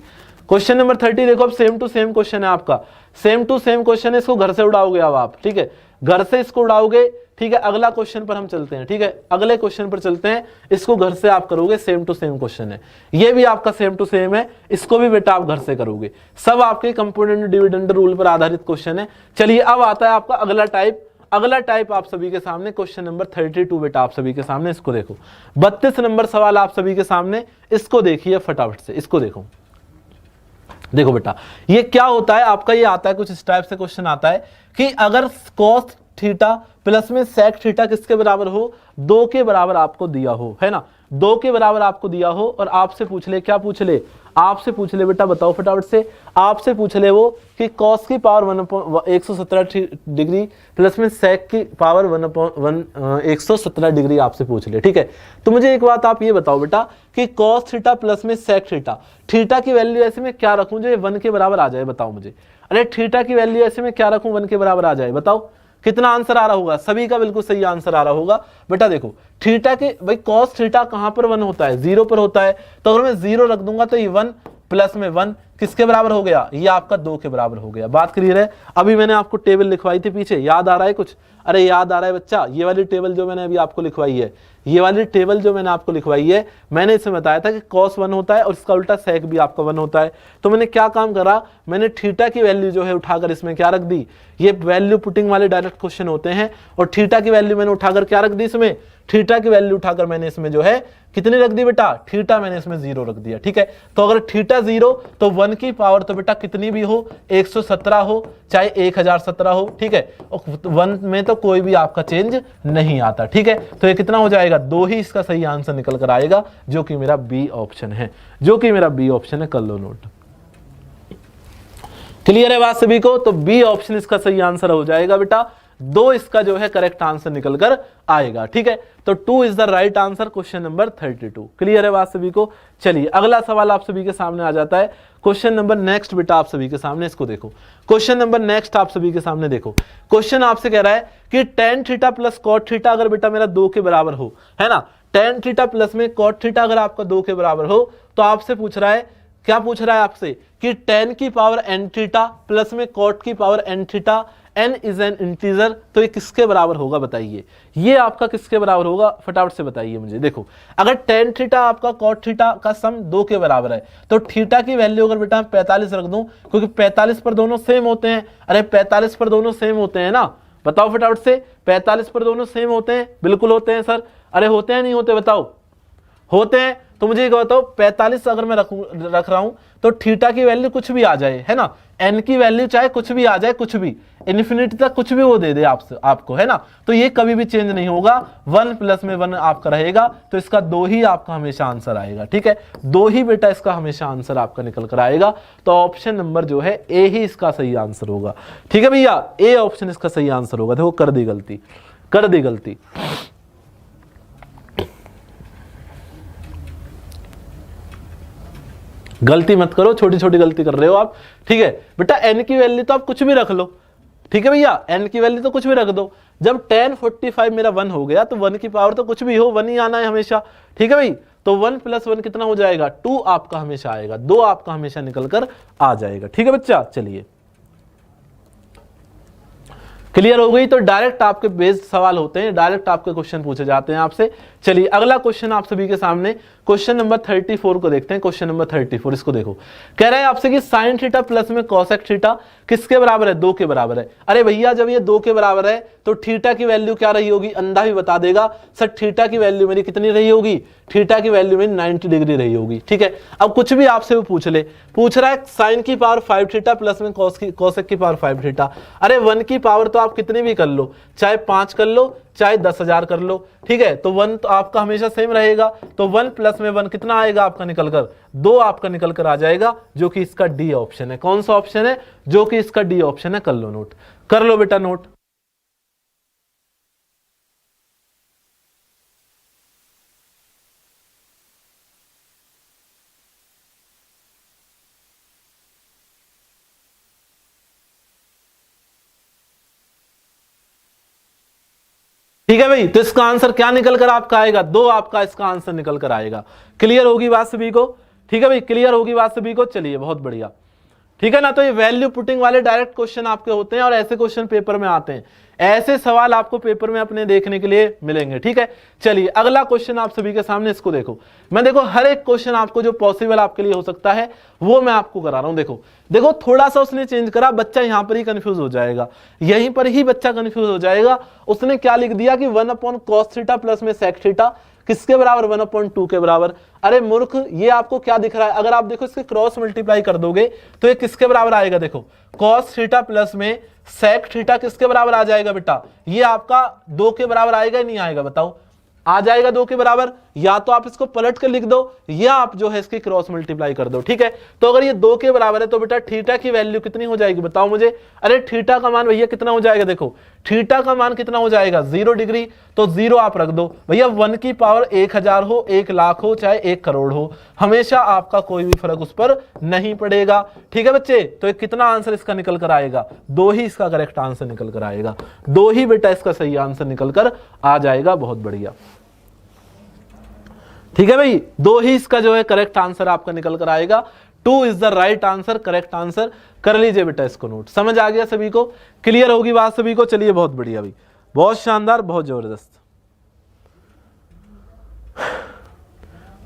क्वेश्चन नंबर 30 देखो, अब सेम टू सेम क्वेश्चन है आपका, सेम टू सेम क्वेश्चन है, इसको घर से उड़ाओगे अब आप, ठीक है, घर से इसको उड़ाओगे, ठीक है। अगला क्वेश्चन पर हम चलते हैं, ठीक है, अगले क्वेश्चन पर चलते हैं, इसको घर से आप करोगे, सेम टू सेम क्वेश्चन है, ये भी आपका सेम टू सेम है, इसको भी बेटा आप घर से करोगे, सब आपके कंपोनेंट डिविडेंड रूल पर आधारित क्वेश्चन है। चलिए अब आता है आपका अगला टाइप, अगला टाइप आप सभी के सामने क्वेश्चन नंबर 32 बेटा आप सभी के सामने, इसको देखो 32 नंबर सवाल आप सभी के सामने, इसको देखिए फटाफट से, इसको देखो। देखो बेटा ये क्या होता है आपका, ये आता है कुछ इस टाइप से क्वेश्चन आता है कि अगर कॉस थीटा प्लस में सेक थीटा किसके बराबर हो, 2 के बराबर आपको दिया हो, है ना, 2 के बराबर आपको दिया हो, और आपसे पूछ ले, क्या पूछ ले, आपसे पूछ ले बेटा, बताओ फटाफट से, आपसे पूछ ले वो कि कॉस की पावर 117 डिग्री प्लस में सेक की पावर 117 डिग्री आपसे पूछ ले, ठीक है। तो मुझे एक बात आप ये बताओ बेटा कि कॉस थीटा प्लस में सेक थीटा, थीटा की वैल्यू ऐसे में क्या रखूं जो 1 के बराबर आ जाए, बताओ मुझे, अरे थीटा की वैल्यू ऐसे में क्या रखूं 1 के बराबर आ जाए, बताओ कितना आंसर आ रहा होगा, सभी का बिल्कुल सही आंसर आ रहा होगा बेटा। देखो थीटा के भाई कॉस थीटा कहां पर 1 होता है, 0 पर होता है, तो अगर मैं 0 रख दूंगा तो ये 1 प्लस में 1 किसके बराबर हो गया, ये आपका 2 के बराबर हो गया। बात क्लियर है। अभी मैंने आपको टेबल लिखवाई थी पीछे, याद आ रहा है कुछ, अरे याद आ रहा है बच्चा, ये वाली टेबल जो मैंने अभी आपको लिखवाई है, ये वाली टेबल जो मैंने आपको लिखवाई है, मैंने इसमें बताया था कि cos 1 होता है और इसका उल्टा sec भी आपका 1 होता है। तो मैंने क्या काम करा, मैंने थीटा की वैल्यू जो है उठाकर इसमें क्या रख दी, ये वैल्यू पुटिंग वाले डायरेक्ट क्वेश्चन होते हैं, और थीटा की वैल्यू मैंने उठाकर क्या रख दी, इसमें थीटा की वैल्यू उठाकर मैंने इसमें जो है कितनी रख दी बेटा, थीटा मैंने इसमें 0 रख दिया, ठीक है। तो अगर थीटा 0 तो 1 की पावर तो बेटा कितनी भी हो, 117 हो चाहे 1017 हो, ठीक है, और 1 में तो कोई भी आपका चेंज नहीं आता, ठीक है। तो ये कितना हो जाएगा, 2 ही इसका सही आंसर निकल कर आएगा, जो कि मेरा बी ऑप्शन है, जो कि मेरा बी ऑप्शन है, कर लो नोट। क्लियर है बात सभी को, तो बी ऑप्शन इसका सही आंसर हो जाएगा बेटा, 2 इसका जो है करेक्ट आंसर निकल कर आएगा, ठीक है। तो 2 is the right answer, question number 32। Clear है बात सभी को। चलिए अगला सवाल आप सभी के सामने आ जाता है, क्वेश्चन नंबर नेक्स्ट बेटा आप सभी के सामने, इसको देखो, क्वेश्चन नंबर नेक्स्ट आप सभी के सामने देखो। क्वेश्चन आपसे कह रहा है कि tan theta plus cot theta अगर बेटा मेरा 2 के बराबर हो, है ना, tan थीटा प्लस में cot थीटा अगर आपका 2 के बराबर हो, तो आपसे पूछ रहा है क्या पूछ रहा है आपसे कि tan की पावर n थीटा प्लस में cot की power n theta, n is an integer, तो ये किसके बराबर होगा बताइए, ये आपका किसके बराबर होगा फटाफट से बताइए मुझे। देखो अगर tan थीटा आपका cot थीटा का सम 2 के बराबर है तो थीटा की वैल्यू अगर बेटा 45 रख दूं, क्योंकि 45 पर दोनों सेम होते हैं। अरे 45 पर दोनों सेम होते हैं ना, बताओ फटाफट से, 45 पर दोनों सेम होते हैं? बिल्कुल होते हैं सर। अरे होते हैं नहीं होते, बताओ। होते हैं। तो मुझे बताओ 45 अगर मैं रख रहा हूं तो थीटा की वैल्यू कुछ भी आ जाए, है ना, n की वैल्यू चाहे कुछ भी आ जाए, कुछ भी इन्फिनिटी तक कुछ भी वो दे दे आपको, है ना, तो ये कभी भी चेंज नहीं होगा, 1 प्लस में 1 आपका रहेगा, तो इसका 2 ही आपका हमेशा आंसर आएगा। ठीक है, 2 ही बेटा इसका हमेशा आंसर आपका निकल कर आएगा। तो ऑप्शन नंबर जो है ए ही इसका सही आंसर होगा। ठीक है भैया, ए ऑप्शन इसका सही आंसर होगा। देखो कर दी गलती, कर दी गलती। गलती मत करो, छोटी छोटी गलती कर रहे हो आप। ठीक है बेटा, n की वैल्यू तो आप कुछ भी रख लो। ठीक है भैया, n की वैल्यू तो कुछ भी रख दो। जब tan 45 मेरा 1 हो गया तो 1 की पावर तो कुछ भी हो, 1 ही आना है हमेशा। ठीक है भाई, तो 1 + 1 कितना हो जाएगा, 2 आपका हमेशा आएगा, 2 आपका हमेशा निकल कर आ जाएगा। ठीक है बच्चा, चलिए क्लियर हो गई। तो डायरेक्ट आपके बेस्ड सवाल होते हैं, डायरेक्ट आपके क्वेश्चन पूछे जाते हैं आपसे। चलिए अगला क्वेश्चन आप सभी के सामने क्वेश्चन नंबर 34 को देखते हैं। क्वेश्चन नंबर 34 इसको देखो, कह रहा है आपसे कि sin थीटा प्लस में cosec थीटा किसके बराबर है, 2 के बराबर है। अरे भैया जब ये 2 के बराबर है तो थीटा की वैल्यू क्या रही होगी, अंधा भी बता देगा सर, थीटा की वैल्यू मेरी कितनी रही होगी, थीटा की वैल्यू मेरी 90 डिग्री रही होगी। ठीक है, अब कुछ भी आपसे वो पूछ ले, पूछ रहा है sin की पावर 5 थीटा प्लस में cosec की पावर 5 थीटा। अरे 1 की पावर तो आप कितनी भी कर लो, चाहे 5 कर लो, चाहे 10,000 कर लो। ठीक है, तो 1 तो आपका हमेशा सेम रहेगा, तो 1 + में 1 कितना आएगा आपका निकल कर, 2 आपका निकल कर आ जाएगा, जो कि इसका डी ऑप्शन है। कौन सा ऑप्शन है, जो कि इसका डी ऑप्शन है। कर लो नोट, कर लो बेटा नोट। ठीक है भाई, तो इसका आंसर क्या निकल कर आपका आएगा, 2 आपका इसका आंसर निकल कर आएगा। क्लियर होगी बात सभी को? ठीक है भाई, क्लियर होगी बात सभी को? चलिए बहुत बढ़िया। ठीक है ना, तो ये वैल्यू पुटिंग वाले डायरेक्ट क्वेश्चन आपके होते हैं और ऐसे क्वेश्चन पेपर में आते हैं, ऐसे सवाल आपको पेपर में अपने देखने के लिए मिलेंगे। ठीक है, चलिए अगला क्वेश्चन आप सभी के सामने, इसको देखो। मैं देखो हर एक क्वेश्चन आपको जो पॉसिबल आपके लिए हो सकता है वो मैं आपको करा रहा हूं। देखो देखो थोड़ा सा उसने चेंज करा, बच्चा यहां पर ही कंफ्यूज हो जाएगा, यहीं पर ही बच्चा कंफ्यूज हो जाएगा। उसने क्या लिख दिया कि 1/cos थीटा प्लस में sec थीटा किसके बराबर, 1/2 के बराबर। अरे मूर्ख, ये आपको क्या दिख रहा है, अगर आप देखो इसके क्रॉस मल्टीप्लाई कर दोगे तो ये किसके बराबर आएगा, देखो cos थीटा प्लस में sec थीटा किसके बराबर आ जाएगा बेटा, ये आपका 2 के बराबर आएगा या नहीं आएगा, बताओ। आ जाएगा 2 के बराबर, या तो आप इसको पलट कर लिख दो या आप जो है इसकी क्रॉस मल्टीप्लाई कर दो। ठीक है, तो अगर ये 2 के बराबर है तो बेटा थीटा की वैल्यू कितनी हो जाएगी, बताओ मुझे। अरे थीटा का मान भैया कितना हो जाएगा, देखो थीटा का मान कितना हो जाएगा, 0 डिग्री, तो 0 आप रख दो भैया। 1 की पावर 1000 हो, 1 लाख हो, चाहे 1 करोड़ हो, हमेशा आपका कोई भी फर्क उस पर नहीं पड़ेगा। ठीक है बच्चे, तो कितना आंसर इसका निकल कर आएगा, 2 ही इसका करेक्ट आंसर निकल कर आएगा, 2 ही बेटा इसका सही आंसर निकल कर आ जाएगा। बहुत बढ़िया। ठीक है भाई, 2 ही इसका जो है करेक्ट आंसर आपका निकल कर आएगा। 2 is the right answer, correct answer. कर लीजिए बेटा इसको नोट। समझ आ गया सभी को? क्लियर होगी बात सभी को? चलिए बहुत बढ़िया भाई, बहुत शानदार, बहुत जबरदस्त।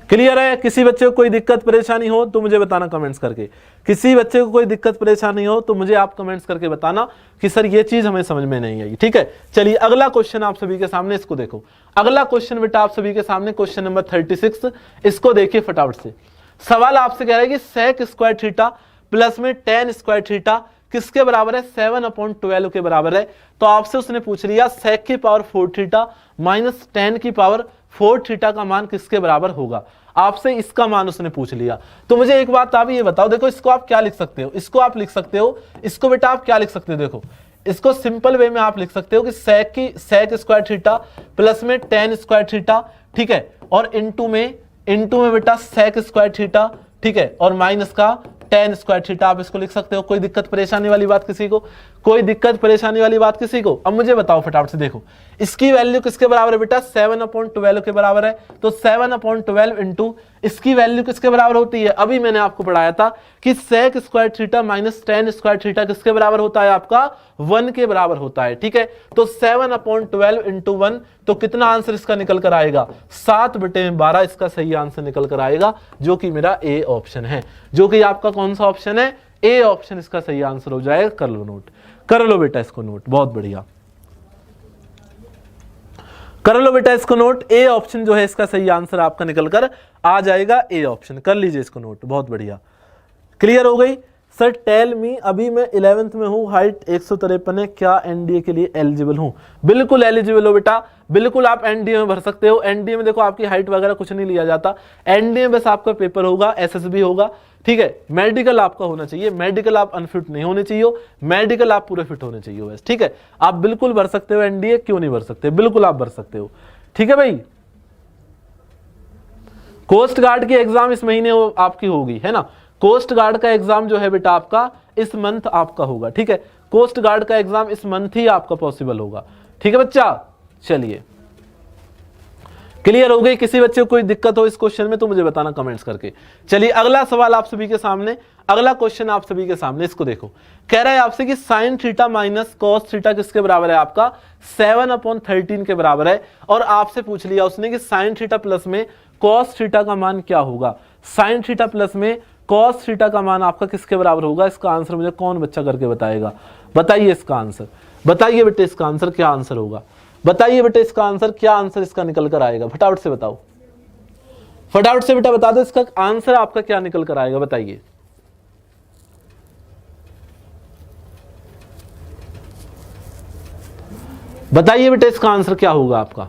क्लियर है? किसी बच्चे को कोई दिक्कत परेशानी हो तो मुझे बताना कमेंट्स करके। किसी बच्चे को कोई दिक्कत परेशानी हो तो मुझे आप कमेंट्स करके बताना कि सर ये चीज हमें समझ में नहीं आई। ठीक है, चलिए अगला क्वेश्चन आप सभी के सामने, इसको देखो। अगला क्वेश्चन बेटा आप सभी के सामने क्वेश्चन नंबर 36, इसको देखिए फटाफट से। सवाल आपसे कह रहा है कि sec स्क्वायर थीटा प्लस में tan स्क्वायर थीटा किसके बराबर है, 7/12 के बराबर है। तो आपसे उसने पूछ लिया sec की पावर 4 थीटा माइनस tan की पावर 4 थीटा का मान किसके बराबर होगा। आपसे इसका मान उसने पूछ लिया। तो मुझे एक बात आप ये बताओ, देखो इसको आप क्या लिख सकते हो, इसको आप लिख सकते हो, इसको बेटा आप क्या लिख सकते हो, देखो इसको सिंपल वे में आप लिख सकते हो कि sec स्क्वायर थीटा प्लस में tan स्क्वायर थीटा, ठीक है, और इनटू में बेटा sec स्क्वायर थीटा, ठीक है, और माइनस का tan स्क्वायर थीटा, आप इसको लिख सकते हो। कोई दिक्कत परेशानी वाली बात किसी को, कोई दिक्कत परेशानी वाली बात किसी को? अब मुझे बताओ फटाफट से, देखो इसकी वैल्यू किसके बराबर है बेटा, 7/12 के बराबर है। तो 7/12 इंटू इसकी वैल्यू किसके बराबर होती है? अभी मैंने आपको पढ़ाया था कि sec square theta minus tan square theta किसके बराबर होता है? आपका 1 के बराबर होता है। ठीक है, तो 7/12 इंटू 1, तो कितना आंसर इसका निकल कर आएगा? 7/12 इसका सही आंसर निकल कर आएगा, जो कि मेरा ए ऑप्शन है, जो कि आपका कौन सा ऑप्शन है? ए ऑप्शन इसका सही आंसर हो जाएगा। कर लो नोट, कर लो बेटा इसको नोट, बहुत बढ़िया, कर लो बेटा इसको नोट। ए ऑप्शन जो है इसका सही आंसर आपका निकल कर आ जाएगा, ए ऑप्शन। कर लीजिए इसको नोट, बहुत बढ़िया। क्लियर हो गई? सर टेल मी, अभी मैं 11th में हूँ, हाइट 153 है, क्या एनडीए के लिए एलिजिबल हूँ? बिल्कुल एलिजिबल हो बेटा, बिल्कुल आप एनडीए में भर सकते हो। एनडीए में देखो आपकी हाइट वगैरह कुछ नहीं लिया जाता, एनडीए में बस आपका पेपर होगा, एसएसबी होगा। ठीक है, मेडिकल आपका होना चाहिए, मेडिकल आप अनफिट नहीं होने चाहिए, मेडिकल आप पूरे फिट होने चाहिए बस। ठीक है, आप बिल्कुल भर सकते हो एनडीए, क्यों नहीं भर सकते? बिल्कुल आप भर सकते हो। ठीक है भाई, कोस्ट गार्ड की एग्जाम इस महीने आपकी होगी, है ना? कोस्ट गार्ड का एग्जाम जो है बेटा आपका इस मंथ आपका होगा। ठीक है, कोस्ट गार्ड का एग्जाम इस मंथ ही आपका पॉसिबल होगा। ठीक है बच्चा, चलिए क्लियर हो गई? किसी बच्चे को कोई दिक्कत हो इस क्वेश्चन में तो मुझे बताना कमेंट्स करके। चलिए अगला सवाल आप सभी के सामने, अगला क्वेश्चन आप सभी के सामने, इसको देखो। कह रहा है आपसे कि sign theta minus cos theta किसके बराबर है? आपका 7/13 के बराबर है। और आपसे पूछ लिया उसने कि साइन थीटा प्लस में कॉस थीटा का मान क्या होगा? साइन थीटा प्लस में कॉस थीटा का मान आपका किसके बराबर होगा? इसका आंसर मुझे कौन बच्चा करके बताएगा? बताइए इसका आंसर, बताइए बेटे इसका आंसर क्या आंसर होगा? बताइए बेटे इसका आंसर, क्या आंसर इसका निकल कर आएगा? फटाफट से बताओ, फटाफट से बेटा बता दो, इसका आंसर आपका क्या निकल कर आएगा? बताइए। बताइए बेटे इसका आंसर क्या होगा आपका?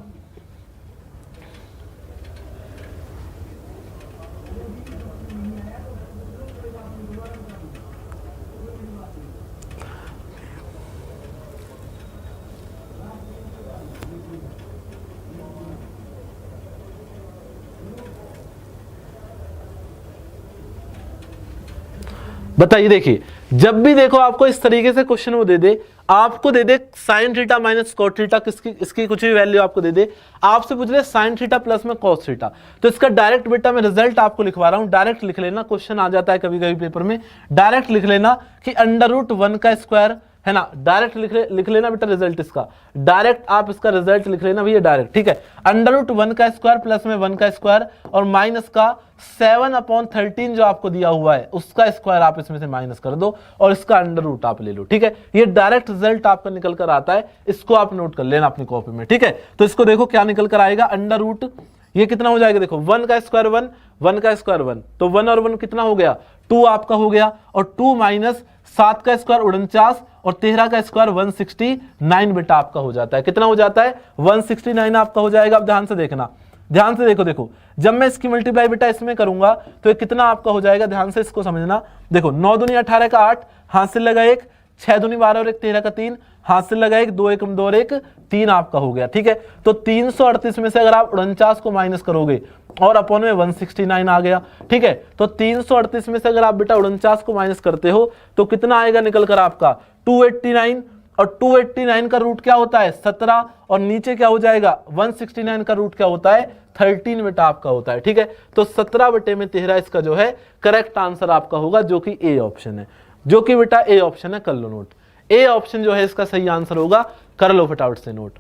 बताइए। देखिए जब भी देखो आपको इस तरीके से क्वेश्चन वो दे दे, आपको दे दे sine theta minus cos theta, किसकी इसकी कुछ भी वैल्यू आपको दे दे, आपसे पूछ ले साइन थीटा प्लस में कॉस थीटा, तो इसका डायरेक्ट बेटा मैं रिजल्ट आपको लिखवा रहा हूं, डायरेक्ट लिख लेना। क्वेश्चन आ जाता है कभी कभी पेपर में, डायरेक्ट लिख लेना कि √1 का स्क्वायर, है ना? डायरेक्ट लिख लेना बेटा रिजल्ट इसका, डायरेक्ट आप इसका रिजल्ट लिख लेना भैया डायरेक्ट। ठीक है, √1 का स्क्वायर प्लस में 1 का स्क्वायर और माइनस का 7/13 जो आपको दिया हुआ है उसका स्क्वायर आप इसमें से माइनस कर दो और इसका अंडर आप ले लो। ठीक है, ये डायरेक्ट रिजल्ट आपका निकल कर आता है, इसको आप नोट कर लेना अपनी कॉपी में। ठीक है, तो इसको देखो क्या निकल कर आएगा, √ ये कितना हो जाएगा? देखो 1 का स्क्वायर 1, 1 का स्क्वायर 1, तो 1 और 1 कितना हो गया? 2 आपका हो गया, और 2 माइनस 7 का स्क्वायर 49 और 13 का स्क्वायर 169 बेटा आपका हो जाता है। कितना हो जाता है? 169 आपका हो जाएगा। अब ध्यान से देखना, ध्यान से देखो, देखो जब मैं इसकी मल्टीप्लाई बेटा इसमें करूंगा तो ये कितना आपका हो जाएगा? ध्यान से इसको समझना। देखो 9 दूनी 18 का 8, हाथ से लगा 1, 6 दूनी 12 और 1 13 का 3, हाथ से लगा 1, 2 1 2 और 1 3 आपका हो गया। ठीक है, तो 338 में से अगर आप 49 को माइनस करोगे और अपॉन में 169 आ गया। ठीक है, तो 338 में से अगर आप बेटा 49 को माइनस करते हो तो कितना आएगा निकल कर आपका? 289, और 289 का रूट क्या होता है? 17, और नीचे क्या हो जाएगा? 169 का रूट क्या होता है? 13 बेटा आपका होता है। ठीक है, तो 17/13 इसका जो है करेक्ट आंसर आपका होगा, जो कि ए ऑप्शन है, जो कि बेटा ए ऑप्शन है। कर लो नोट, ए ऑप्शन जो है इसका सही आंसर होगा। कर लो फटाफट से नोट,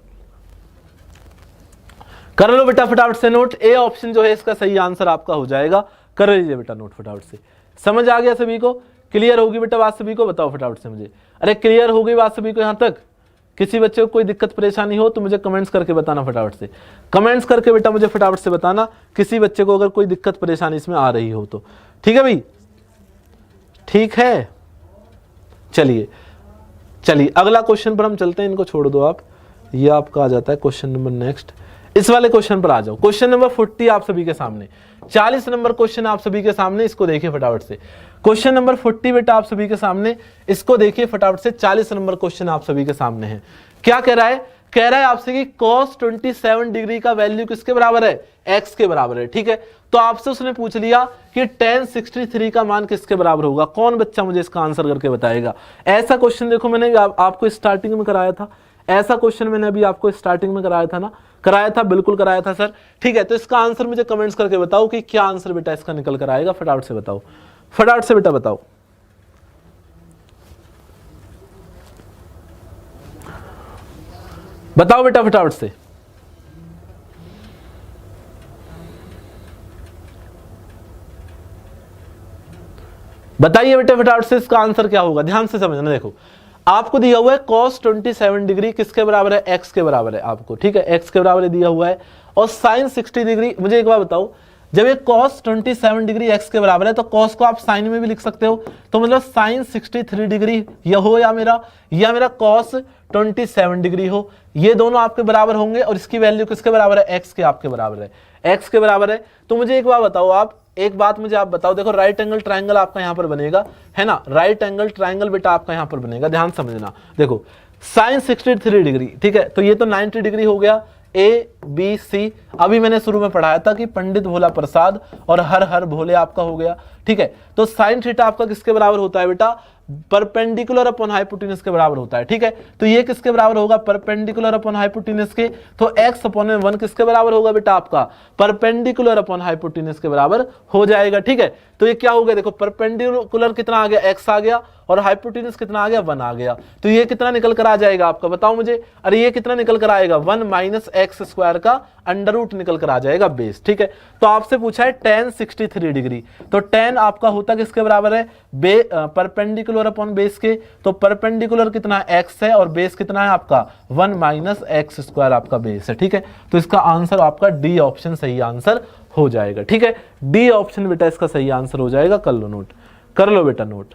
कर लो बेटा फटाफट से नोट, ए ऑप्शन जो है इसका सही आंसर आपका हो जाएगा। कर लीजिए बेटा नोट फटाफट से। समझ आ गया सभी को? क्लियर होगी बेटा बात सभी को? बताओ फटाफट से मुझे। अरे क्लियर हो गई बात सभी को यहां तक? किसी बच्चे को कोई दिक्कत परेशानी हो तो मुझे कमेंट्स करके बताना फटाफट से, कमेंट्स करके बेटा मुझे फटाफट से बताना किसी बच्चे को अगर कोई दिक्कत परेशानी इसमें आ रही हो तो। ठीक है भाई, ठीक है। चलिए चलिए अगला क्वेश्चन पर हम चलते हैं, इनको छोड़ दो आप, ये आपका आ जाता है क्वेश्चन नंबर नेक्स्ट। इस वाले क्वेश्चन पर आ जाओ, क्वेश्चन नंबर 40 आप सभी के सामने, 40 नंबर क्वेश्चन आप सभी के सामने, इसको देखिए फटाफट से। क्वेश्चन नंबर 40 बेटा आप सभी के सामने, इसको देखिए फटाफट से। 40 नंबर क्वेश्चन आप सभी के सामने है। क्या कह रहा है? कह रहा है आपसे कि cos 27 डिग्री का वैल्यू किसके बराबर है? x के बराबर है। ठीक है, तो आपसे उसने पूछ लिया कि tan 63 का मान किसके बराबर होगा। कौन बच्चा मुझे इसका आंसर करके बताएगा? ऐसा क्वेश्चन देखो मैंने आपको स्टार्टिंग में कराया था, ऐसा क्वेश्चन मैंने अभी आपको स्टार्टिंग में कराया था ना, कराया था, बिल्कुल कराया था सर। ठीक है, तो इसका आंसर मुझे कमेंट्स करके बताओ कि क्या आंसर बेटा इसका निकल कर आएगा, फटाफट से बताओ, फटाफट से बेटा बताओ। बताओ बेटा फटाफट से। बताइए बेटा फटाफट से इसका आंसर क्या होगा, ध्यान से समझना। देखो आपको दिया हुआ है cos 27 डिग्री किसके बराबर है, x के बराबर है आपको, ठीक है, x के बराबर दिया हुआ है, और sin 60 डिग्री, मुझे एक बार बताओ, जब ये cos 27 डिग्री x के बराबर है तो cos को आप sin में भी लिख सकते हो, तो मतलब sin 63 डिग्री यह हो या मेरा cos 27 डिग्री हो, ये दोनों आपके बराबर होंगे, और इसकी वैल्यू किसके बराबर है, x के आपके बराबर है, x के बराबर है। तो मुझे एक बार बताओ, आप एक बात मुझे आप बताओ, देखो राइट एंगल ट्रायंगल आपका यहां पर बनेगा, है ना, राइट एंगल ट्रायंगल बेटा आपका यहां पर बनेगा, ध्यान समझना। देखो sin 63 डिग्री, ठीक है, तो ये तो 90 डिग्री हो गया, ए बी सी, अभी मैंने शुरू में पढ़ाया था कि पंडित भोला प्रसाद और हर हर भोले आपका हो गया, ठीक है। तो साइन थीटा आपका किसके बराबर होता है बेटा, परपेंडिकुलर अपॉन हाइपोटेन्यूज के बराबर होता है, ठीक है। तो ये किसके बराबर होगा, परपेंडिकुलर अपॉन हाइपोटेन्यूज के, तो x अपॉन 1 किसके बराबर होगा बेटा आपका, परपेंडिकुलर अपॉन हाइपोटेन्यूज के बराबर हो जाएगा, ठीक है। तो ये क्या हो गया, देखो परपेंडिकुलर कितना आ गया, x आ गया, और हाइपोटेन्यूज कितना आ गया, 1 आ गया, तो ये कितना निकल कर आ जाएगा आपका, बताओ मुझे, अरे ये कितना निकल कर आएगा, 1 माइनस एक्स स्क्वायर का अंडर रूट निकल कर आ जाएगा बेस, ठीक है। तो आपसे पूछा है tan 63 डिग्री, तो tan आपका होता किसके बराबर है, परपेंडिकुलर अपॉन बेस के, तो परपेंडिकुलर कितना x है और बेस कितना है आपका 1 माइनस एक्स स्क्वायर आपका बेस है, ठीक है। तो इसका आंसर आपका डी ऑप्शन सही आंसर हो जाएगा, ठीक है, डी ऑप्शन बेटा इसका सही आंसर हो जाएगा। कर लो नोट, कर लो बेटा नोट,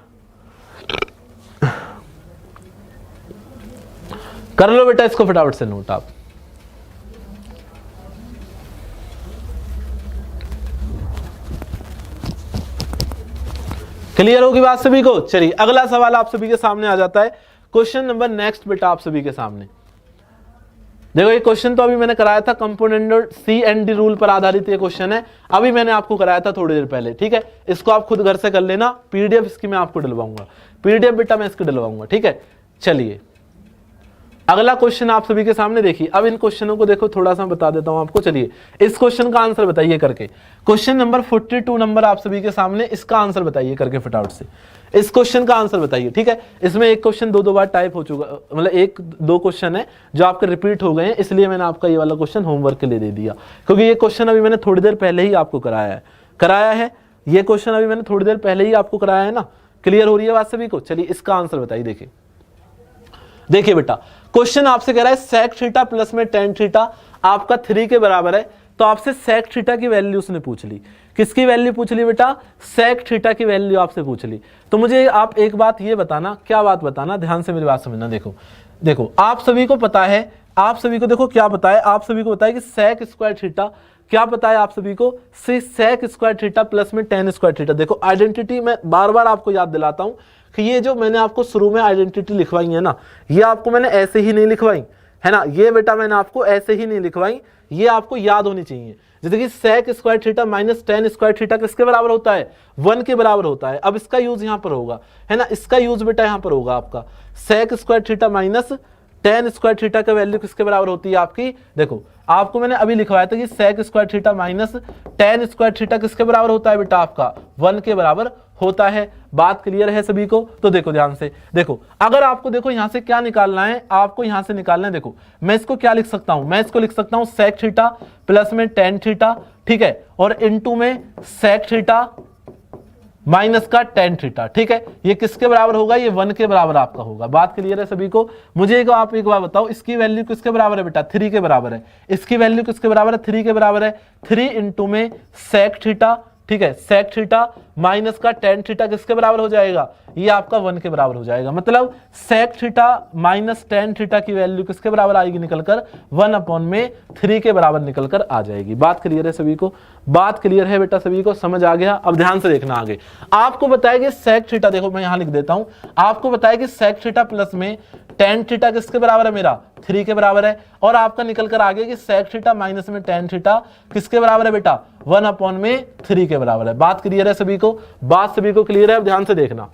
कर लो बेटा इसको फटाफट से नोट आप। क्लियर होगी बात सभी को। चलिए अगला सवाल आप सभी के सामने आ जाता है, क्वेश्चन नंबर नेक्स्ट बेटा आप सभी के सामने। देखो ये क्वेश्चन तो अभी मैंने कराया था, component C and D rule पर आधारित ये क्वेश्चन है, अभी मैंने आपको कराया था थोड़ी देर पहले, ठीक है। इसको आप खुद घर से कर लेना, पीडीएफ इसकी मैं आपको डलवाऊंगा, पीडीएफ बेटा मैं इसकी डलवाऊंगा, ठीक है। चलिए अगला क्वेश्चन आप सभी के सामने देखिए, अब इन क्वेश्चनों को देखो थोड़ा सा बता देता हूं आपको। चलिए इस क्वेश्चन का आंसर बताइए करके, क्वेश्चन नंबर 42 नंबर आप सभी के सामने, इसका आंसर बताइए करके फटाफट से, इस क्वेश्चन का आंसर बताइए, ठीक है। इसमें एक क्वेश्चन दो बार टाइप हो चुका, मतलब एक दो क्वेश्चन है जो आपके रिपीट हो गए हैं, इसलिए मैंने आपका ये वाला क्वेश्चन होमवर्क के लिए दे दिया, क्योंकि ये क्वेश्चन अभी मैंने थोड़ी देर पहले ही आपको कराया है, ये क्वेश्चन अभी मैंने थोड़ी देर पहले ही आपको कराया है ना। क्लियर हो रही है बात सभी को। चलिए इसका आंसर बताइए। देखिए बेटा क्वेश्चन आपसे कह रहा है सेक थीटा प्लस में टेन थीटा आपका 3 के बराबर है, तो आपसे सेक थीटा की वैल्यू उसने पूछ ली, किसकी वैल्यू पूछ ली बेटा, सेक थीटा की वैल्यू आपसे पूछ ली। तो मुझे आप एक बात ये बताना, क्या बात बताना, ध्यान से मेरी बात समझना। देखो आप सभी को पता है, आप सभी को देखो क्या पता है, आप सभी को पता है कि सेक स्क्वायर थीटा, क्या पता है आप सभी को, सेक स्क्वायर थीटा प्लस में टेन स्क्वायर थीटा। देखो आइडेंटिटी मैं बार बार आपको याद दिलाता हूं कि ये जो मैंने आपको शुरू में आइडेंटिटी लिखवाई है ना, ये आपको मैंने ऐसे ही नहीं लिखवाई है ना, ये बेटा मैंने आपको ऐसे ही नहीं लिखवाई, ये आपको याद होनी चाहिए। जैसे कि sec square theta minus tan square theta किसके बराबर होता है, 1 के बराबर होता है। अब इसका यूज यहां पर होगा, है ना, इसका यूज बेटा यहां पर होगा आपका, sec square theta minus tan square theta का वैल्यू किसके बराबर होती है आपकी। देखो आपको मैंने अभी लिखवाया था कि sec square theta minus tan square theta किसके बराबर होता है बेटा आपका, 1 के बराबर होता है। बात क्लियर है सभी को। तो देखो ध्यान से देखो, अगर आपको देखो यहां से क्या निकालना है, आपको यहां से निकालना है, देखो मैं इसको क्या लिख सकता हूं, मैं इसको लिख सकता हूं सेक थीटा प्लस में टेन थीटा, ठीक है, और इनटू में सेक थीटा माइनस का टेन थीटा, ठीक है। ये किसके बराबर होगा, ये 1 के बराबर आपका होगा। बात क्लियर है सभी को। मुझे आप एक बार बताओ, इसकी वैल्यू किसके बराबर है बेटा, 3 के बराबर है। इसकी वैल्यू किसके बराबर है, 3 के बराबर है। 3 इंटू में सेक थीटा, ठीक है, सेक थीटा माइनस का टेन थीटा किसके बराबर हो जाएगा, ये आपका 1 के बराबर हो जाएगा। मतलब sec theta minus tan theta की वैल्यू किसके बराबर आएगी निकलकर, 1/3 के बराबर निकलकर आ जाएगी। बात क्लियर है सभी को, बात क्लियर है बेटा सभी को, समझ आ गया। अब ध्यान से देखना आगे, आपको बताया कि सेक थीटा, देखो मैं यहां लिख देता हूं, आपको बताया कि सेक थीटा प्लस में टेन थीटा किसके बराबर है मेरा, 3 के बराबर है। और आपका निकल कर आ गया कि सेक थीटा माइनस में टेन थीटा किसके बराबर है बेटा, 1/3 के बराबर है। बात क्लियर है सभी को, बात सभी को क्लियर है। अब ध्यान से देखना,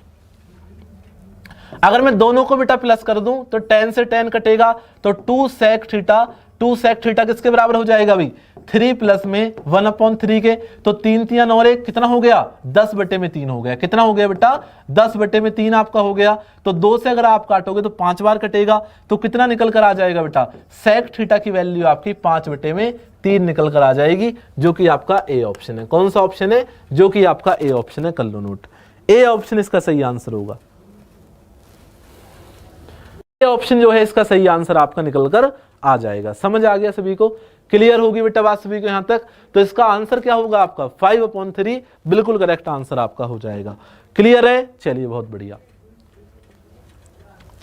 अगर मैं दोनों को बेटा प्लस कर दूं तो tan से tan कटेगा, तो 2 sec थीटा किसके बराबर हो जाएगा भाई 3 प्लस में 1/3 के, तो 3 3 और 1 कितना हो गया 10/3 हो गया। कितना हो गया बेटा 10/3 आपका हो गया। तो 2 से अगर आप काटोगे तो 5 बार कटेगा, तो कितना निकल कर आ जाएगा बेटा sec थीटा की वैल्यू आपकी 5/3 निकल कर आ जाएगी, जो कि आपका ए ऑप्शन है। कौन सा ऑप्शन है? जो कि आपका ए ऑप्शन है। कर लो नोट, ए ऑप्शन इसका सही आंसर होगा। ए ऑप्शन जो है इसका सही आंसर आपका निकल कर आ जाएगा। समझ आ गया सभी को? क्लियर होगी बेटा बात सभी को यहां तक? तो इसका आंसर क्या होगा आपका 5/3 बिल्कुल करेक्ट आंसर आपका हो जाएगा। क्लियर है? चलिए बहुत बढ़िया।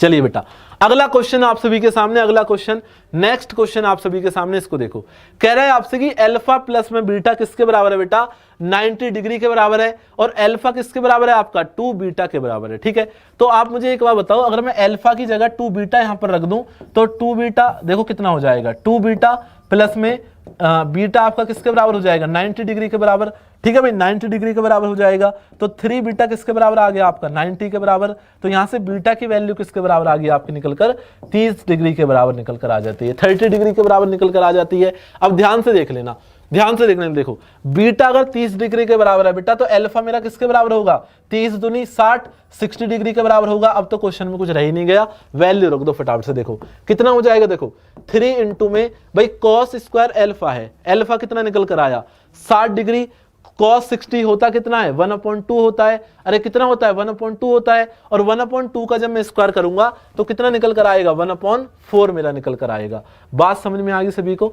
चलिए बेटा अगला क्वेश्चन आप सभी के सामने, अगला क्वेश्चन नेक्स्ट क्वेश्चन आप सभी के सामने, इसको देखो। कह रहा है आपसे कि अल्फा प्लस में बीटा किसके बराबर है बेटा 90 डिग्री के बराबर है, और अल्फा किसके बराबर है आपका 2 बीटा के बराबर है। ठीक है, तो आप मुझे एक बार बताओ, अगर मैं अल्फा की जगह 2 बीटा यहां पर रख दूं तो 2 बीटा देखो कितना हो जाएगा, 2 बीटा प्लस में बीटा आपका किसके बराबर हो जाएगा 90 डिग्री के बराबर। ठीक है भाई 90 डिग्री के बराबर हो जाएगा, तो 3 बीटा किसके बराबर आ गया आपका 90 के बराबर। तो यहां से बीटा की वैल्यू किसके बराबर आ गई आपकी निकलकर 30 डिग्री के बराबर निकल कर आ जाती है, 30 डिग्री के बराबर निकल कर आ जाती है। अब ध्यान से देख लेना, ध्यान से देखने में देखो, बीटा अगर 30 डिग्री के बराबर है बेटा, तो अल्फा मेरा किसके बराबर होगा 30 दूनी 60, 60 डिग्री के बराबर होगा। अब तो क्वेश्चन में कुछ रह ही नहीं गया, वैल्यू रख दो फटाफट से। देखो कितना हो जाएगा, देखो 3 इंटू में भाई cos स्क्वायर अल्फा है, अल्फा कितना निकल कर आया 60 डिग्री, cos 60 होता कितना है 1/2 होता है। अरे कितना होता है 1/2 होता है, और 1/2 का जब मैं स्क्वायर करूंगा तो कितना निकल कर आएगा 1/4 मेरा निकल कर आएगा। बात समझ में आ गई सभी को?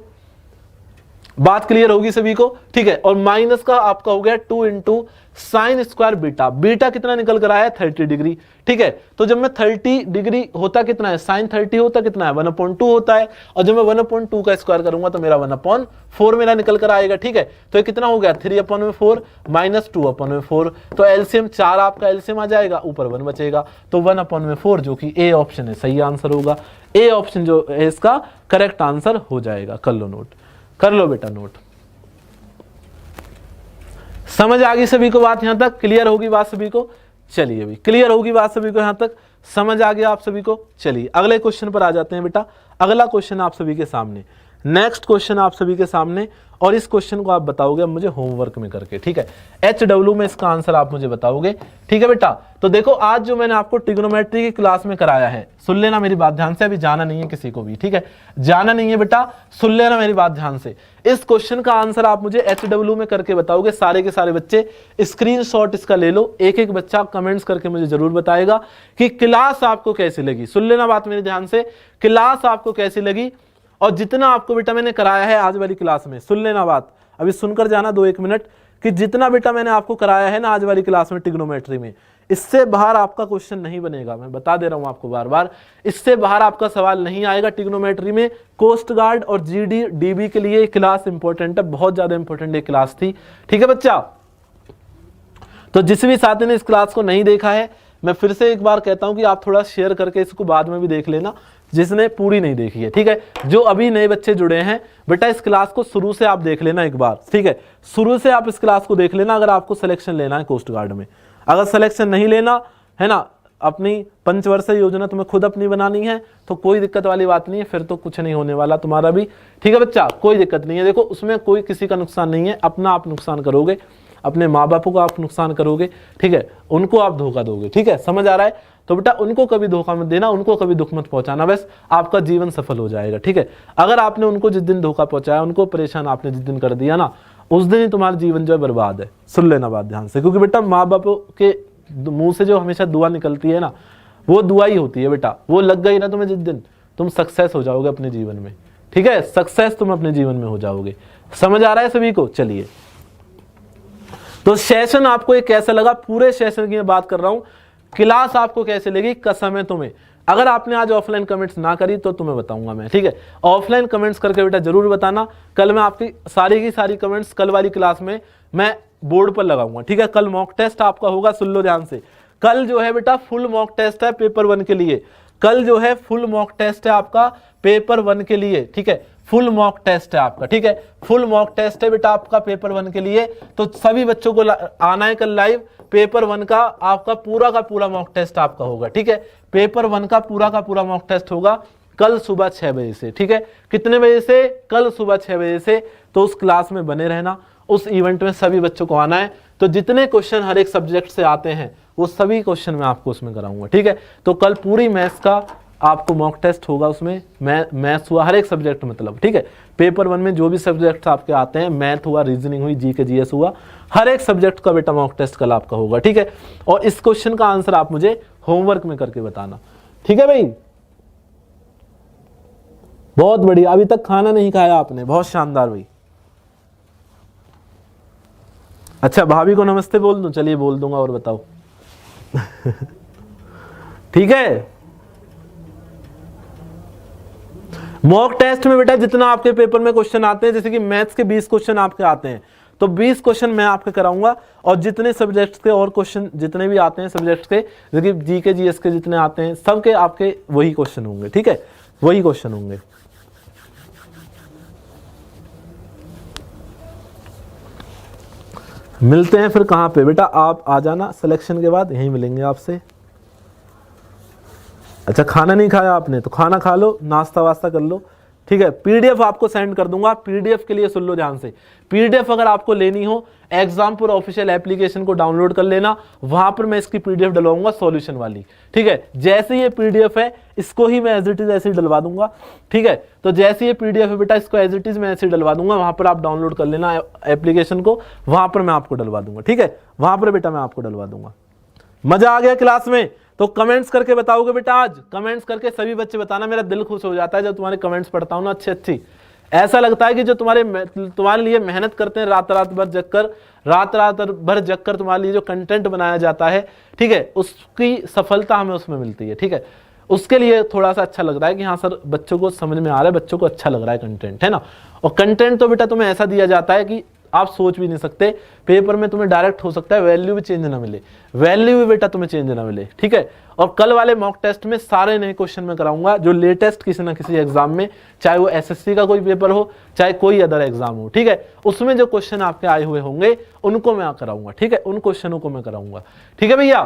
बात क्लियर होगी सभी को? ठीक है, और माइनस का आपका हो गया 2 into sine square beta, beta कितना निकल कर आया 30 डिग्री। ठीक है, तो जब मैं 30 डिग्री होता कितना है साइन 30 होता कितना है 1/2 होता है, और जब मैं 1/2 का स्क्वायर करूंगा तो मेरा 1/4 मेरा निकल कर आएगा। ठीक है, तो ये कितना हो गया 3/4 माइनस 2/4, तो एलसीएम 4 आपका एलसीएम आ जाएगा, ऊपर 1 बचेगा, तो 1/4 जो कि ए ऑप्शन है सही आंसर होगा। ए ऑप्शन जो है इसका करेक्ट आंसर हो जाएगा। कर लो नोट, कर लो बेटा नोट। समझ आ गई सभी को बात? यहां तक क्लियर होगी बात सभी को? चलिए भी क्लियर होगी बात सभी को? यहां तक समझ आ गया आप सभी को? चलिए अगले क्वेश्चन पर आ जाते हैं बेटा। अगला क्वेश्चन आप सभी के सामने, नेक्स्ट क्वेश्चन आप सभी के सामने, और इस क्वेश्चन को आप बताओगे मुझे होमवर्क में करके। ठीक है, HW में इसका आंसर आप मुझे बताओगे। ठीक है बेटा, तो देखो आज जो मैंने आपको ट्रिग्नोमेट्री की क्लास में कराया है, सुन लेना मेरी बात ध्यान से, अभी जाना नहीं है किसी को भी। ठीक है, जाना नहीं है बेटा, सुन लेना मेरी बात ध्यान से। इस क्वेश्चन का आंसर आप मुझे HW में करके बताओगे। सारे के सारे बच्चे स्क्रीनशॉट इसका ले लो, एक एक बच्चा कमेंट्स करके मुझे जरूर बताएगा कि क्लास आपको कैसी लगी। सुन लेना बात मेरी ध्यान से, क्लास आपको कैसी लगी, और जितना आपको बेटा मैंने कराया है आज वाली क्लास में, सुन लेना बात, अभी सुनकर जाना 2-1 मिनट, कि जितना बेटा मैंने आपको कराया है ना आज वाली क्लास में ट्रिग्नोमेट्री में, इससे बाहर आपका क्वेश्चन नहीं बनेगा। मैं बता दे रहा हूं आपको बार बार, इससे बाहर आपका सवाल नहीं आएगा ट्रिग्नोमेट्री में। कोस्ट गार्ड और जीडी डीबी के लिए क्लास इंपॉर्टेंट है, बहुत ज्यादा इंपॉर्टेंट ये क्लास थी। ठीक है बच्चा, तो जिस भी साथी ने इस क्लास को नहीं देखा है, मैं फिर से एक बार कहता हूं कि आप थोड़ा शेयर करके इसको बाद में भी देख लेना, जिसने पूरी नहीं देखी है। ठीक है, जो अभी नए बच्चे जुड़े हैं बेटा, इस क्लास को शुरू से आप देख लेना एक बार। ठीक है, शुरू से आप इस क्लास को देख लेना, अगर आपको सिलेक्शन लेना है कोस्ट गार्ड में। अगर सिलेक्शन नहीं लेना है ना, अपनी पंचवर्षीय योजना तुम्हें खुद अपनी बनानी है, तो कोई दिक्कत वाली बात नहीं है, फिर तो कुछ नहीं होने वाला तुम्हारा भी। ठीक है बच्चा, कोई दिक्कत नहीं है। देखो उसमें कोई किसी का नुकसान नहीं है, अपना आप नुकसान करोगे, अपने माँ बापों को आप नुकसान करोगे। ठीक है, उनको आप धोखा दोगे। ठीक है, समझ आ रहा है? तो बेटा उनको कभी धोखा मत देना, उनको कभी दुख मत पहुंचाना, बस आपका जीवन सफल हो जाएगा। ठीक है, अगर आपने उनको जिस दिन धोखा पहुंचाया, उनको परेशान आपने जिस दिन कर दिया ना, उस दिन ही तुम्हारा जीवन जो है बर्बाद है। सुन लेना बात ध्यान से, क्योंकि बेटा माँ बापों के मुंह से जो हमेशा दुआ निकलती है ना, वो दुआ ही होती है बेटा। वो लग गई ना तुम्हें जिस दिन, तुम सक्सेस हो जाओगे अपने जीवन में। ठीक है, सक्सेस तुम अपने जीवन में हो जाओगे। समझ आ रहा है सभी को? चलिए, तो सेशन आपको ये कैसा लगा, पूरे सेशन की मैं बात कर रहा हूं, क्लास आपको कैसे लगी कसम है तुम्हें। अगर आपने आज ऑफलाइन कमेंट्स ना करी तो तुम्हें बताऊंगा मैं। ठीक है, ऑफलाइन कमेंट्स करके बेटा जरूर बताना। कल मैं आपकी सारी की सारी कमेंट्स कल वाली क्लास में मैं बोर्ड पर लगाऊंगा। ठीक है, कल मॉक टेस्ट आपका होगा, सुन लो ध्यान से। कल जो है बेटा फुल मॉक टेस्ट है पेपर 1 के लिए, कल जो है फुल मॉक टेस्ट है आपका पेपर 1 के लिए। ठीक है, फुल मॉक टेस्ट है आपका। ठीक है, फुल मॉक टेस्ट है बेटा आपका पेपर 1 के लिए, तो सभी बच्चों को आना है कल लाइव। पेपर 1 का आपका पूरा मॉक टेस्ट आपका होगा, ठीक है। पेपर 1 का पूरा मॉक टेस्ट होगा कल सुबह 6 बजे से, ठीक है। कितने बजे से? कल सुबह 6 बजे से। तो उस क्लास में बने रहना, उस इवेंट में सभी बच्चों को आना है। तो जितने क्वेश्चन हर एक सब्जेक्ट से आते हैं वो सभी क्वेश्चन मैं आपको उसमें कराऊंगा, ठीक है। तो कल पूरी मैथ्स का आपको मॉक टेस्ट होगा, उसमें मैथ्स हुआ हर एक सब्जेक्ट मतलब, ठीक है। पेपर 1 में जो भी सब्जेक्ट आपके आते हैं, मैथ हुआ, रीजनिंग हुई, जीके जीएस हुआ, हर एक सब्जेक्ट का बेटा मॉक टेस्ट कल आपका होगा, ठीक है। और इस क्वेश्चन का आंसर आप मुझे होमवर्क में करके बताना, ठीक है भाई। बहुत बढ़िया, अभी तक खाना नहीं खाया आपने, बहुत शानदार भाई। अच्छा, भाभी को नमस्ते बोल दूं? चलिए बोल दूंगा, और बताओ। ठीक है। मॉक टेस्ट में बेटा जितना आपके पेपर में क्वेश्चन आते हैं, जैसे कि मैथ्स के 20 क्वेश्चन आपके आते हैं, तो 20 क्वेश्चन मैं आपके कराऊंगा। और जितने सब्जेक्ट्स के और क्वेश्चन जितने भी आते हैं सब्जेक्ट्स के, जैसे कि जीके जीएस के जितने आते हैं, सबके आपके वही क्वेश्चन होंगे, ठीक है, वही क्वेश्चन होंगे। मिलते हैं फिर कहाँ पे बेटा? आप आ जाना सिलेक्शन के बाद, यहीं मिलेंगे आपसे। अच्छा, खाना नहीं खाया आपने तो खाना खा लो, नाश्ता वास्ता कर लो, ठीक है। पीडीएफ आपको सेंड कर दूंगा। पीडीएफ के लिए सुन लो ध्यान से, पीडीएफ अगर आपको लेनी हो, एग्जामपुर ऑफिशियल एप्लीकेशन को डाउनलोड कर लेना, वहां पर मैं इसकी पीडीएफ डलवाऊंगा सॉल्यूशन वाली, ठीक है। जैसे ये पीडीएफ है इसको ही मैं एज इट इज ऐसे ही डलवा दूंगा, ठीक है। तो जैसे ये पीडीएफ है बेटा, इसको एज इट इज मैं ऐसे ही डलवा दूंगा, वहां पर आप डाउनलोड कर लेना एप्लीकेशन को, वहां पर मैं आपको डलवा दूंगा, ठीक है। वहां पर बेटा मैं आपको डलवा दूंगा। मजा आ गया क्लास में? तो कमेंट्स करके बताओगे बेटा? आज कमेंट्स करके सभी बच्चे बताना, मेरा दिल खुश हो जाता है जब तुम्हारे कमेंट्स पढ़ता हूं ना, अच्छी ऐसा लगता है कि जो तुम्हारे लिए मेहनत करते हैं, रात रात भर जगकर तुम्हारे लिए जो कंटेंट बनाया जाता है, ठीक है, उसकी सफलता हमें उसमें मिलती है, ठीक है। उसके लिए थोड़ा सा अच्छा लग रहा है कि हाँ सर, बच्चों को समझ में आ रहा है, बच्चों को अच्छा लग रहा है कंटेंट, है ना। और कंटेंट तो बेटा तुम्हें ऐसा दिया जाता है कि आप सोच भी नहीं सकते, पेपर में तुम्हें डायरेक्ट हो सकता है वैल्यू भी चेंज ना मिले, वैल्यू भी बेटा तुम्हें चेंज ना मिले, ठीक है। और कल वाले मॉक टेस्ट में सारे नए क्वेश्चन मैं कराऊंगा, जो लेटेस्ट किसी ना किसी एग्जाम में, चाहे वो एसएससी का कोई पेपर हो, चाहे कोई अदर एग्जाम हो, ठीक है, उसमें जो क्वेश्चन आपके आए हुए होंगे उनको मैं कराऊंगा, ठीक है, उन क्वेश्चनों को मैं कराऊंगा, ठीक है भैया।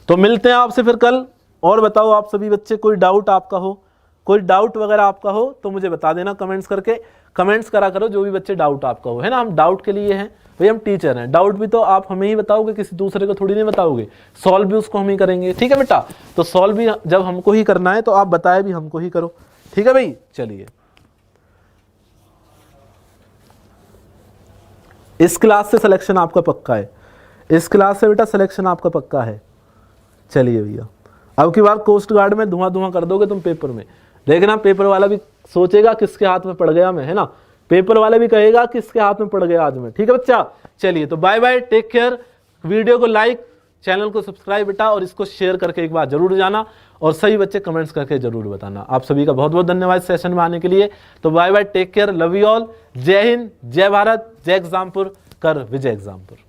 तो मिलते हैं आपसे फिर कल। और बताओ आप सभी बच्चे, कोई डाउट आपका हो, कोई डाउट वगैरह आपका हो तो मुझे बता देना कमेंट्स करके। कमेंट्स करा करो जो भी बच्चे डाउट आपका हो, है ना। हम डाउट के लिए हैं भाई, हम टीचर हैं। डाउट भी तो आप हमें ही बताओगे, किसी दूसरे को थोड़ी नहीं बताओगे। सॉल्व भी उसको हम ही करेंगे, ठीक है बेटा। तो सॉल्व भी जब हमको ही करना है तो आप बताए भी हमको ही करो, ठीक है भाई। चलिए, इस क्लास से सिलेक्शन आपका पक्का है, इस क्लास से बेटा सिलेक्शन आपका पक्का है। चलिए भैया, अब की बार कोस्ट गार्ड में धुआं कर दोगे तुम पेपर में, देखना पेपर वाला भी सोचेगा किसके हाथ में पड़ गया मैं, है ना। पेपर वाला भी कहेगा किसके हाथ में पड़ गया आज मैं, ठीक है बच्चा। चलिए, तो bye bye, take care. Video को लाइक, चैनल को सब्सक्राइब बेटा, और इसको शेयर करके एक बार जरूर जाना, और सही बच्चे कमेंट्स करके जरूर बताना। आप सभी का बहुत बहुत धन्यवाद सेशन में आने के लिए। तो bye bye, take care, love you all. जय हिंद, जय भारत, जय एग्जामपुर, कर विजय एग्जामपुर।